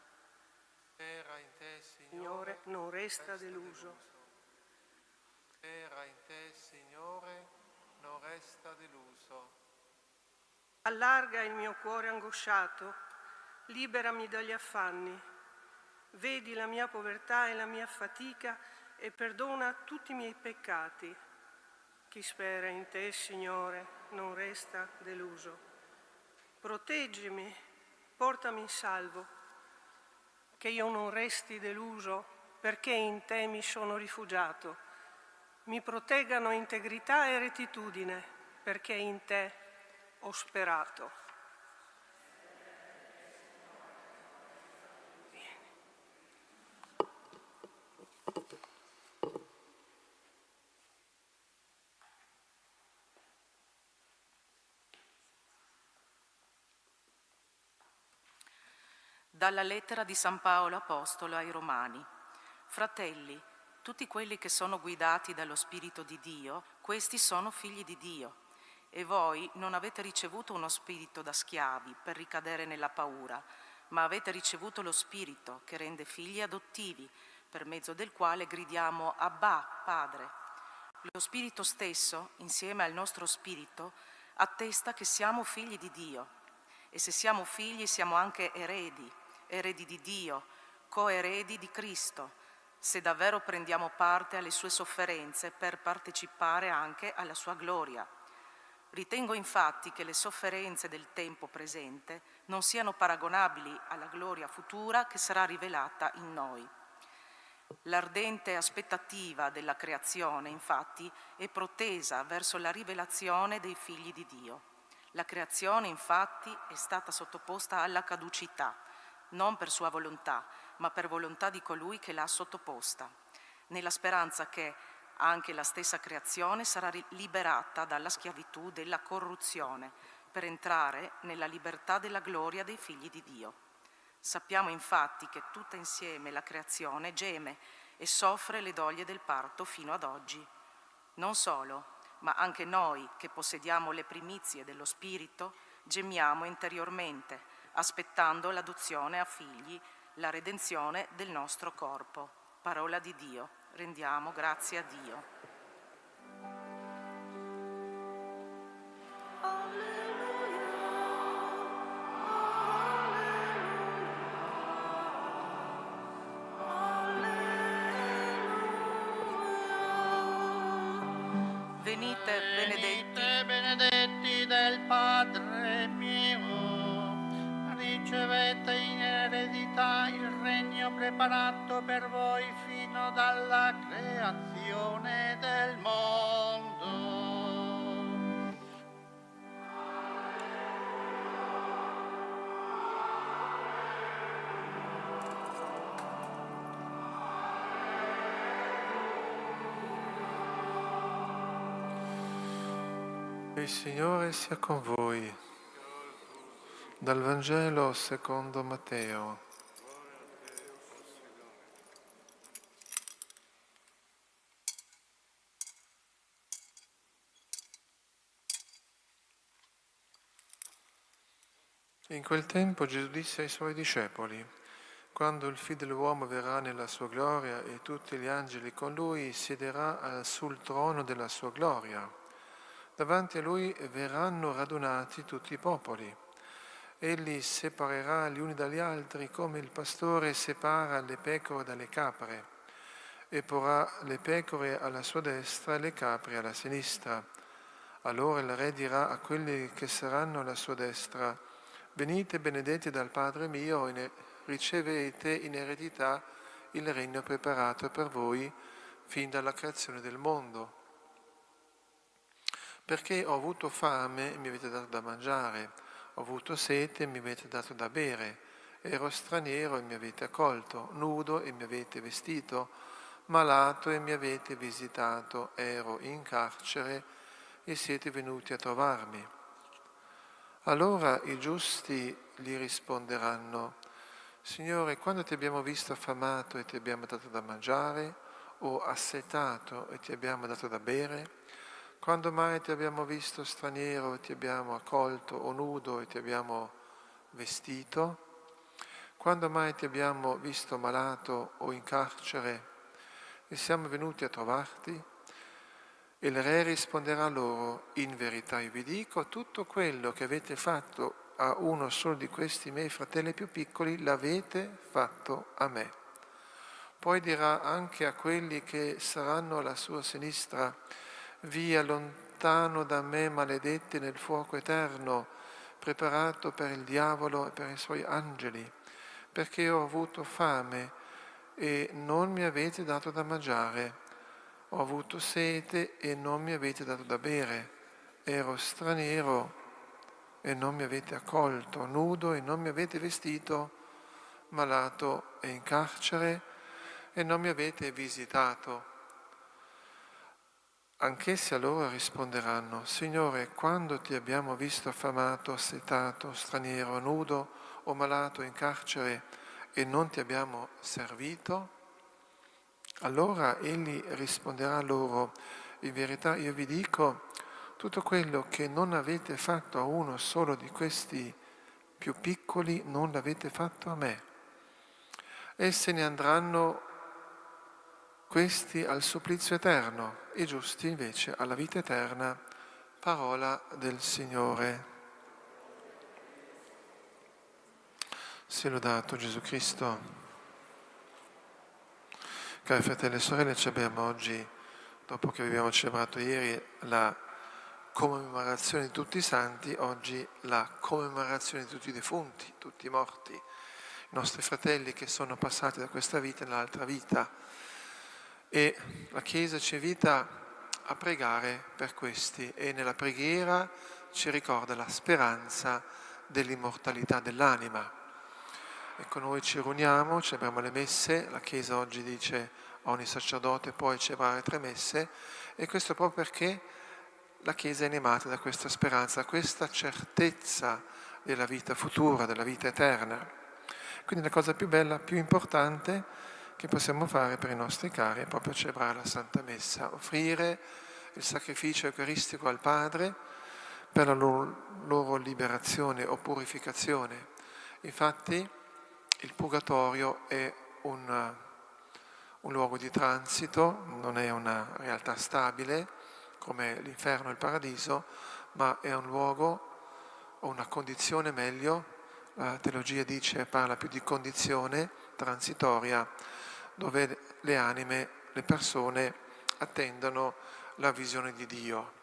Spera in te, Signore, non resta deluso. Spera in te, Signore, non resta deluso. Allarga il mio cuore angosciato, liberami dagli affanni. Vedi la mia povertà e la mia fatica e perdona tutti i miei peccati. Chi spera in te, Signore, non resta deluso. Proteggimi, portami in salvo, che io non resti deluso, perché in te mi sono rifugiato. Mi proteggano integrità e rettitudine, perché in te ho sperato. Dalla lettera di San Paolo Apostolo ai Romani. Fratelli, tutti quelli che sono guidati dallo Spirito di Dio, questi sono figli di Dio. E voi non avete ricevuto uno spirito da schiavi per ricadere nella paura, ma avete ricevuto lo Spirito che rende figli adottivi, per mezzo del quale gridiamo Abbà, Padre. Lo Spirito stesso, insieme al nostro spirito, attesta che siamo figli di Dio. E se siamo figli siamo anche eredi, eredi di Dio, coeredi di Cristo, se davvero prendiamo parte alle sue sofferenze per partecipare anche alla sua gloria. Ritengo infatti che le sofferenze del tempo presente non siano paragonabili alla gloria futura che sarà rivelata in noi. L'ardente aspettativa della creazione, infatti, è protesa verso la rivelazione dei figli di Dio. La creazione, infatti, è stata sottoposta alla caducità, non per sua volontà, ma per volontà di colui che l'ha sottoposta, nella speranza che anche la stessa creazione sarà liberata dalla schiavitù della corruzione, per entrare nella libertà della gloria dei figli di Dio. Sappiamo infatti che tutta insieme la creazione geme e soffre le doglie del parto fino ad oggi. Non solo, ma anche noi che possediamo le primizie dello Spirito gemiamo interiormente, aspettando l'adozione a figli, la redenzione del nostro corpo. Parola di Dio. Rendiamo grazie a Dio. Venite benedetti del Padre mio, ricevete in eredità il regno preparato per voi fino dalla creazione del mondo. Il Signore sia con voi. Dal Vangelo secondo Matteo. In quel tempo Gesù disse ai suoi discepoli: quando il Figlio dell'uomo verrà nella sua gloria e tutti gli angeli con lui, siederà sul trono della sua gloria. Davanti a lui verranno radunati tutti i popoli. Egli separerà gli uni dagli altri come il pastore separa le pecore dalle capre, e porrà le pecore alla sua destra e le capre alla sinistra. Allora il Re dirà a quelli che saranno alla sua destra: venite benedetti dal Padre mio e ricevete in eredità il regno preparato per voi fin dalla creazione del mondo. Perché ho avuto fame e mi avete dato da mangiare, ho avuto sete e mi avete dato da bere, ero straniero e mi avete accolto, nudo e mi avete vestito, malato e mi avete visitato, ero in carcere e siete venuti a trovarmi. Allora i giusti gli risponderanno: Signore, quando ti abbiamo visto affamato e ti abbiamo dato da mangiare, o assetato e ti abbiamo dato da bere? Quando mai ti abbiamo visto straniero e ti abbiamo accolto, o nudo e ti abbiamo vestito? Quando mai ti abbiamo visto malato o in carcere e siamo venuti a trovarti? Il Re risponderà loro: in verità io vi dico, tutto quello che avete fatto a uno solo di questi miei fratelli più piccoli l'avete fatto a me. Poi dirà anche a quelli che saranno alla sua sinistra: via lontano da me, maledetti, nel fuoco eterno, preparato per il diavolo e per i suoi angeli, perché ho avuto fame e non mi avete dato da mangiare, ho avuto sete e non mi avete dato da bere, ero straniero e non mi avete accolto, nudo e non mi avete vestito, malato e in carcere e non mi avete visitato. Anch'essi allora risponderanno: Signore, quando ti abbiamo visto affamato, assetato, straniero, nudo o malato in carcere e non ti abbiamo servito? Allora egli risponderà loro: in verità io vi dico, tutto quello che non avete fatto a uno solo di questi più piccoli non l'avete fatto a me. E se ne andranno questi al supplizio eterno, i giusti invece alla vita eterna. Parola del Signore. Sia lodato Gesù Cristo. Cari fratelli e sorelle, ci abbiamo oggi, dopo che abbiamo celebrato ieri la commemorazione di tutti i santi, oggi la commemorazione di tutti i defunti, tutti i morti, i nostri fratelli che sono passati da questa vita nell'altra vita. E la Chiesa ci invita a pregare per questi e nella preghiera ci ricorda la speranza dell'immortalità dell'anima. Ecco, noi ci riuniamo, celebriamo le messe, la Chiesa oggi dice a ogni sacerdote puoi celebrare 3 messe, e questo proprio perché la Chiesa è animata da questa speranza, da questa certezza della vita futura, della vita eterna. Quindi la cosa più bella, più importante che possiamo fare per i nostri cari è proprio celebrare la Santa Messa, offrire il sacrificio eucaristico al Padre per la loro liberazione o purificazione. Infatti il purgatorio è un luogo di transito, non è una realtà stabile come l'inferno e il paradiso, ma è un luogo o una condizione meglio, la teologia parla più di condizione transitoria, dove le anime, le persone attendono la visione di Dio.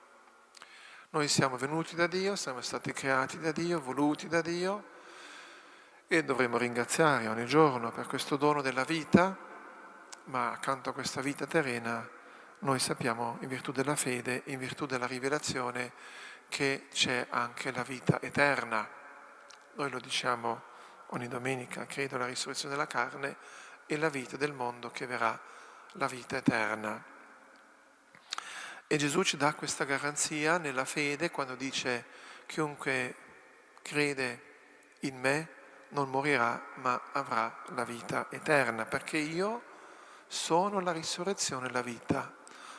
Noi siamo venuti da Dio, siamo stati creati da Dio, voluti da Dio, e dovremo ringraziare ogni giorno per questo dono della vita, ma accanto a questa vita terrena noi sappiamo, in virtù della fede, in virtù della rivelazione, che c'è anche la vita eterna. Noi lo diciamo ogni domenica, credo alla risurrezione della carne e la vita del mondo che verrà, la vita eterna. E Gesù ci dà questa garanzia nella fede quando dice chiunque crede in me non morirà ma avrà la vita eterna, perché io sono la risurrezione e la vita.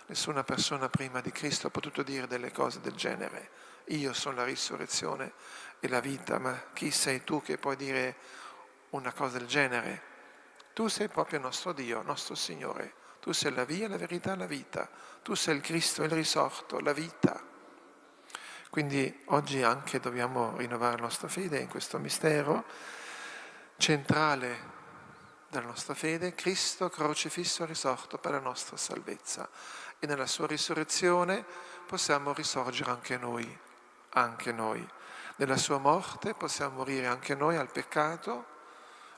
Nessuna persona prima di Cristo ha potuto dire delle cose del genere. Io sono la risurrezione e la vita, ma chi sei tu che puoi dire una cosa del genere? Tu sei proprio il nostro Dio, nostro Signore. Tu sei la via, la verità e la vita. Tu sei il Cristo, il risorto, la vita. Quindi oggi anche dobbiamo rinnovare la nostra fede in questo mistero centrale della nostra fede, Cristo crocifisso e risorto per la nostra salvezza. E nella sua risurrezione possiamo risorgere anche noi, anche noi. Nella sua morte possiamo morire anche noi al peccato,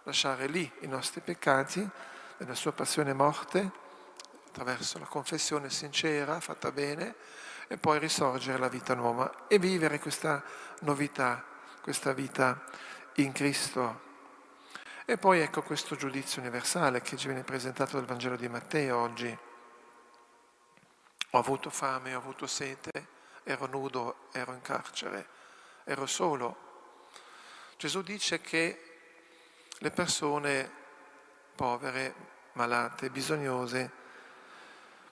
lasciare lì i nostri peccati, nella sua passione e morte, attraverso la confessione sincera, fatta bene, e poi risorgere la vita nuova e vivere questa novità, questa vita in Cristo. E poi ecco questo giudizio universale che ci viene presentato dal Vangelo di Matteo oggi. Ho avuto fame, ho avuto sete, ero nudo, ero in carcere, ero solo. Gesù dice che le persone povere, malate, bisognose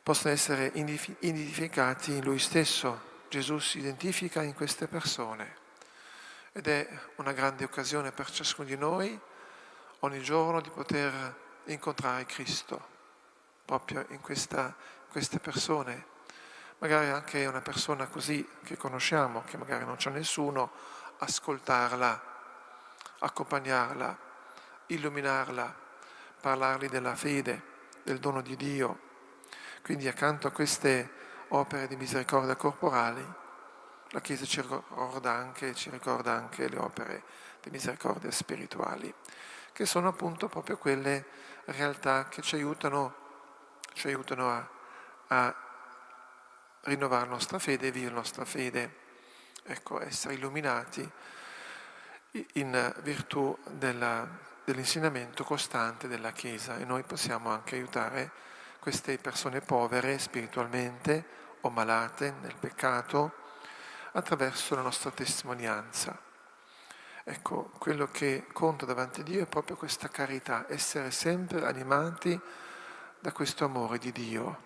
possono essere identificati in Lui stesso. Gesù si identifica in queste persone ed è una grande occasione per ciascuno di noi ogni giorno di poter incontrare Cristo proprio in queste persone. Magari anche una persona così che conosciamo, che magari non c'è nessuno, ascoltarla, accompagnarla, illuminarla, parlargli della fede, del dono di Dio. Quindi accanto a queste opere di misericordia corporali, la Chiesa ci ricorda anche le opere di misericordia spirituali, che sono appunto proprio quelle realtà che ci aiutano a rinnovare la nostra fede e vivere la nostra fede, ecco, essere illuminati in virtù dell'insegnamento costante della Chiesa, e noi possiamo anche aiutare queste persone povere spiritualmente o malate nel peccato attraverso la nostra testimonianza. Ecco, quello che conta davanti a Dio è proprio questa carità, essere sempre animati da questo amore di Dio,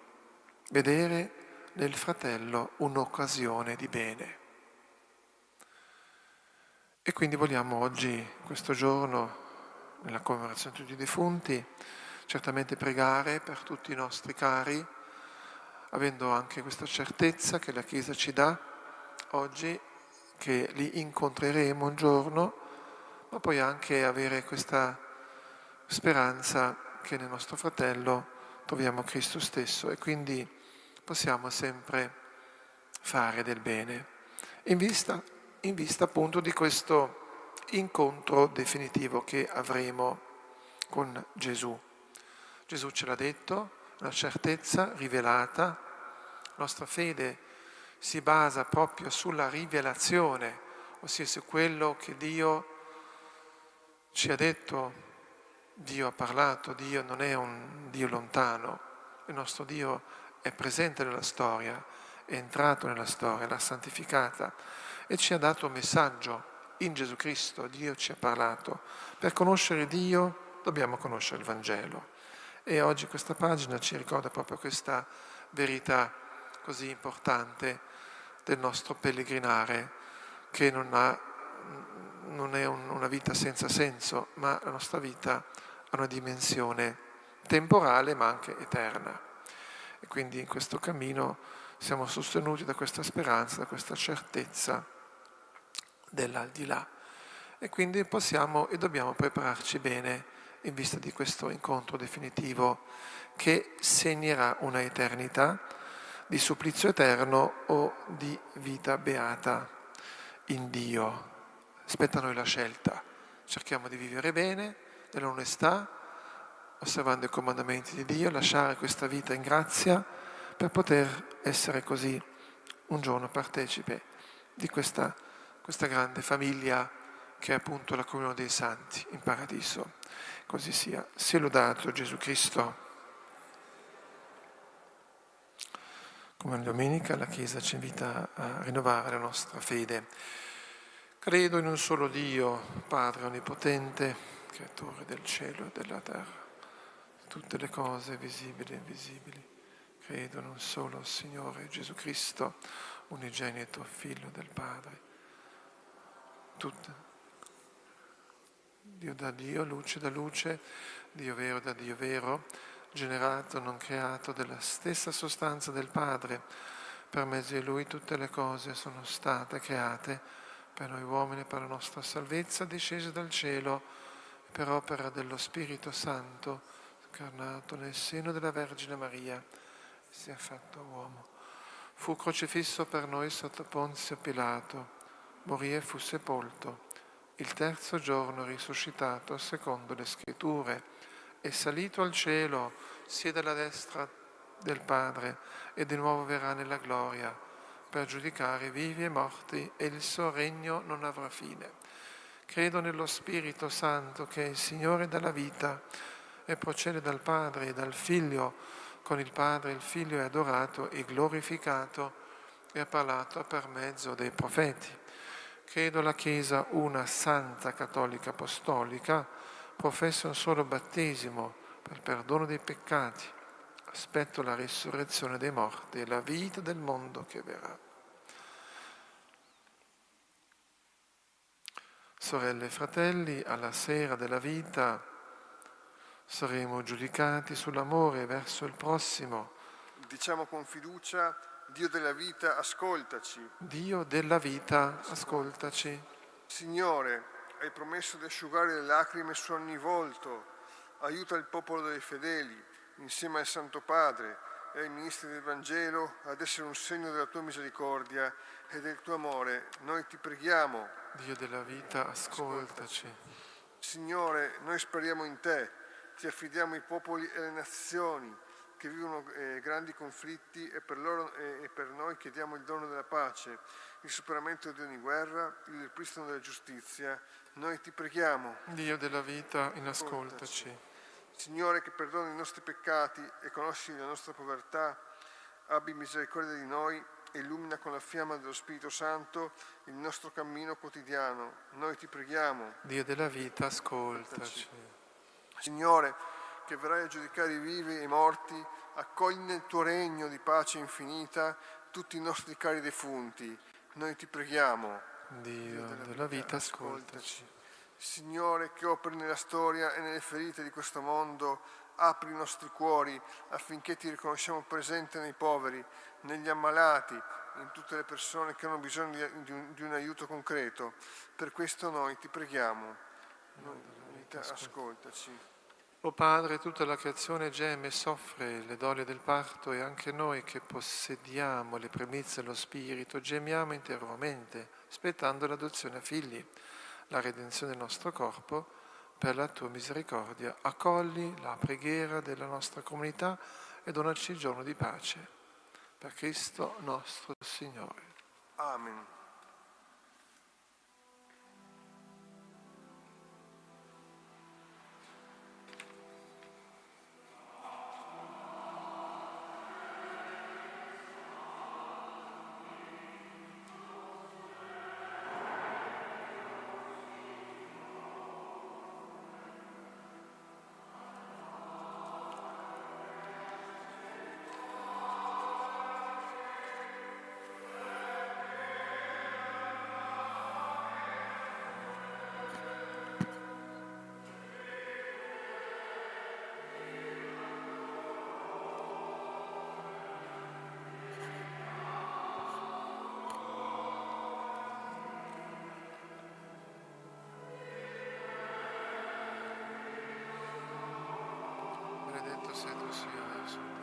vedere nel fratello un'occasione di bene. E quindi vogliamo oggi, questo giorno, nella commemorazione di tutti i defunti, certamente pregare per tutti i nostri cari, avendo anche questa certezza che la Chiesa ci dà oggi, che li incontreremo un giorno ma poi anche avere questa speranza che nel nostro fratello troviamo Cristo stesso e quindi possiamo sempre fare del bene in vista appunto di questo incontro definitivo che avremo con Gesù. Gesù ce l'ha detto, una certezza rivelata, la nostra fede si basa proprio sulla rivelazione, ossia su quello che Dio ci ha detto. Dio ha parlato, Dio non è un Dio lontano, il nostro Dio è presente nella storia, è entrato nella storia, l'ha santificata e ci ha dato un messaggio in Gesù Cristo. Dio ci ha parlato. Per conoscere Dio dobbiamo conoscere il Vangelo e oggi questa pagina ci ricorda proprio questa verità così importante del nostro pellegrinare, che non è una vita senza senso, ma la nostra vita ha una dimensione temporale ma anche eterna. E quindi in questo cammino siamo sostenuti da questa speranza, da questa certezza dell'aldilà. E quindi possiamo e dobbiamo prepararci bene in vista di questo incontro definitivo che segnerà una eternità di supplizio eterno o di vita beata in Dio. Spetta a noi la scelta. Cerchiamo di vivere bene, nell'onestà, osservando i comandamenti di Dio, lasciare questa vita in grazia per poter essere così un giorno partecipe di questa grande famiglia che è appunto la comunione dei santi in paradiso. Così sia. Sia lodato Gesù Cristo. Come domenica la Chiesa ci invita a rinnovare la nostra fede. Credo in un solo Dio, Padre Onnipotente, Creatore del cielo e della terra, tutte le cose visibili e invisibili. Credo in un solo Signore Gesù Cristo, unigenito Figlio del Padre. Dio da Dio, luce da luce, Dio vero da Dio vero, generato, non creato, della stessa sostanza del Padre. Per mezzo di Lui tutte le cose sono state create, per noi uomini e per la nostra salvezza, discese dal cielo, per opera dello Spirito Santo, incarnato nel seno della Vergine Maria, si è fatto uomo. Fu crocifisso per noi sotto Ponzio Pilato, morì e fu sepolto. Il terzo giorno risuscitato secondo le Scritture, è salito al cielo, siede alla destra del Padre e di nuovo verrà nella gloria per giudicare vivi e morti e il suo regno non avrà fine. Credo nello Spirito Santo che è il Signore della vita e procede dal Padre e dal Figlio. Con il Padre il Figlio è adorato e glorificato e ha parlato per mezzo dei profeti. Credo la Chiesa una santa cattolica apostolica, professo un solo battesimo per il perdono dei peccati. Aspetto la risurrezione dei morti e la vita del mondo che verrà. Sorelle e fratelli, alla sera della vita saremo giudicati sull'amore verso il prossimo. Diciamo con fiducia: Dio della vita, ascoltaci. Dio della vita, ascoltaci. Signore, hai promesso di asciugare le lacrime su ogni volto. Aiuta il popolo dei fedeli, insieme al Santo Padre e ai ministri del Vangelo, ad essere un segno della tua misericordia e del tuo amore. Noi ti preghiamo. Dio della vita, ascoltaci. Signore, noi speriamo in te. Ti affidiamo i popoli e le nazioni che vivono grandi conflitti e per loro e per noi chiediamo il dono della pace, il superamento di ogni guerra, il ripristino della giustizia. Noi ti preghiamo. Dio della vita, ascoltaci. Signore, che perdoni i nostri peccati e conosci la nostra povertà, abbi misericordia di noi e illumina con la fiamma dello Spirito Santo il nostro cammino quotidiano. Noi ti preghiamo. Dio della vita, ascoltaci. Signore, che verrai a giudicare i vivi e i morti, accogli nel tuo regno di pace infinita tutti i nostri cari defunti. Noi ti preghiamo. Dio della vita, ascoltaci. Signore, che operi nella storia e nelle ferite di questo mondo, apri i nostri cuori affinché ti riconosciamo presente nei poveri, negli ammalati, in tutte le persone che hanno bisogno di un aiuto concreto. Per questo noi ti preghiamo. ascoltaci. O Padre, tutta la creazione geme e soffre le doglie del parto e anche noi che possediamo le primizie dello Spirito gemiamo interiormente, aspettando l'adozione a figli, la redenzione del nostro corpo. Per la tua misericordia accogli la preghiera della nostra comunità e donaci il giorno di pace. Per Cristo nostro Signore. Amen. Benedetto sei tu, Signore, adesso.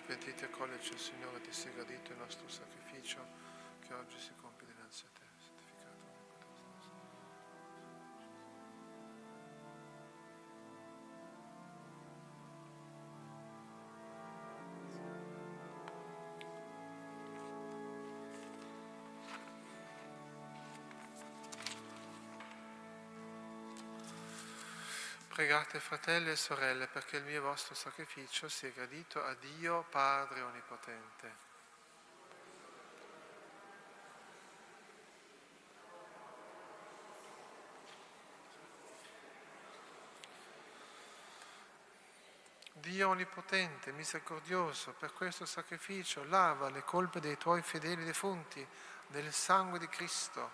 Pentiti e accoglici, Signore, ti sia gradito il nostro sacrificio che oggi si compie dinanzi a te, santificato Pregate, fratelli e sorelle, perché il mio e vostro sacrificio sia gradito a Dio Padre Onnipotente. Dio Onnipotente, misericordioso, per questo sacrificio lava le colpe dei tuoi fedeli defunti nel sangue di Cristo.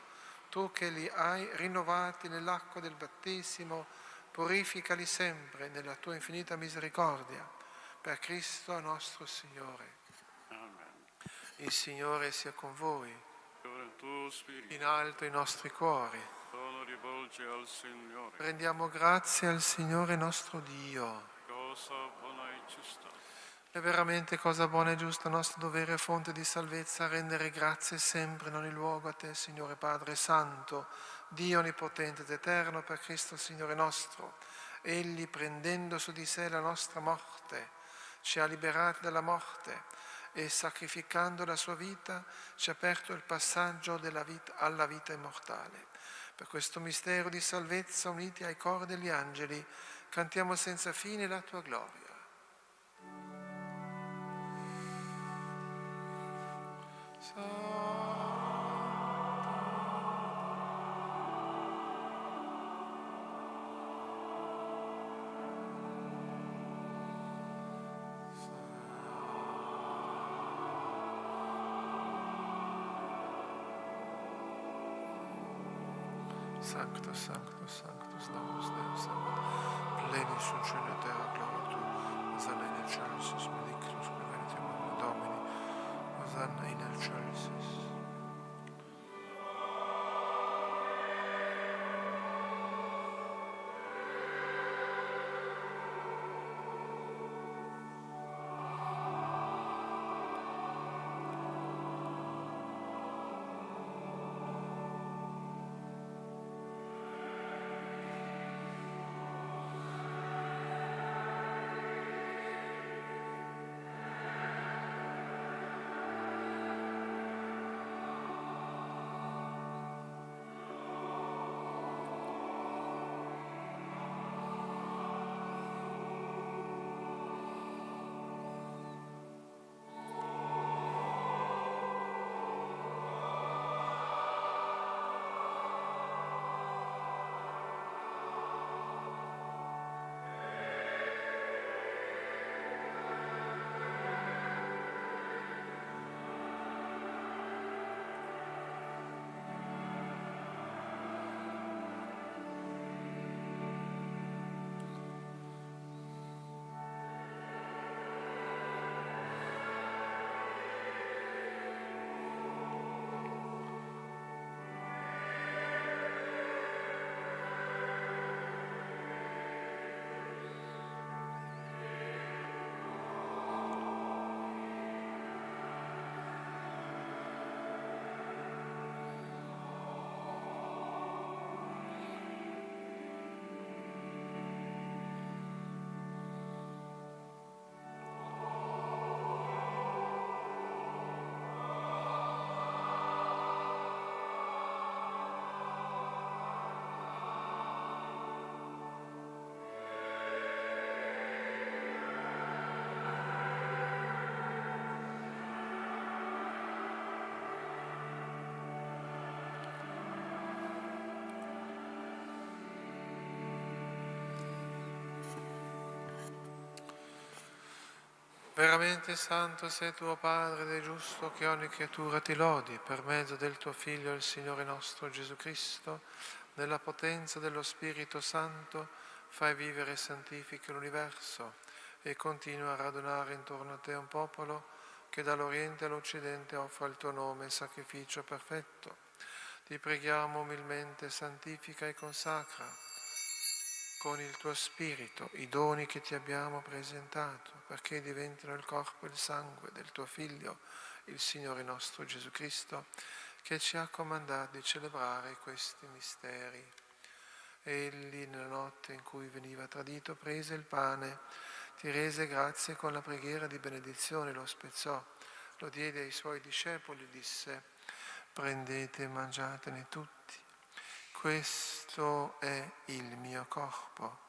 Tu che li hai rinnovati nell'acqua del battesimo, purificali sempre nella tua infinita misericordia, per Cristo nostro Signore. Amen. Il Signore sia con voi. Il tuo spirito. In alto i nostri cuori. Lo rivolge al Signore. Rendiamo grazie al Signore nostro Dio. Cosa buona e giusta. È veramente cosa buona e giusta, nostro dovere e fonte di salvezza, rendere grazie sempre in ogni luogo a te, Signore Padre Santo, Dio Onnipotente ed Eterno, per Cristo Signore nostro. Egli, prendendo su di sé la nostra morte, ci ha liberati dalla morte e, sacrificando la sua vita, ci ha aperto il passaggio della vita alla vita immortale. Per questo mistero di salvezza, uniti ai cori degli angeli, cantiamo senza fine la tua gloria. Sanctus, Sanctus, Sanctus, Dominus Deus, Pleni sunt cielo e terra, gloria a tu, Hosanna in excelsis, benedictus qui venit in nomine Domini, Hosanna in excelsis. Veramente santo sei tuo Padre ed è giusto che ogni creatura ti lodi per mezzo del tuo Figlio, il Signore nostro Gesù Cristo, nella potenza dello Spirito Santo, fai vivere e santifichi l'universo e continua a radunare intorno a te un popolo che dall'Oriente all'Occidente offra il tuo nome sacrificio perfetto. Ti preghiamo umilmente, santifica e consacra con il tuo Spirito i doni che ti abbiamo presentato, perché diventino il corpo e il sangue del tuo Figlio, il Signore nostro Gesù Cristo, che ci ha comandato di celebrare questi misteri. Egli, nella notte in cui veniva tradito, prese il pane, ti rese grazie con la preghiera di benedizione, lo spezzò, lo diede ai suoi discepoli e disse: prendete e mangiatene tutti. Questo è il mio corpo,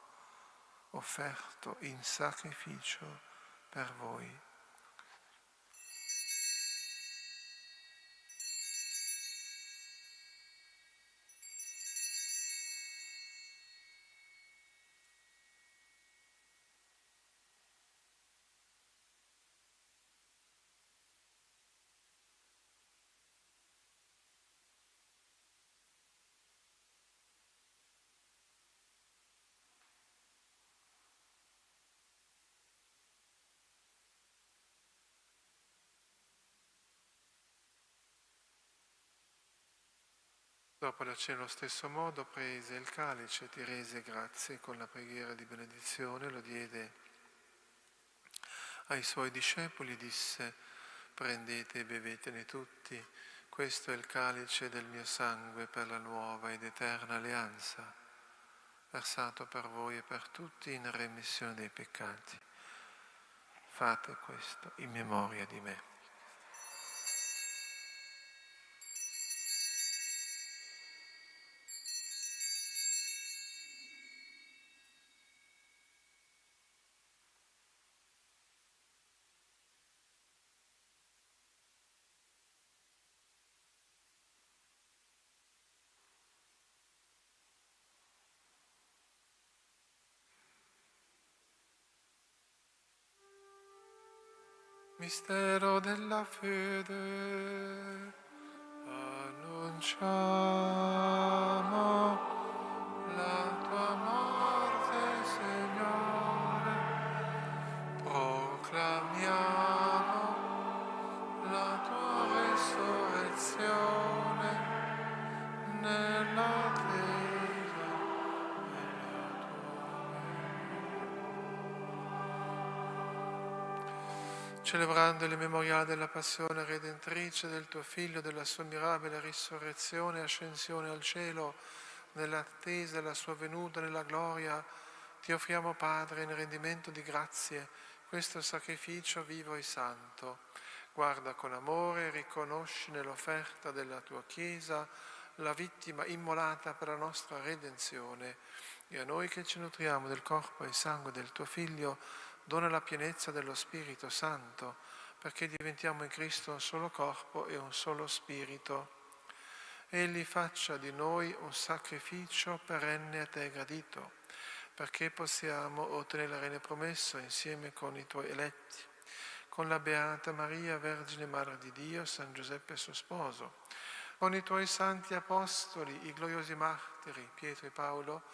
offerto in sacrificio per voi. Dopo la cena, allo stesso modo, prese il calice, ti rese grazie con la preghiera di benedizione, lo diede ai suoi discepoli e disse: prendete e bevetene tutti, questo è il calice del mio sangue per la nuova ed eterna alleanza, versato per voi e per tutti in remissione dei peccati. Fate questo in memoria di me. Mistero della fede, annunciamo la tua morte, Signore, proclamiamo la tua resurrezione nell'attesa della tua venita. Celebrando il memoriale della passione redentrice del tuo Figlio, della sua mirabile risurrezione e ascensione al cielo, nell'attesa della sua venuta nella gloria, ti offriamo, Padre, in rendimento di grazie, questo sacrificio vivo e santo. Guarda con amore e riconosci nell'offerta della tua Chiesa la vittima immolata per la nostra redenzione, e a noi che ci nutriamo del corpo e sangue del tuo Figlio dona la pienezza dello Spirito Santo, perché diventiamo in Cristo un solo corpo e un solo Spirito. Egli faccia di noi un sacrificio perenne a te gradito, perché possiamo ottenere il regno promesso insieme con i tuoi eletti, con la Beata Maria, Vergine Madre di Dio, San Giuseppe suo sposo, con i tuoi santi apostoli, i gloriosi martiri, Pietro e Paolo,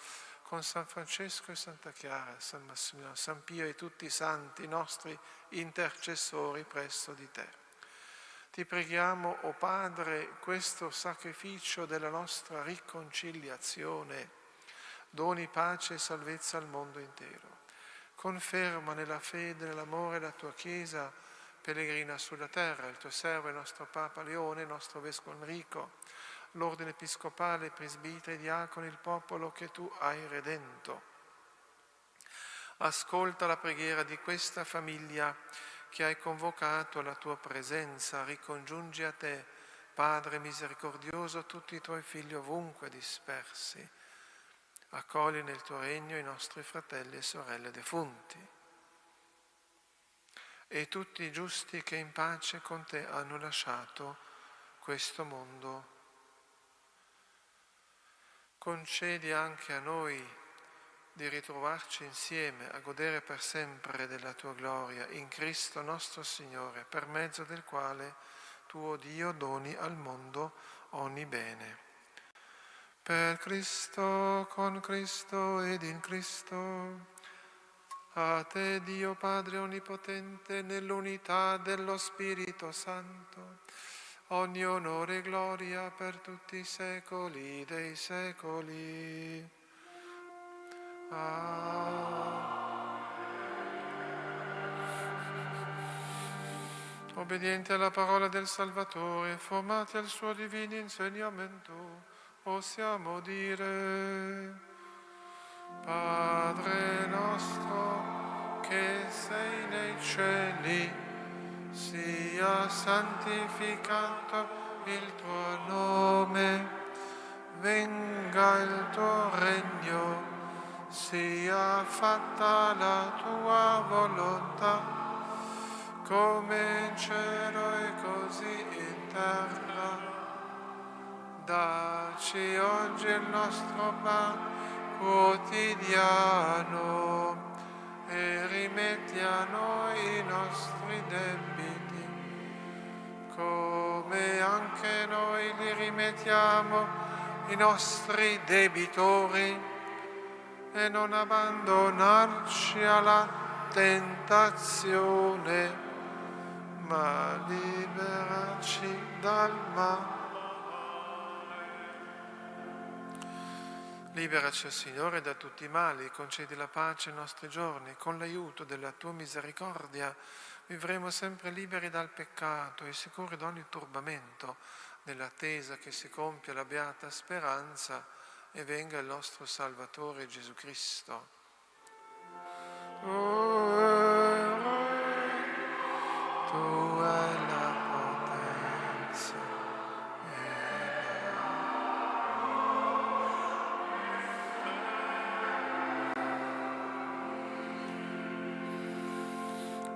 con San Francesco e Santa Chiara, San Massimiliano, San Pio e tutti i santi nostri intercessori presso di te. Ti preghiamo, o Padre, questo sacrificio della nostra riconciliazione doni pace e salvezza al mondo intero. Conferma nella fede e nell'amore la tua Chiesa pellegrina sulla terra, il tuo servo e il nostro Papa Leone, il nostro Vescovo Enrico, l'ordine episcopale, presbiteri, diaconi, il popolo che tu hai redento. Ascolta la preghiera di questa famiglia che hai convocato alla tua presenza, ricongiungi a te, Padre misericordioso, tutti i tuoi figli ovunque dispersi. Accogli nel tuo regno i nostri fratelli e sorelle defunti e tutti i giusti che in pace con te hanno lasciato questo mondo. Concedi anche a noi di ritrovarci insieme a godere per sempre della tua gloria in Cristo nostro Signore, per mezzo del quale tuo Dio doni al mondo ogni bene. Per Cristo, con Cristo ed in Cristo, a te Dio Padre Onnipotente, nell'unità dello Spirito Santo, ogni onore e gloria per tutti i secoli dei secoli. Obbedienti alla parola del Salvatore, formati al suo divino insegnamento, possiamo dire: Padre nostro che sei nei cieli, sia santificato il tuo nome, venga il tuo regno, sia fatta la tua volontà, come in cielo e così in terra. Dacci oggi il nostro pane quotidiano e rimetti a noi i nostri debiti, come anche noi li rimettiamo i nostri debitori, e non abbandonarci alla tentazione, ma liberaci dal male. Liberaci, Signore, da tutti i mali, concedi la pace ai nostri giorni, con l'aiuto della tua misericordia vivremo sempre liberi dal peccato e sicuri da ogni turbamento, nell'attesa che si compia la beata speranza e venga il nostro Salvatore Gesù Cristo. Tu hai la potenza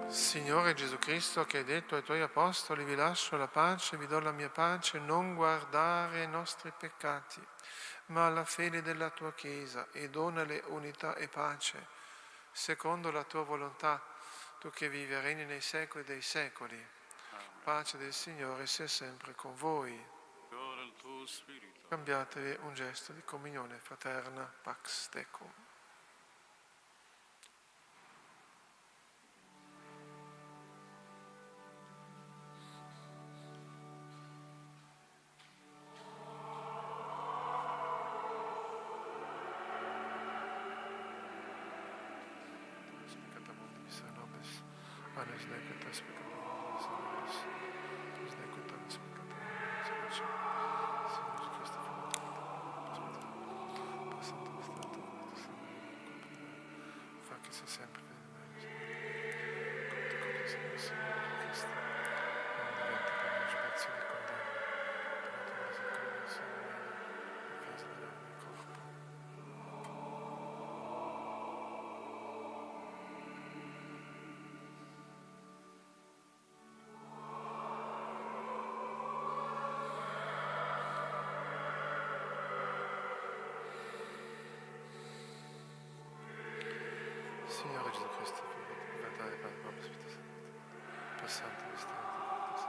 Signore Gesù Cristo, che hai detto ai tuoi apostoli: vi lascio la pace, vi do la mia pace, non guardare ai nostri peccati, ma alla fede della tua Chiesa, e donale unità e pace, secondo la tua volontà, tu che vivi e regni nei secoli dei secoli. Pace del Signore sia sempre con voi. Il tuo spirito. Cambiatevi un gesto di comunione fraterna, Pax Tecum. Signore Gesù Cristo, libertà e Padre, Padre, Spirito Santo, passante all'istante,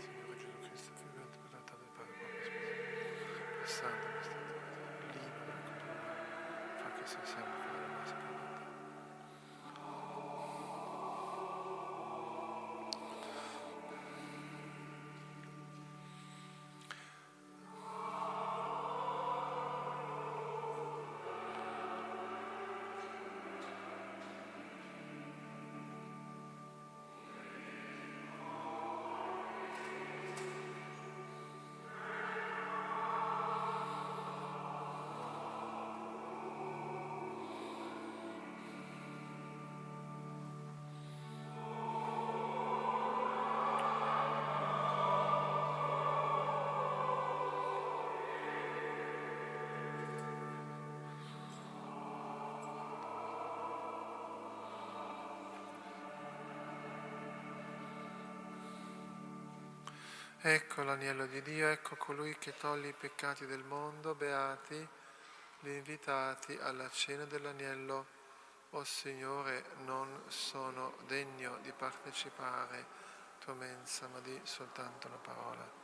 Signore Gesù Cristo, figurati per la del Padre, Padre, Spirito, passante all'istante, libero e controllo, fa che sia sempre fedele alla nostra volontà. Ecco l'agnello di Dio, ecco colui che toglie i peccati del mondo, beati gli invitati alla cena dell'agnello. O Signore, non sono degno di partecipare tua mensa, ma di soltanto una parola.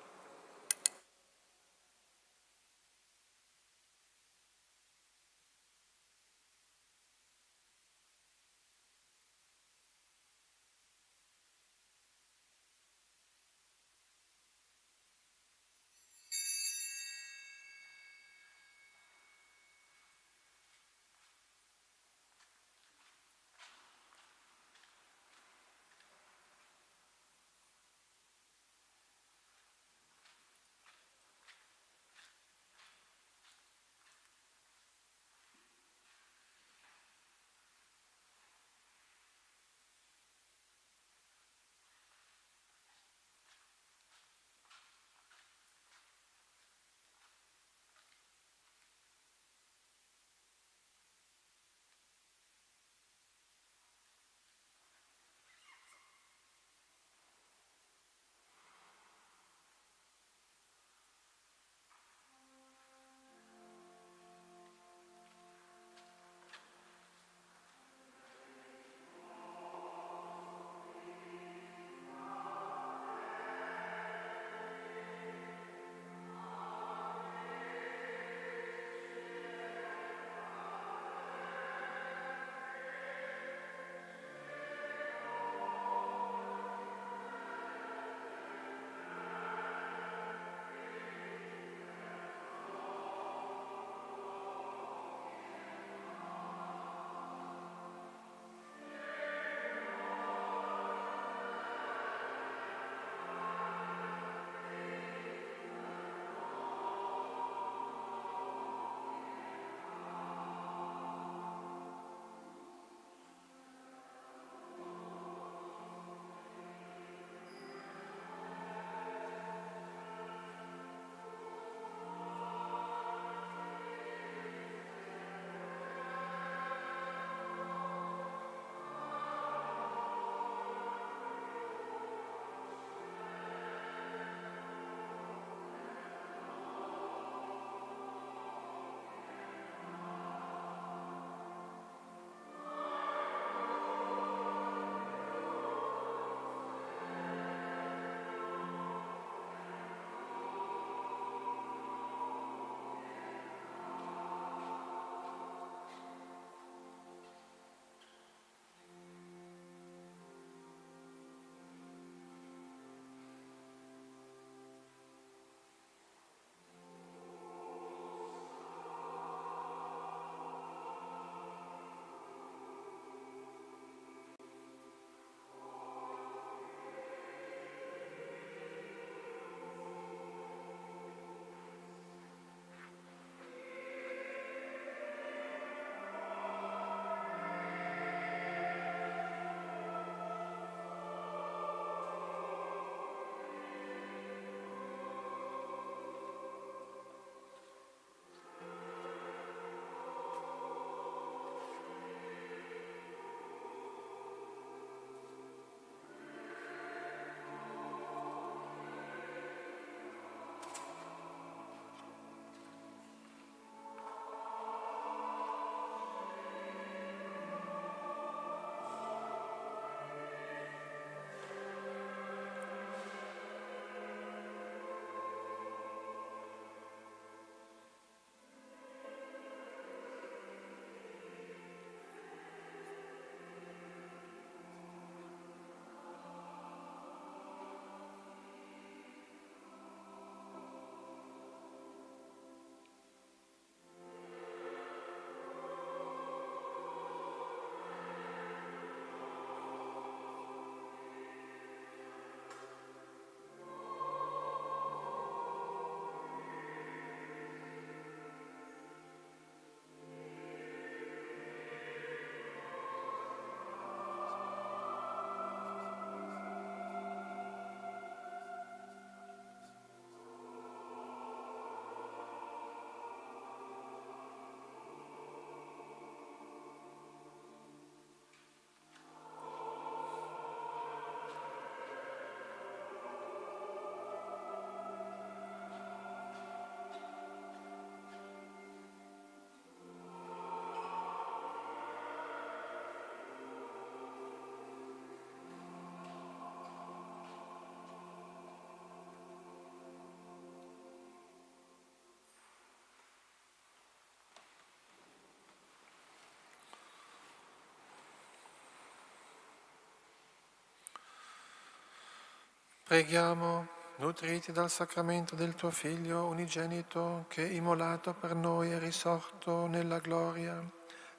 Preghiamo, nutriti dal sacramento del tuo Figlio unigenito, che immolato per noi è risorto nella gloria.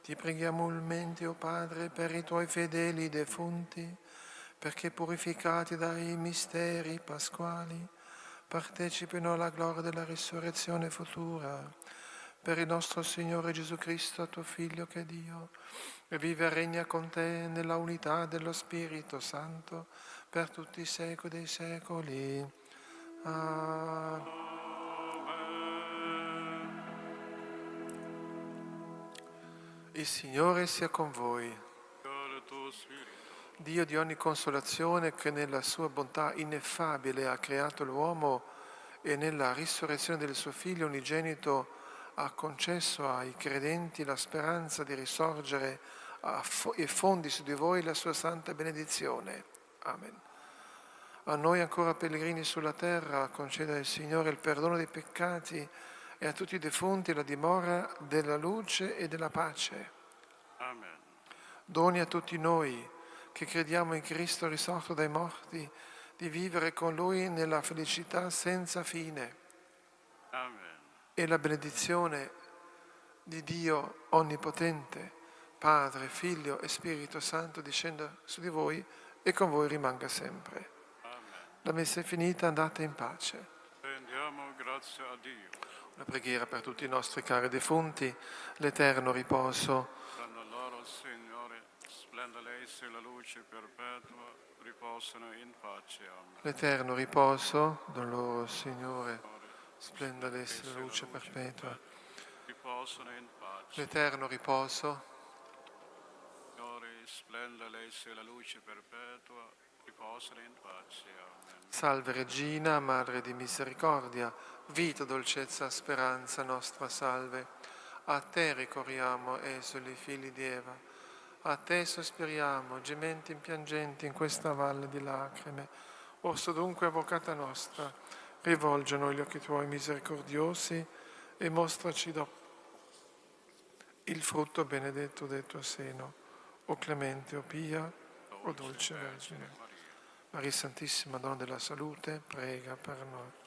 Ti preghiamo umilmente, o Padre, per i tuoi fedeli defunti, perché purificati dai misteri pasquali partecipino alla gloria della risurrezione futura. Per il nostro Signore Gesù Cristo, tuo Figlio, che è Dio, e vive e regna con te nella unità dello Spirito Santo, per tutti i secoli dei secoli. Il Signore sia con voi. Dio di ogni consolazione, che nella sua bontà ineffabile ha creato l'uomo e nella risurrezione del suo Figlio unigenito ha concesso ai credenti la speranza di risorgere e fondi su di voi la sua santa benedizione. Amen. A noi ancora pellegrini sulla terra conceda il Signore il perdono dei peccati e a tutti i defunti la dimora della luce e della pace. Amen. Doni a tutti noi che crediamo in Cristo risorto dai morti di vivere con Lui nella felicità senza fine. Amen. E la benedizione di Dio Onnipotente, Padre, Figlio e Spirito Santo discenda su di voi e con voi rimanga sempre. Amen. La messa è finita, andate in pace. Rendiamo grazie a Dio. Una preghiera per tutti i nostri cari defunti, l'eterno riposo. Donna loro, Signore, splenda l'essi la luce perpetua, riposano in pace. Amen. L'eterno riposo, don loro, Signore, splenda l'essi la luce perpetua. Riposano in pace. L'eterno riposo. Signore, splenda l'essi la luce perpetua, riposano in pace. Amen. Salve Regina, Madre di misericordia, vita, dolcezza, speranza nostra, salve. A te ricorriamo, esuli, figli di Eva. A te sospiriamo, gementi impiangenti in questa valle di lacrime. Orso dunque, avvocata nostra, rivolge a noi gli occhi tuoi misericordiosi e mostraci il frutto benedetto del tuo seno. O clemente, o pia, o dolce Vergine. Maria Santissima, Donna della Salute, prega per noi.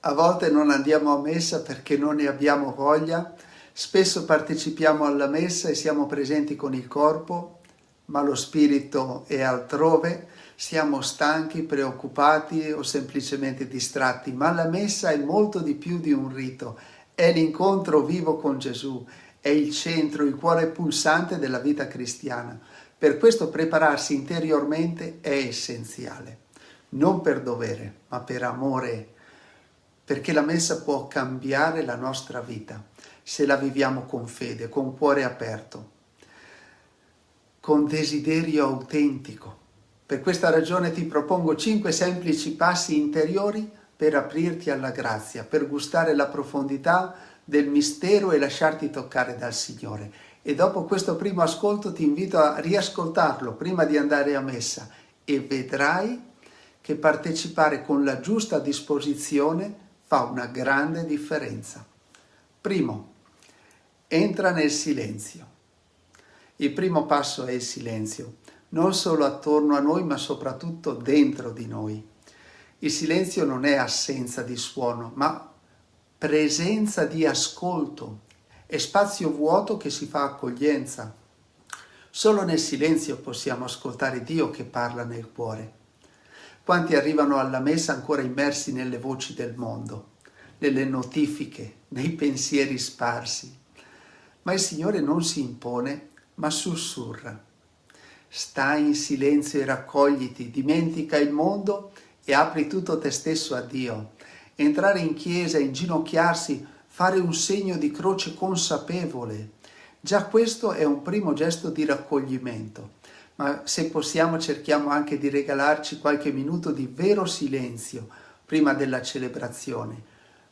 A volte non andiamo a messa perché non ne abbiamo voglia, spesso partecipiamo alla messa e siamo presenti con il corpo, ma lo spirito è altrove, siamo stanchi, preoccupati o semplicemente distratti. Ma la messa è molto di più di un rito, è l'incontro vivo con Gesù, è il centro, il cuore pulsante della vita cristiana. Per questo prepararsi interiormente è essenziale, non per dovere, ma per amore, perché la messa può cambiare la nostra vita se la viviamo con fede, con cuore aperto, con desiderio autentico. Per questa ragione ti propongo 5 semplici passi interiori per aprirti alla grazia, per gustare la profondità del mistero e lasciarti toccare dal Signore. E dopo questo primo ascolto ti invito a riascoltarlo prima di andare a messa e vedrai che partecipare con la giusta disposizione fa una grande differenza. Primo, entra nel silenzio. Il primo passo è il silenzio, non solo attorno a noi, ma soprattutto dentro di noi. Il silenzio non è assenza di suono, ma presenza di ascolto. È spazio vuoto che si fa accoglienza. Solo nel silenzio possiamo ascoltare Dio che parla nel cuore. Quanti arrivano alla messa ancora immersi nelle voci del mondo, nelle notifiche, nei pensieri sparsi. Ma il Signore non si impone, ma sussurra. Stai in silenzio e raccogliti, dimentica il mondo e apri tutto te stesso a Dio. Entrare in chiesa, inginocchiarsi, fare un segno di croce consapevole. Già questo è un primo gesto di raccoglimento. Ma se possiamo cerchiamo anche di regalarci qualche minuto di vero silenzio prima della celebrazione,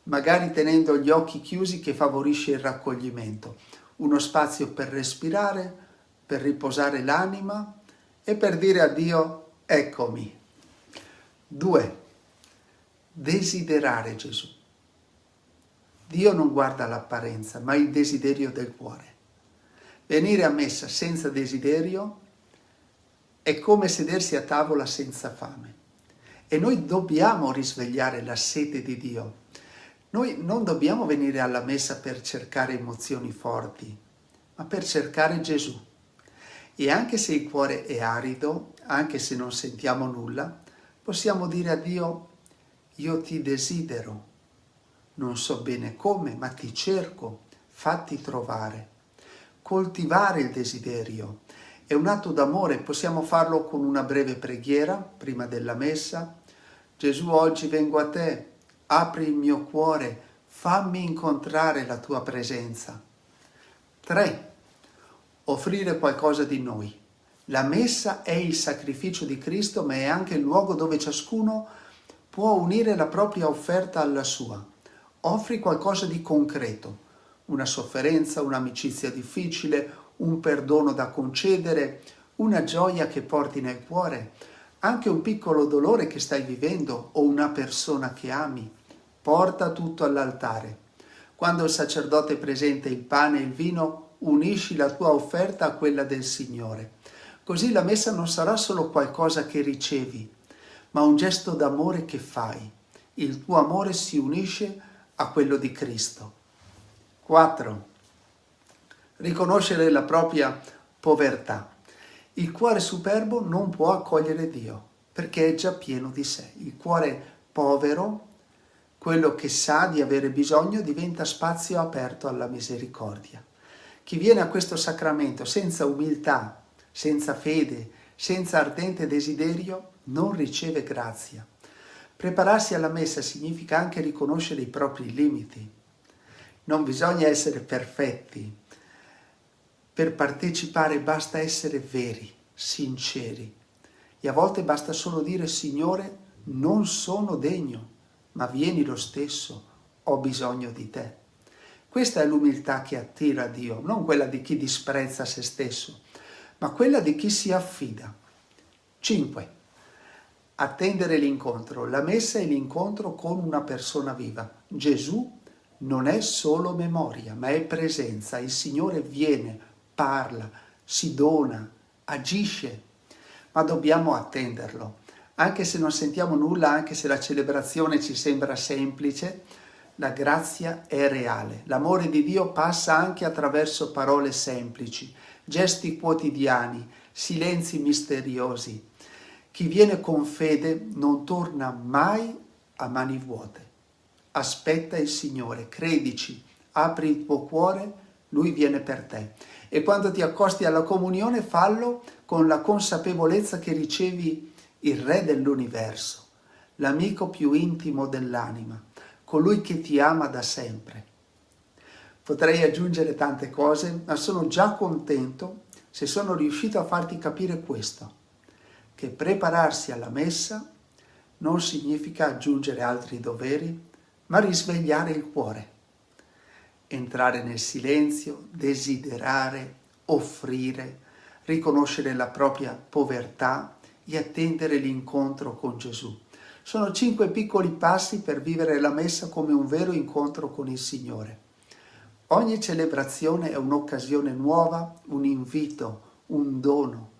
magari tenendo gli occhi chiusi che favorisce il raccoglimento. Uno spazio per respirare, per riposare l'anima e per dire a Dio, eccomi. 2. Desiderare Gesù. Dio non guarda l'apparenza, ma il desiderio del cuore. Venire a messa senza desiderio è come sedersi a tavola senza fame. E noi dobbiamo risvegliare la sete di Dio. Noi non dobbiamo venire alla messa per cercare emozioni forti, ma per cercare Gesù. E anche se il cuore è arido, anche se non sentiamo nulla, possiamo dire a Dio, io ti desidero. Non so bene come, ma ti cerco, fatti trovare. Coltivare il desiderio è un atto d'amore, possiamo farlo con una breve preghiera prima della messa. Gesù, oggi vengo a te, apri il mio cuore, fammi incontrare la tua presenza. 3. Offrire qualcosa di noi. La messa è il sacrificio di Cristo, ma è anche il luogo dove ciascuno può unire la propria offerta alla sua. Offri qualcosa di concreto, una sofferenza, un'amicizia difficile, un perdono da concedere, una gioia che porti nel cuore, anche un piccolo dolore che stai vivendo o una persona che ami. Porta tutto all'altare. Quando il sacerdote presenta il pane e il vino, unisci la tua offerta a quella del Signore. Così la messa non sarà solo qualcosa che ricevi, ma un gesto d'amore che fai. Il tuo amore si unisce a quello di Cristo. 4. Riconoscere la propria povertà. Il cuore superbo non può accogliere Dio, perché è già pieno di sé. Il cuore povero, quello che sa di avere bisogno, diventa spazio aperto alla misericordia. Chi viene a questo sacramento senza umiltà, senza fede, senza ardente desiderio, non riceve grazia. Prepararsi alla messa significa anche riconoscere i propri limiti. Non bisogna essere perfetti. Per partecipare basta essere veri, sinceri. E a volte basta solo dire, Signore, non sono degno, ma vieni lo stesso, ho bisogno di te. Questa è l'umiltà che attira a Dio, non quella di chi disprezza se stesso, ma quella di chi si affida. 5. Attendere l'incontro. La messa è l'incontro con una persona viva. Gesù non è solo memoria, ma è presenza. Il Signore viene, parla, si dona, agisce, ma dobbiamo attenderlo. Anche se non sentiamo nulla, anche se la celebrazione ci sembra semplice, la grazia è reale. L'amore di Dio passa anche attraverso parole semplici, gesti quotidiani, silenzi misteriosi. Chi viene con fede non torna mai a mani vuote. Aspetta il Signore, credici, apri il tuo cuore, Lui viene per te. E quando ti accosti alla comunione, fallo con la consapevolezza che ricevi il Re dell'universo, l'amico più intimo dell'anima, colui che ti ama da sempre. Potrei aggiungere tante cose, ma sono già contento se sono riuscito a farti capire questo, che prepararsi alla messa non significa aggiungere altri doveri, ma risvegliare il cuore, entrare nel silenzio, desiderare, offrire, riconoscere la propria povertà e attendere l'incontro con Gesù. Sono 5 piccoli passi per vivere la messa come un vero incontro con il Signore. Ogni celebrazione è un'occasione nuova, un invito, un dono.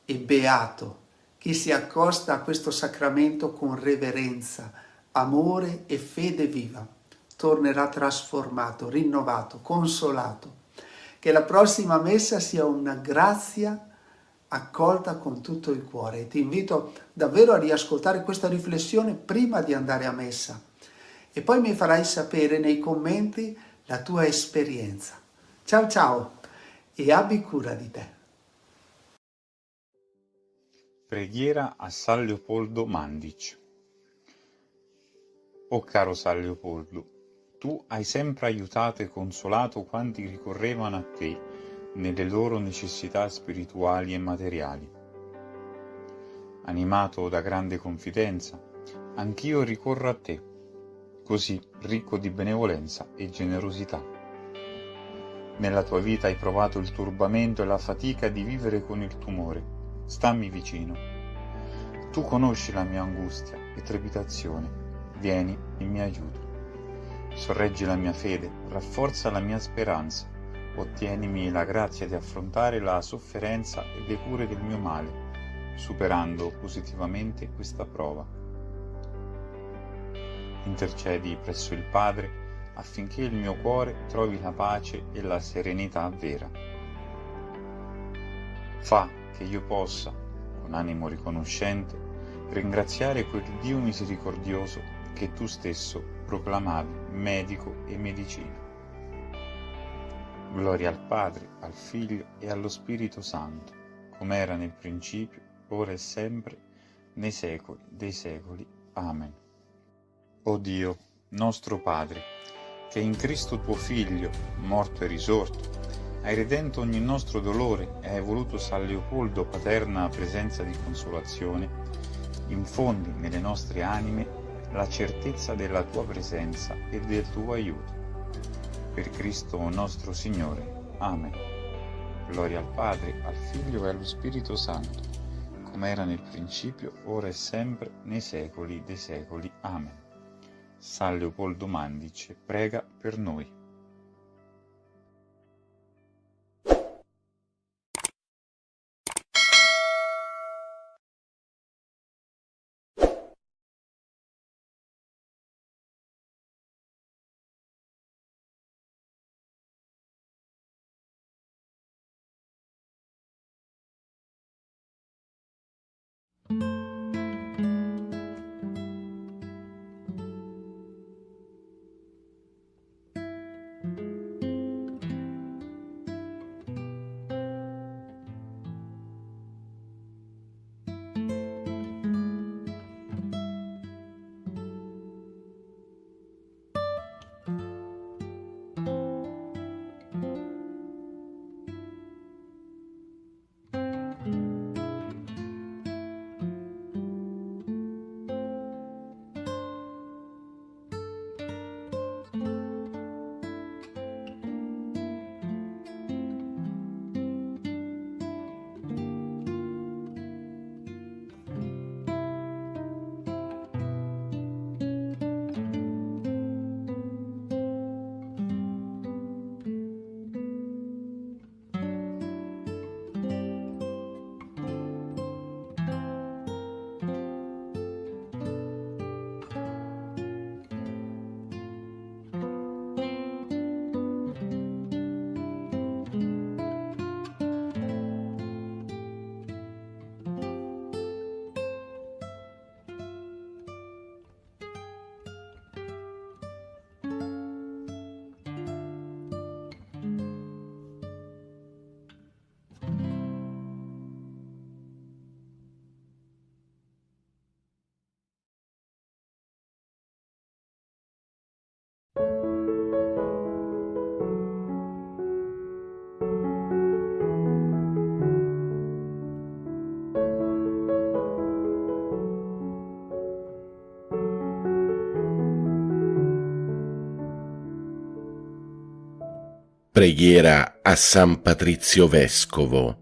E beato chi si accosta a questo sacramento con reverenza, amore e fede viva. Tornerà trasformato, rinnovato, consolato. Che la prossima messa sia una grazia accolta con tutto il cuore. E ti invito davvero a riascoltare questa riflessione prima di andare a messa. E poi mi farai sapere nei commenti la tua esperienza. Ciao ciao e abbi cura di te. Preghiera a San Leopoldo Mandic. O caro San Leopoldo, tu hai sempre aiutato e consolato quanti ricorrevano a te nelle loro necessità spirituali e materiali. Animato da grande confidenza, anch'io ricorro a te, così ricco di benevolenza e generosità. Nella tua vita hai provato il turbamento e la fatica di vivere con il tumore. Stammi vicino. Tu conosci la mia angustia e trepidazione. Vieni in mio aiuto. Sorreggi la mia fede, rafforza la mia speranza. Ottienimi la grazia di affrontare la sofferenza e le cure del mio male, superando positivamente questa prova. Intercedi presso il Padre affinché il mio cuore trovi la pace e la serenità vera. Fa che io possa, con animo riconoscente, ringraziare quel Dio misericordioso che tu stesso proclamavi medico e medicina. Gloria al Padre, al Figlio e allo Spirito Santo, come era nel principio, ora e sempre, nei secoli dei secoli. Amen. O Dio, nostro Padre, che in Cristo tuo Figlio, morto e risorto, hai redento ogni nostro dolore e hai voluto San Leopoldo paterna presenza di consolazione, infondi nelle nostre anime la certezza della tua presenza e del tuo aiuto. Per Cristo nostro Signore. Amen. Gloria al Padre, al Figlio e allo Spirito Santo, come era nel principio, ora e sempre, nei secoli dei secoli. Amen. San Leopoldo Mandic, prega per noi. Preghiera a San Patrizio Vescovo.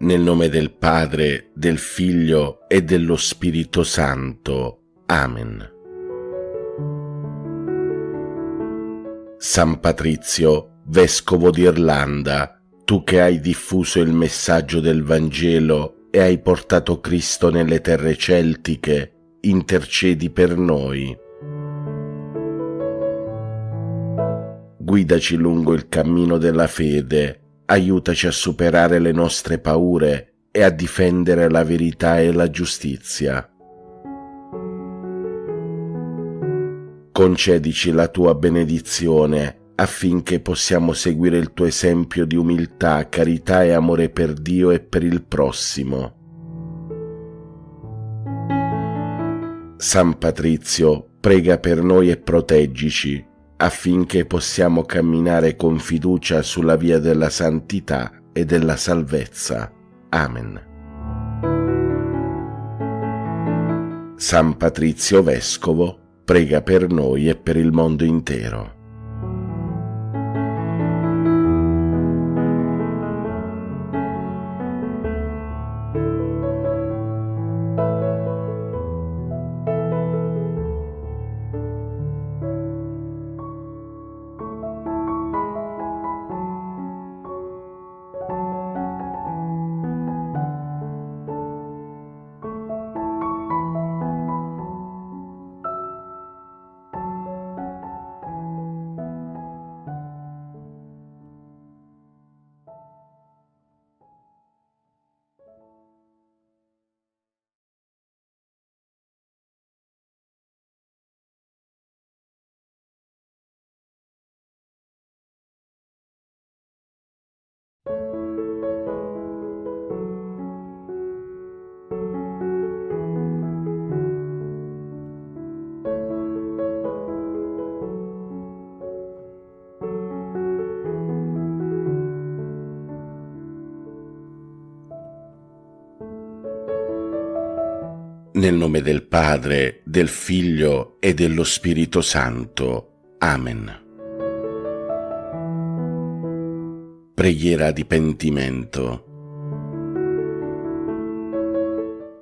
Nel nome del Padre, del Figlio e dello Spirito Santo. Amen. San Patrizio, Vescovo d'Irlanda, tu che hai diffuso il messaggio del Vangelo e hai portato Cristo nelle terre celtiche, intercedi per noi. Guidaci lungo il cammino della fede, aiutaci a superare le nostre paure e a difendere la verità e la giustizia. Concedici la tua benedizione affinché possiamo seguire il tuo esempio di umiltà, carità e amore per Dio e per il prossimo. San Patrizio, prega per noi e proteggici, affinché possiamo camminare con fiducia sulla via della santità e della salvezza. Amen. San Patrizio Vescovo, prega per noi e per il mondo intero. Nel nome del Padre, del Figlio e dello Spirito Santo. Amen. Preghiera di pentimento.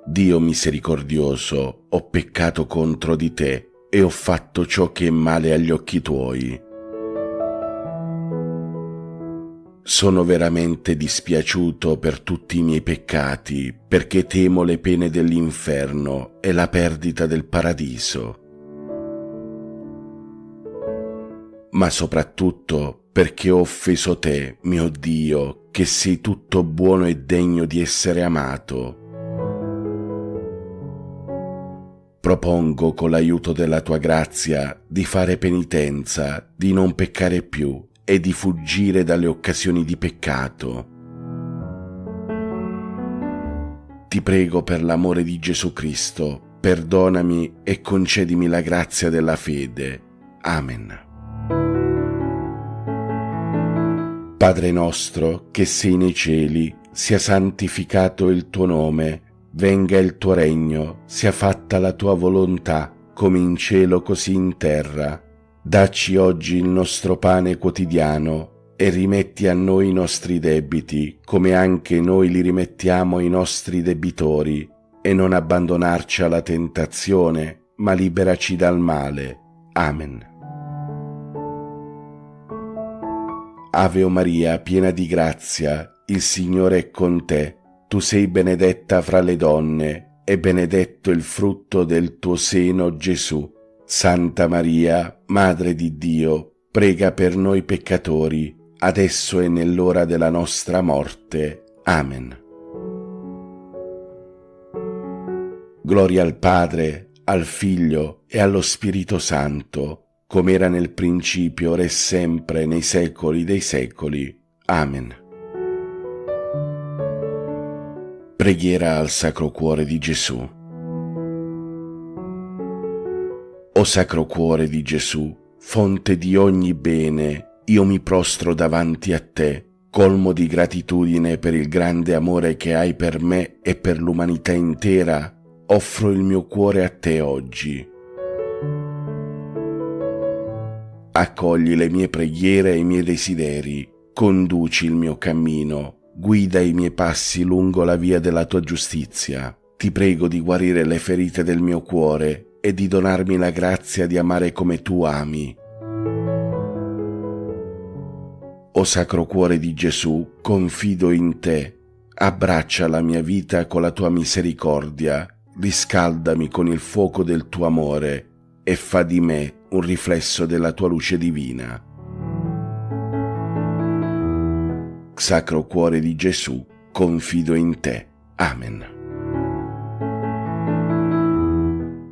Dio misericordioso, ho peccato contro di te e ho fatto ciò che è male agli occhi tuoi. Sono veramente dispiaciuto per tutti i miei peccati, perché temo le pene dell'inferno e la perdita del paradiso. Ma soprattutto perché ho offeso te, mio Dio, che sei tutto buono e degno di essere amato. Propongo con l'aiuto della tua grazia di fare penitenza, di non peccare più e di fuggire dalle occasioni di peccato. Ti prego per l'amore di Gesù Cristo, perdonami e concedimi la grazia della fede. Amen. Padre nostro, che sei nei cieli, sia santificato il tuo nome, venga il tuo regno, sia fatta la tua volontà, come in cielo così in terra. Dacci oggi il nostro pane quotidiano e rimetti a noi i nostri debiti, come anche noi li rimettiamo ai nostri debitori, e non abbandonarci alla tentazione, ma liberaci dal male. Amen. Ave o Maria, piena di grazia, il Signore è con te. Tu sei benedetta fra le donne, e benedetto il frutto del tuo seno, Gesù. Santa Maria, Madre di Dio, prega per noi peccatori, adesso e nell'ora della nostra morte. Amen. Gloria al Padre, al Figlio e allo Spirito Santo, come era nel principio, ora e sempre, nei secoli dei secoli. Amen. Preghiera al Sacro Cuore di Gesù. O Sacro Cuore di Gesù, fonte di ogni bene, io mi prostro davanti a te, colmo di gratitudine per il grande amore che hai per me e per l'umanità intera, offro il mio cuore a te oggi. accogli le mie preghiere e i miei desideri, conduci il mio cammino, guida i miei passi lungo la via della tua giustizia. Ti prego di guarire le ferite del mio cuore e di donarmi la grazia di amare come tu ami. O Sacro Cuore di Gesù, confido in te, abbraccia la mia vita con la tua misericordia, riscaldami con il fuoco del tuo amore e fa di me un riflesso della tua luce divina. Sacro Cuore di Gesù, confido in te. Amen.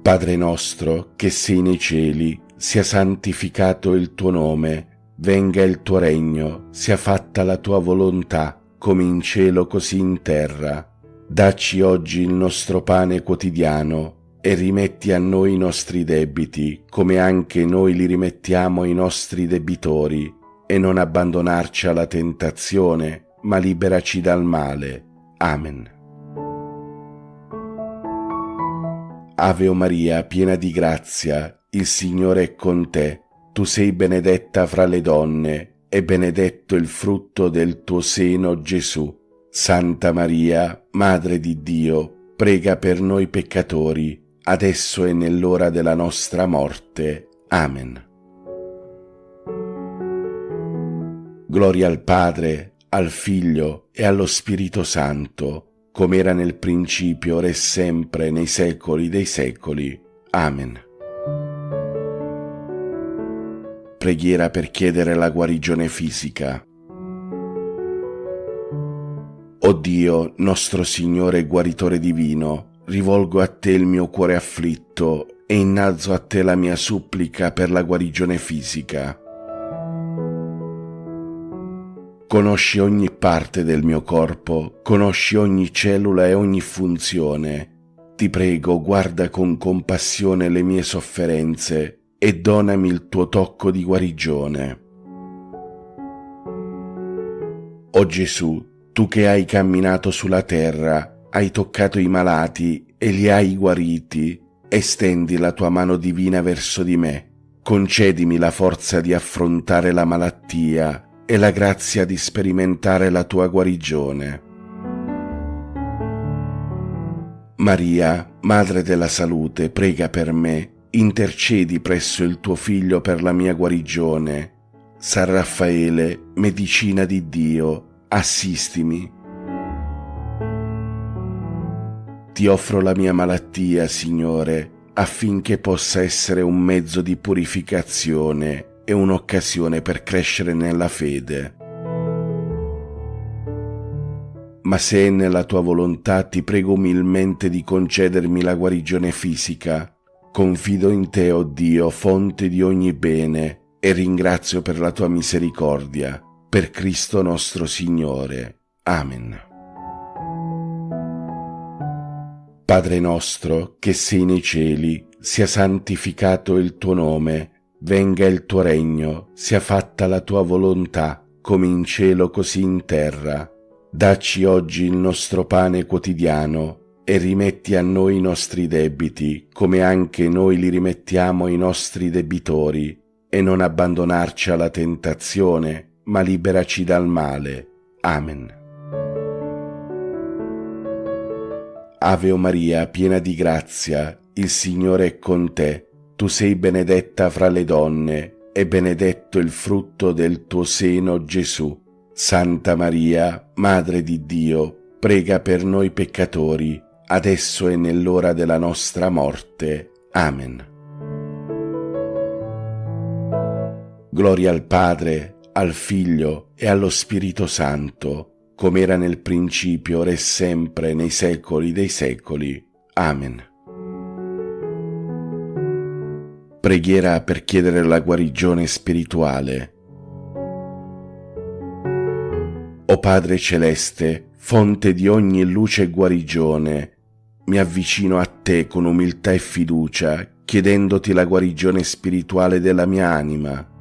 Padre nostro, che sei nei cieli, sia santificato il tuo nome, venga il tuo regno, sia fatta la tua volontà, come in cielo così in terra. Dacci oggi il nostro pane quotidiano e rimetti a noi i nostri debiti, come anche noi li rimettiamo ai nostri debitori, e non abbandonarci alla tentazione, ma liberaci dal male. Amen. Ave Maria, piena di grazia, il Signore è con te. Tu sei benedetta fra le donne, e benedetto il frutto del tuo seno, Gesù. Santa Maria, Madre di Dio, prega per noi peccatori, adesso e nell'ora della nostra morte. Amen. Gloria al Padre, al Figlio e allo Spirito Santo, come era nel principio, ora e sempre, nei secoli dei secoli. Amen. Preghiera per chiedere la guarigione fisica. O Dio, nostro Signore e Guaritore divino, rivolgo a te il mio cuore afflitto e innalzo a te la mia supplica per la guarigione fisica. Conosci ogni parte del mio corpo, conosci ogni cellula e ogni funzione. Ti prego, guarda con compassione le mie sofferenze e donami il tuo tocco di guarigione. O Gesù, tu che hai camminato sulla terra, hai toccato i malati e li hai guariti, estendi la tua mano divina verso di me. Concedimi la forza di affrontare la malattia e la grazia di sperimentare la tua guarigione. Maria, Madre della Salute, prega per me, intercedi presso il tuo Figlio per la mia guarigione. San Raffaele, medicina di Dio, assistimi. Ti offro la mia malattia, Signore, affinché possa essere un mezzo di purificazione e un'occasione per crescere nella fede. Ma se è nella tua volontà, ti prego umilmente di concedermi la guarigione fisica. Confido in te, o Dio, fonte di ogni bene, e ringrazio per la tua misericordia. Per Cristo nostro Signore. Amen. Padre nostro, che sei nei cieli, sia santificato il tuo nome, venga il tuo regno, sia fatta la tua volontà, come in cielo così in terra. Dacci oggi il nostro pane quotidiano e rimetti a noi i nostri debiti, come anche noi li rimettiamo ai nostri debitori, e non abbandonarci alla tentazione, ma liberaci dal male. Amen. Ave Maria, piena di grazia, il Signore è con te. Tu sei benedetta fra le donne, e benedetto il frutto del tuo seno, Gesù. Santa Maria, Madre di Dio, prega per noi peccatori, adesso e nell'ora della nostra morte. Amen. Gloria al Padre, al Figlio e allo Spirito Santo, come era nel principio, ora e sempre, nei secoli dei secoli. Amen. Preghiera per chiedere la guarigione spirituale. O Padre Celeste, fonte di ogni luce e guarigione, mi avvicino a te con umiltà e fiducia, chiedendoti la guarigione spirituale della mia anima.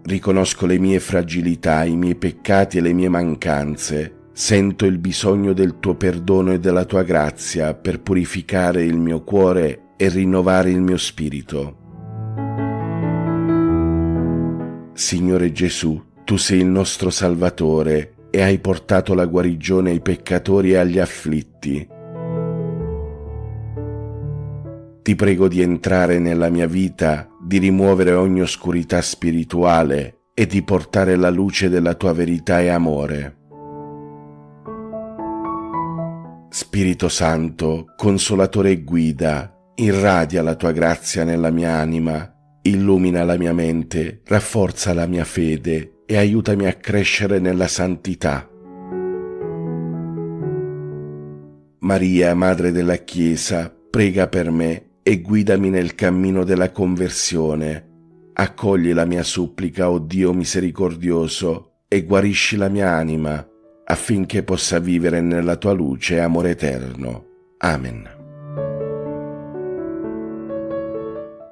Riconosco le mie fragilità, i miei peccati e le mie mancanze. Sento il bisogno del tuo perdono e della tua grazia per purificare il mio cuore e rinnovare il mio spirito. Signore Gesù, tu sei il nostro Salvatore e hai portato la guarigione ai peccatori e agli afflitti. Ti prego di entrare nella mia vita, di rimuovere ogni oscurità spirituale e di portare la luce della tua verità e amore. Spirito Santo, Consolatore e Guida, irradia la tua grazia nella mia anima, illumina la mia mente, rafforza la mia fede e aiutami a crescere nella santità. Maria, Madre della Chiesa, prega per me e guidami nel cammino della conversione. Accogli la mia supplica, o Dio misericordioso, e guarisci la mia anima, affinché possa vivere nella tua luce e amore eterno. Amen.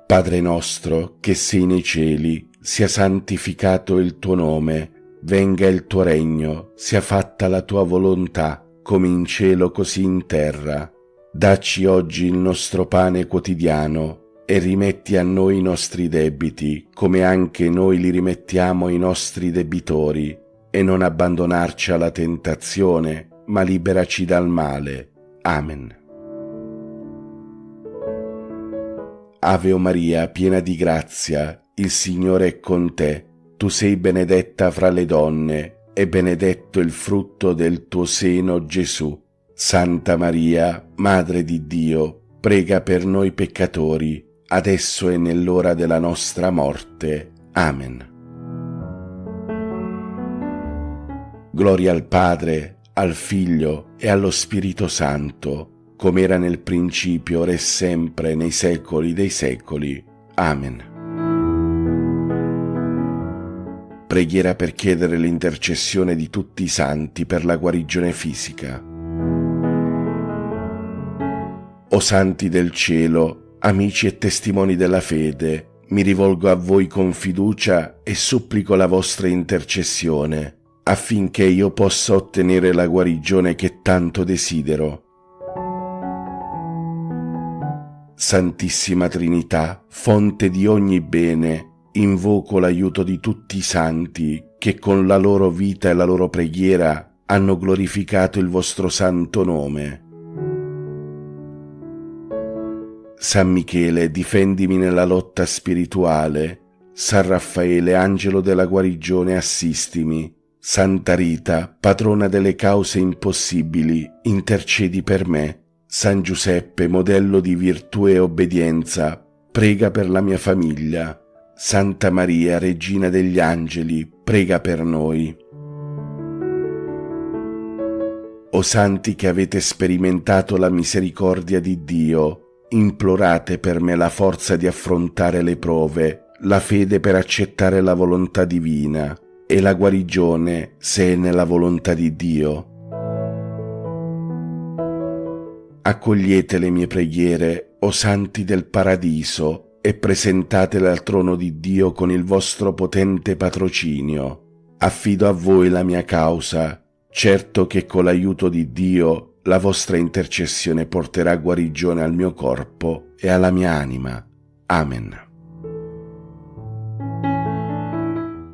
Padre nostro, che sei nei cieli, sia santificato il tuo nome, venga il tuo regno, sia fatta la tua volontà, come in cielo così in terra. Dacci oggi il nostro pane quotidiano e rimetti a noi i nostri debiti, come anche noi li rimettiamo ai nostri debitori, e non abbandonarci alla tentazione, ma liberaci dal male. Amen. Ave Maria, piena di grazia, il Signore è con te. Tu sei benedetta fra le donne, e benedetto il frutto del tuo seno, Gesù. Santa Maria, Madre di Dio, prega per noi peccatori, adesso e nell'ora della nostra morte. Amen. Gloria al Padre, al Figlio e allo Spirito Santo, come era nel principio, ora e sempre, nei secoli dei secoli. Amen. Preghiera per chiedere l'intercessione di tutti i santi per la guarigione fisica. O santi del cielo, amici e testimoni della fede, mi rivolgo a voi con fiducia e supplico la vostra intercessione, affinché io possa ottenere la guarigione che tanto desidero. Santissima Trinità, fonte di ogni bene, invoco l'aiuto di tutti i santi che con la loro vita e la loro preghiera hanno glorificato il vostro santo nome. San Michele, difendimi nella lotta spirituale. San Raffaele, angelo della guarigione, assistimi. Santa Rita, patrona delle cause impossibili, intercedi per me. San Giuseppe, modello di virtù e obbedienza, prega per la mia famiglia. Santa Maria, regina degli angeli, prega per noi. O santi che avete sperimentato la misericordia di Dio, implorate per me la forza di affrontare le prove, la fede per accettare la volontà divina e la guarigione se è nella volontà di Dio. Accogliete le mie preghiere, o santi del paradiso, e presentatele al trono di Dio con il vostro potente patrocinio. Affido a voi la mia causa, certo che con l'aiuto di Dio la vostra intercessione porterà guarigione al mio corpo e alla mia anima. Amen.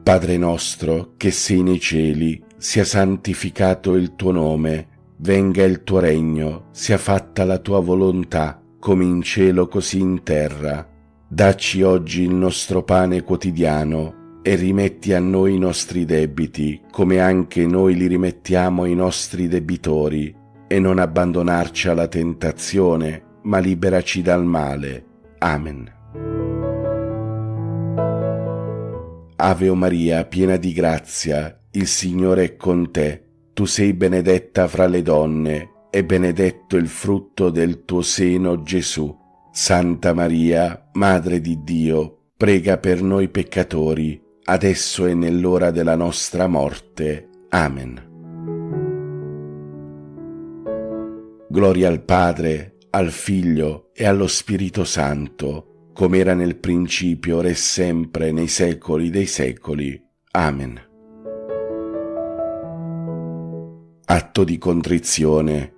Padre nostro, che sei nei cieli, sia santificato il tuo nome, venga il tuo regno, sia fatta la tua volontà, come in cielo così in terra. Dacci oggi il nostro pane quotidiano e rimetti a noi i nostri debiti, come anche noi li rimettiamo ai nostri debitori, e non abbandonarci alla tentazione, ma liberaci dal male. Amen. Ave Maria, piena di grazia, il Signore è con te. Tu sei benedetta fra le donne, e benedetto il frutto del tuo seno, Gesù. Santa Maria, Madre di Dio, prega per noi peccatori, adesso e nell'ora della nostra morte. Amen. Gloria al Padre, al Figlio e allo Spirito Santo, come era nel principio, ora e sempre, nei secoli dei secoli. Amen. Atto di contrizione.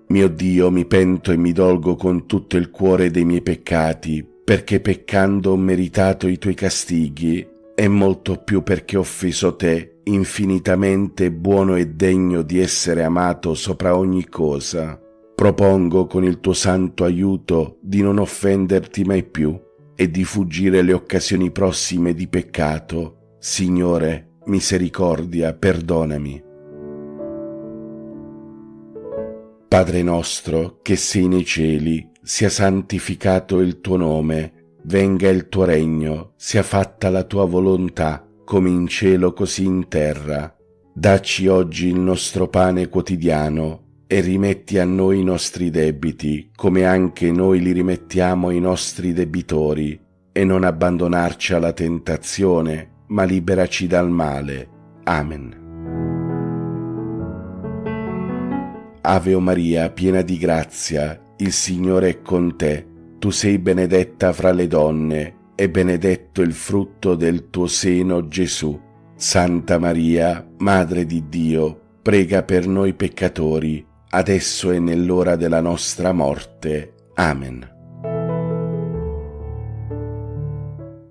Mio Dio, mi pento e mi dolgo con tutto il cuore dei miei peccati, perché peccando ho meritato i tuoi castighi, e molto più perché ho offeso te, infinitamente buono e degno di essere amato sopra ogni cosa. Propongo con il tuo santo aiuto di non offenderti mai più e di fuggire le occasioni prossime di peccato. Signore, misericordia, perdonami. Padre nostro, che sei nei cieli, sia santificato il tuo nome, venga il tuo regno, sia fatta la tua volontà, come in cielo così in terra. Dacci oggi il nostro pane quotidiano e rimetti a noi i nostri debiti, come anche noi li rimettiamo ai nostri debitori, e non abbandonarci alla tentazione, ma liberaci dal male. Amen. Ave o Maria, piena di grazia, il Signore è con te. Tu sei benedetta fra le donne, e benedetto il frutto del tuo seno, Gesù. Santa Maria, Madre di Dio, prega per noi peccatori, adesso e nell'ora della nostra morte. Amen.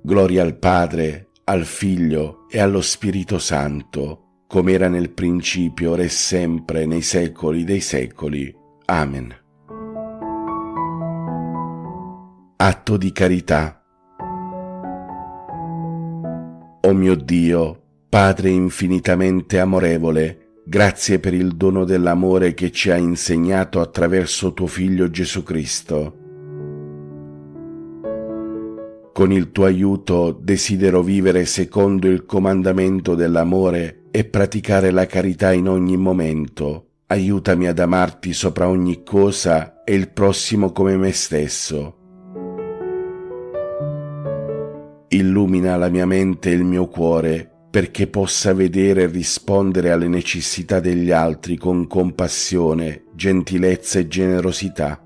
Gloria al Padre, al Figlio e allo Spirito Santo, come era nel principio, ora e sempre, nei secoli dei secoli. Amen. Atto di carità. O mio Dio, Padre infinitamente amorevole, grazie per il dono dell'amore che ci ha insegnato attraverso tuo Figlio Gesù Cristo. Con il tuo aiuto desidero vivere secondo il comandamento dell'amore e praticare la carità in ogni momento. Aiutami ad amarti sopra ogni cosa e il prossimo come me stesso. Illumina la mia mente e il mio cuore perché possa vedere e rispondere alle necessità degli altri con compassione, gentilezza e generosità.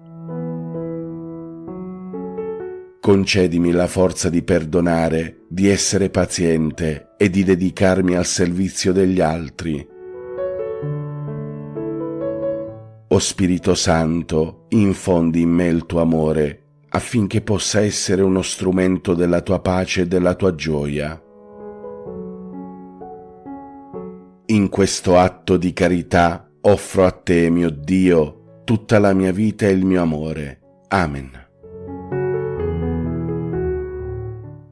Concedimi la forza di perdonare, di essere paziente e di dedicarmi al servizio degli altri. O Spirito Santo, infondi in me il tuo amore, affinché possa essere uno strumento della tua pace e della tua gioia. In questo atto di carità offro a te, mio Dio, tutta la mia vita e il mio amore. Amen.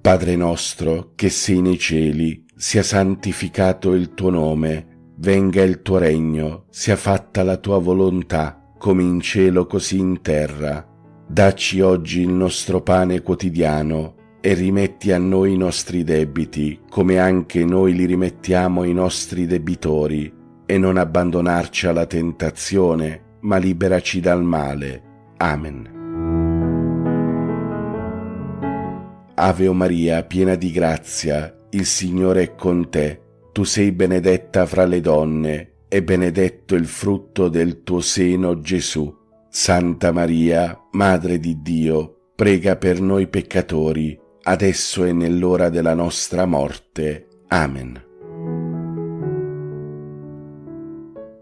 Padre nostro, che sei nei cieli, sia santificato il tuo nome, venga il tuo regno, sia fatta la tua volontà, come in cielo così in terra. Dacci oggi il nostro pane quotidiano e rimetti a noi i nostri debiti, come anche noi li rimettiamo ai nostri debitori, e non abbandonarci alla tentazione, ma liberaci dal male. Amen. Ave o Maria, piena di grazia, il Signore è con te. Tu sei benedetta fra le donne, e benedetto il frutto del tuo seno, Gesù. Santa Maria, Madre di Dio, prega per noi peccatori, adesso e nell'ora della nostra morte. Amen.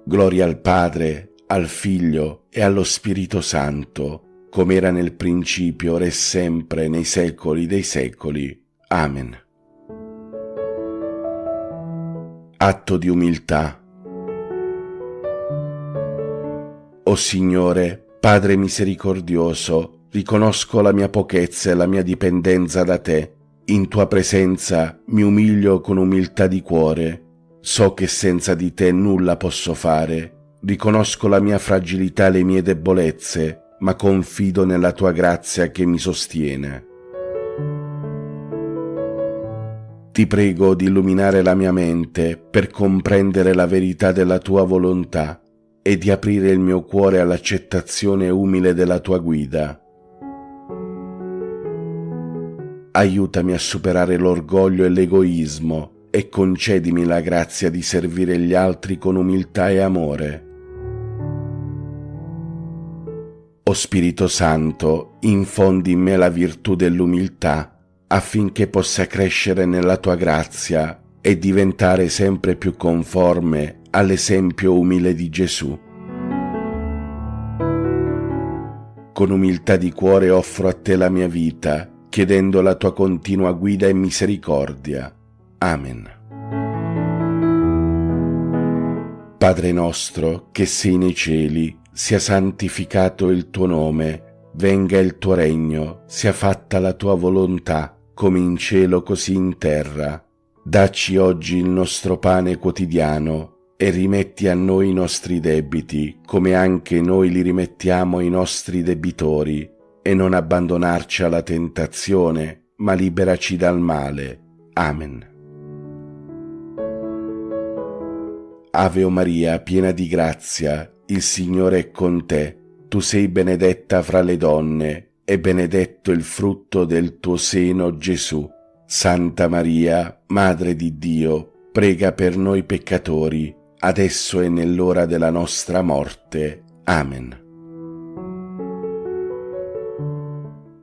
Gloria al Padre, al Figlio e allo Spirito Santo, come era nel principio, ora e sempre, nei secoli dei secoli. Amen. Atto di umiltà. O Signore, Padre misericordioso, riconosco la mia pochezza e la mia dipendenza da te. In tua presenza mi umilio con umiltà di cuore. So che senza di te nulla posso fare. Riconosco la mia fragilità e le mie debolezze, ma confido nella tua grazia che mi sostiene. Ti prego di illuminare la mia mente per comprendere la verità della tua volontà e di aprire il mio cuore all'accettazione umile della tua guida. Aiutami a superare l'orgoglio e l'egoismo e concedimi la grazia di servire gli altri con umiltà e amore. O Spirito Santo, infondi in me la virtù dell'umiltà affinché possa crescere nella tua grazia e diventare sempre più conforme all'esempio umile di Gesù. Con umiltà di cuore offro a te la mia vita, chiedendo la tua continua guida e misericordia. Amen. Padre nostro, che sei nei cieli, sia santificato il tuo nome, venga il tuo regno, sia fatta la tua volontà, come in cielo così in terra. Dacci oggi il nostro pane quotidiano e rimetti a noi i nostri debiti, come anche noi li rimettiamo ai nostri debitori, e non abbandonarci alla tentazione, ma liberaci dal male. Amen. Ave Maria, piena di grazia, il Signore è con te. Tu sei benedetta fra le donne, e benedetto il frutto del tuo seno, Gesù. Santa Maria, Madre di Dio, prega per noi peccatori, adesso e nell'ora della nostra morte. Amen.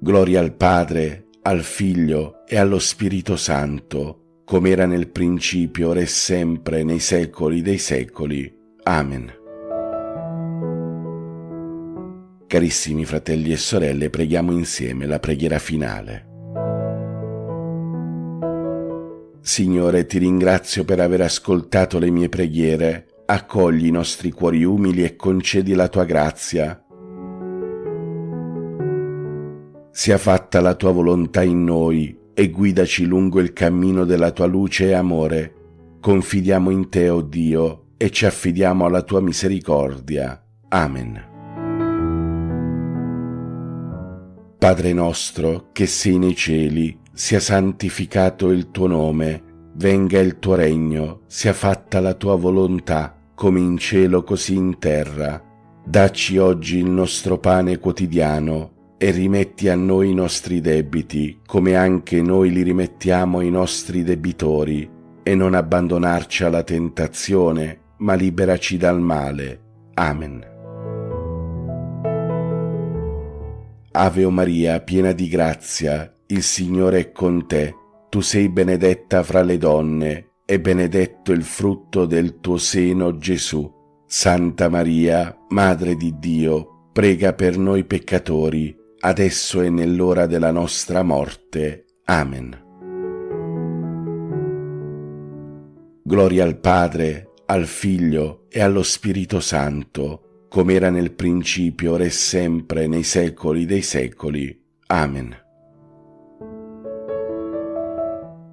Gloria al Padre, al Figlio e allo Spirito Santo, come era nel principio, ora e sempre, nei secoli dei secoli. Amen. Carissimi fratelli e sorelle, preghiamo insieme la preghiera finale. Signore, ti ringrazio per aver ascoltato le mie preghiere. Accogli i nostri cuori umili e concedi la tua grazia. Sia fatta la tua volontà in noi e guidaci lungo il cammino della tua luce e amore. Confidiamo in te, o Dio, e ci affidiamo alla tua misericordia. Amen. Padre nostro, che sei nei cieli, sia santificato il tuo nome, venga il tuo regno, sia fatta la tua volontà, come in cielo così in terra. Dacci oggi il nostro pane quotidiano e rimetti a noi i nostri debiti, come anche noi li rimettiamo ai nostri debitori, e non abbandonarci alla tentazione, ma liberaci dal male. Amen. Ave Maria, piena di grazia, il Signore è con te. Tu sei benedetta fra le donne, e benedetto il frutto del tuo seno, Gesù. Santa Maria, Madre di Dio, prega per noi peccatori, adesso e nell'ora della nostra morte. Amen. Gloria al Padre, al Figlio e allo Spirito Santo, come era nel principio, ora e sempre, nei secoli dei secoli. Amen.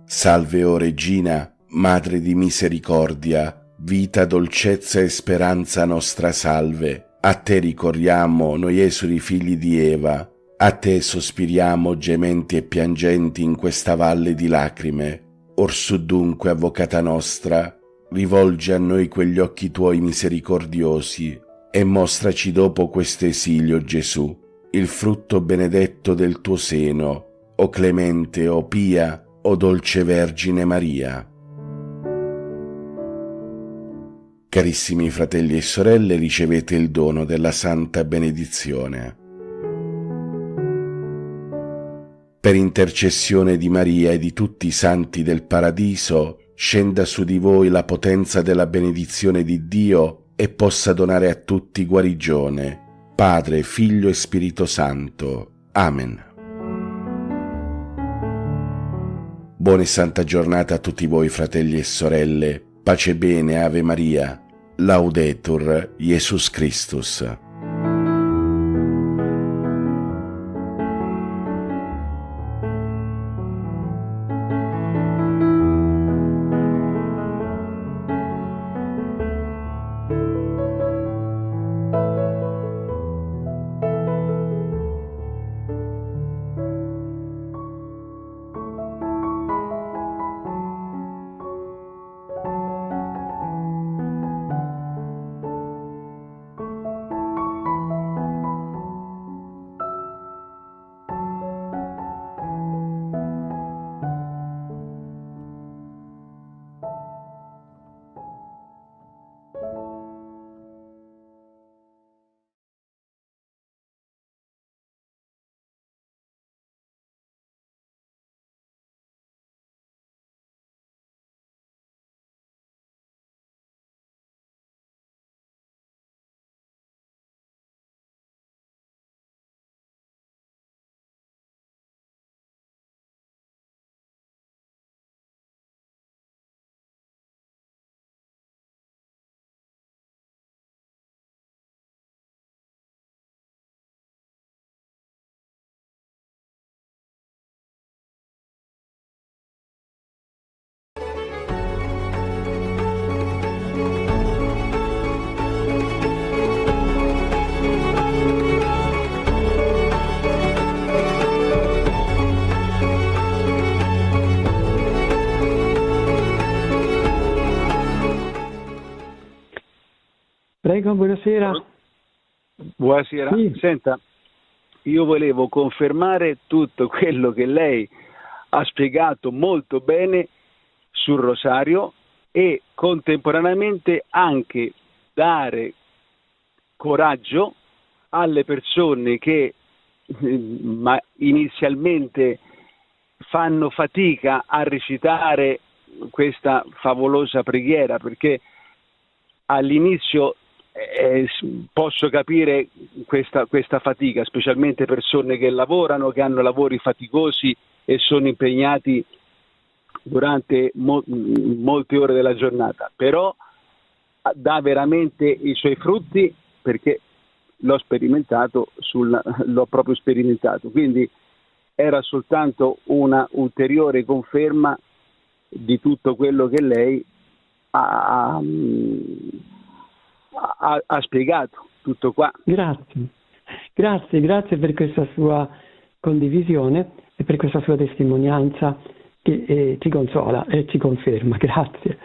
Salve, o Regina, Madre di misericordia, vita, dolcezza e speranza nostra salve. A te ricorriamo, noi esuli figli di Eva. A te sospiriamo, gementi e piangenti in questa valle di lacrime. Orsù dunque, Avvocata nostra, rivolgi a noi quegli occhi tuoi misericordiosi e mostraci dopo questo esilio, Gesù, il frutto benedetto del tuo seno, o clemente, o pia, o dolce Vergine Maria. Carissimi fratelli e sorelle, ricevete il dono della Santa Benedizione. Per intercessione di Maria e di tutti i santi del Paradiso, scenda su di voi la potenza della benedizione di Dio e possa donare a tutti guarigione. Padre, Figlio e Spirito Santo. Amen. Buona e santa giornata a tutti voi, fratelli e sorelle. Pace e bene, Ave Maria. Laudetur Jesus Christus. Prego, buonasera. Buonasera. Sì. Senta, io volevo confermare tutto quello che lei ha spiegato molto bene sul rosario e contemporaneamente anche dare coraggio alle persone che inizialmente fanno fatica a recitare questa favolosa preghiera, perché all'inizio posso capire questa fatica, specialmente persone che lavorano, che hanno lavori faticosi e sono impegnati durante molte ore della giornata, però dà veramente i suoi frutti, perché l'ho proprio sperimentato, quindi era soltanto una ulteriore conferma di tutto quello che lei ha spiegato, tutto qua. Grazie per questa sua condivisione e per questa sua testimonianza che ci consola e ci conferma. Grazie.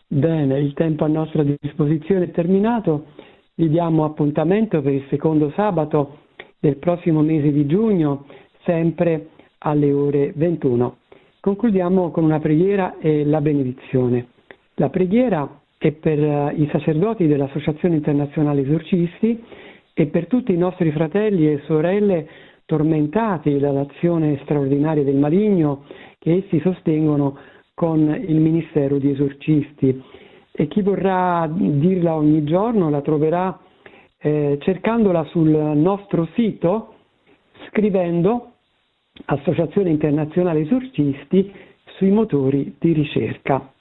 Bene, il tempo a nostra disposizione è terminato. Vi diamo appuntamento per il secondo sabato del prossimo mese di giugno, sempre alle ore 21. Concludiamo con una preghiera e la benedizione. La preghiera è per i sacerdoti dell'Associazione Internazionale Esorcisti e per tutti i nostri fratelli e sorelle tormentati dall'azione straordinaria del maligno che essi sostengono con il ministero di esorcisti. E chi vorrà dirla ogni giorno la troverà cercandola sul nostro sito, scrivendo Associazione Internazionale Esorcisti sui motori di ricerca.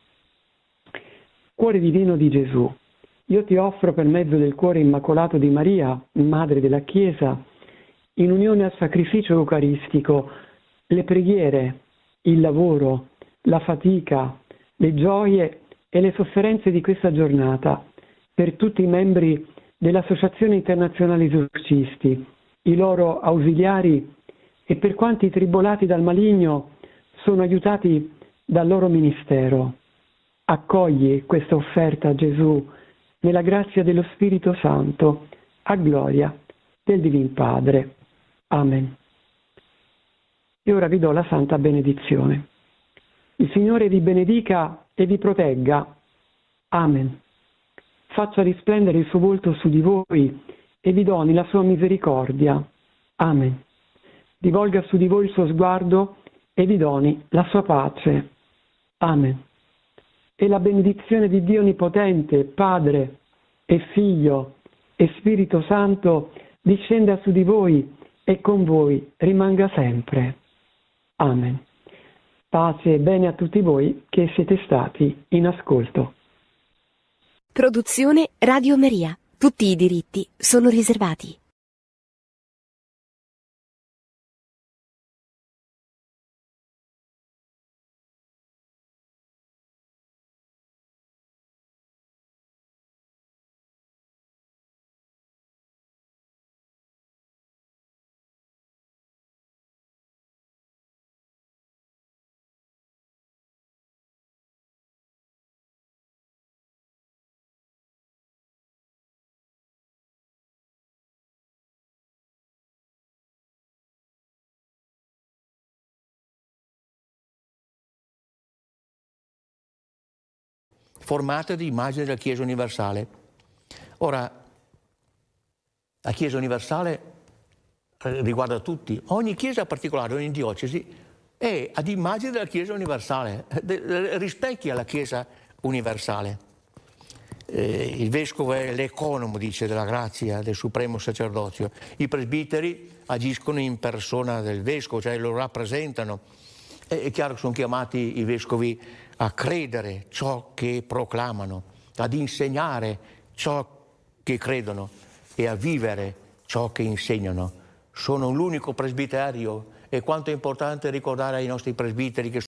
Cuore divino di Gesù, io ti offro per mezzo del cuore immacolato di Maria, Madre della Chiesa, in unione al sacrificio eucaristico, le preghiere, il lavoro, la fatica, le gioie e le sofferenze di questa giornata, per tutti i membri dell'Associazione Internazionale Esorcisti, i loro ausiliari e per quanti tribolati dal maligno sono aiutati dal loro ministero. Accogli questa offerta, Gesù, nella grazia dello Spirito Santo, a gloria del Divin Padre. Amen. E ora vi do la santa benedizione. Il Signore vi benedica e vi protegga. Amen. Faccia risplendere il suo volto su di voi e vi doni la sua misericordia. Amen. Rivolga su di voi il suo sguardo e vi doni la sua pace. Amen. E la benedizione di Dio Onnipotente, Padre e Figlio e Spirito Santo discenda su di voi e con voi rimanga sempre. Amen. Pace e bene a tutti voi che siete stati in ascolto. Produzione Radio Maria. Tutti i diritti sono riservati. Formata di immagine della Chiesa Universale. Ora, la Chiesa Universale riguarda tutti. Ogni Chiesa particolare, ogni diocesi è ad immagine della Chiesa Universale, rispecchia la Chiesa Universale. Il Vescovo è l'economo, dice, della grazia del Supremo Sacerdozio. I presbiteri agiscono in persona del Vescovo, cioè lo rappresentano. È chiaro che sono chiamati i Vescovi a credere ciò che proclamano, ad insegnare ciò che credono e a vivere ciò che insegnano. Sono l'unico presbiterio e quanto è importante ricordare ai nostri presbiteri che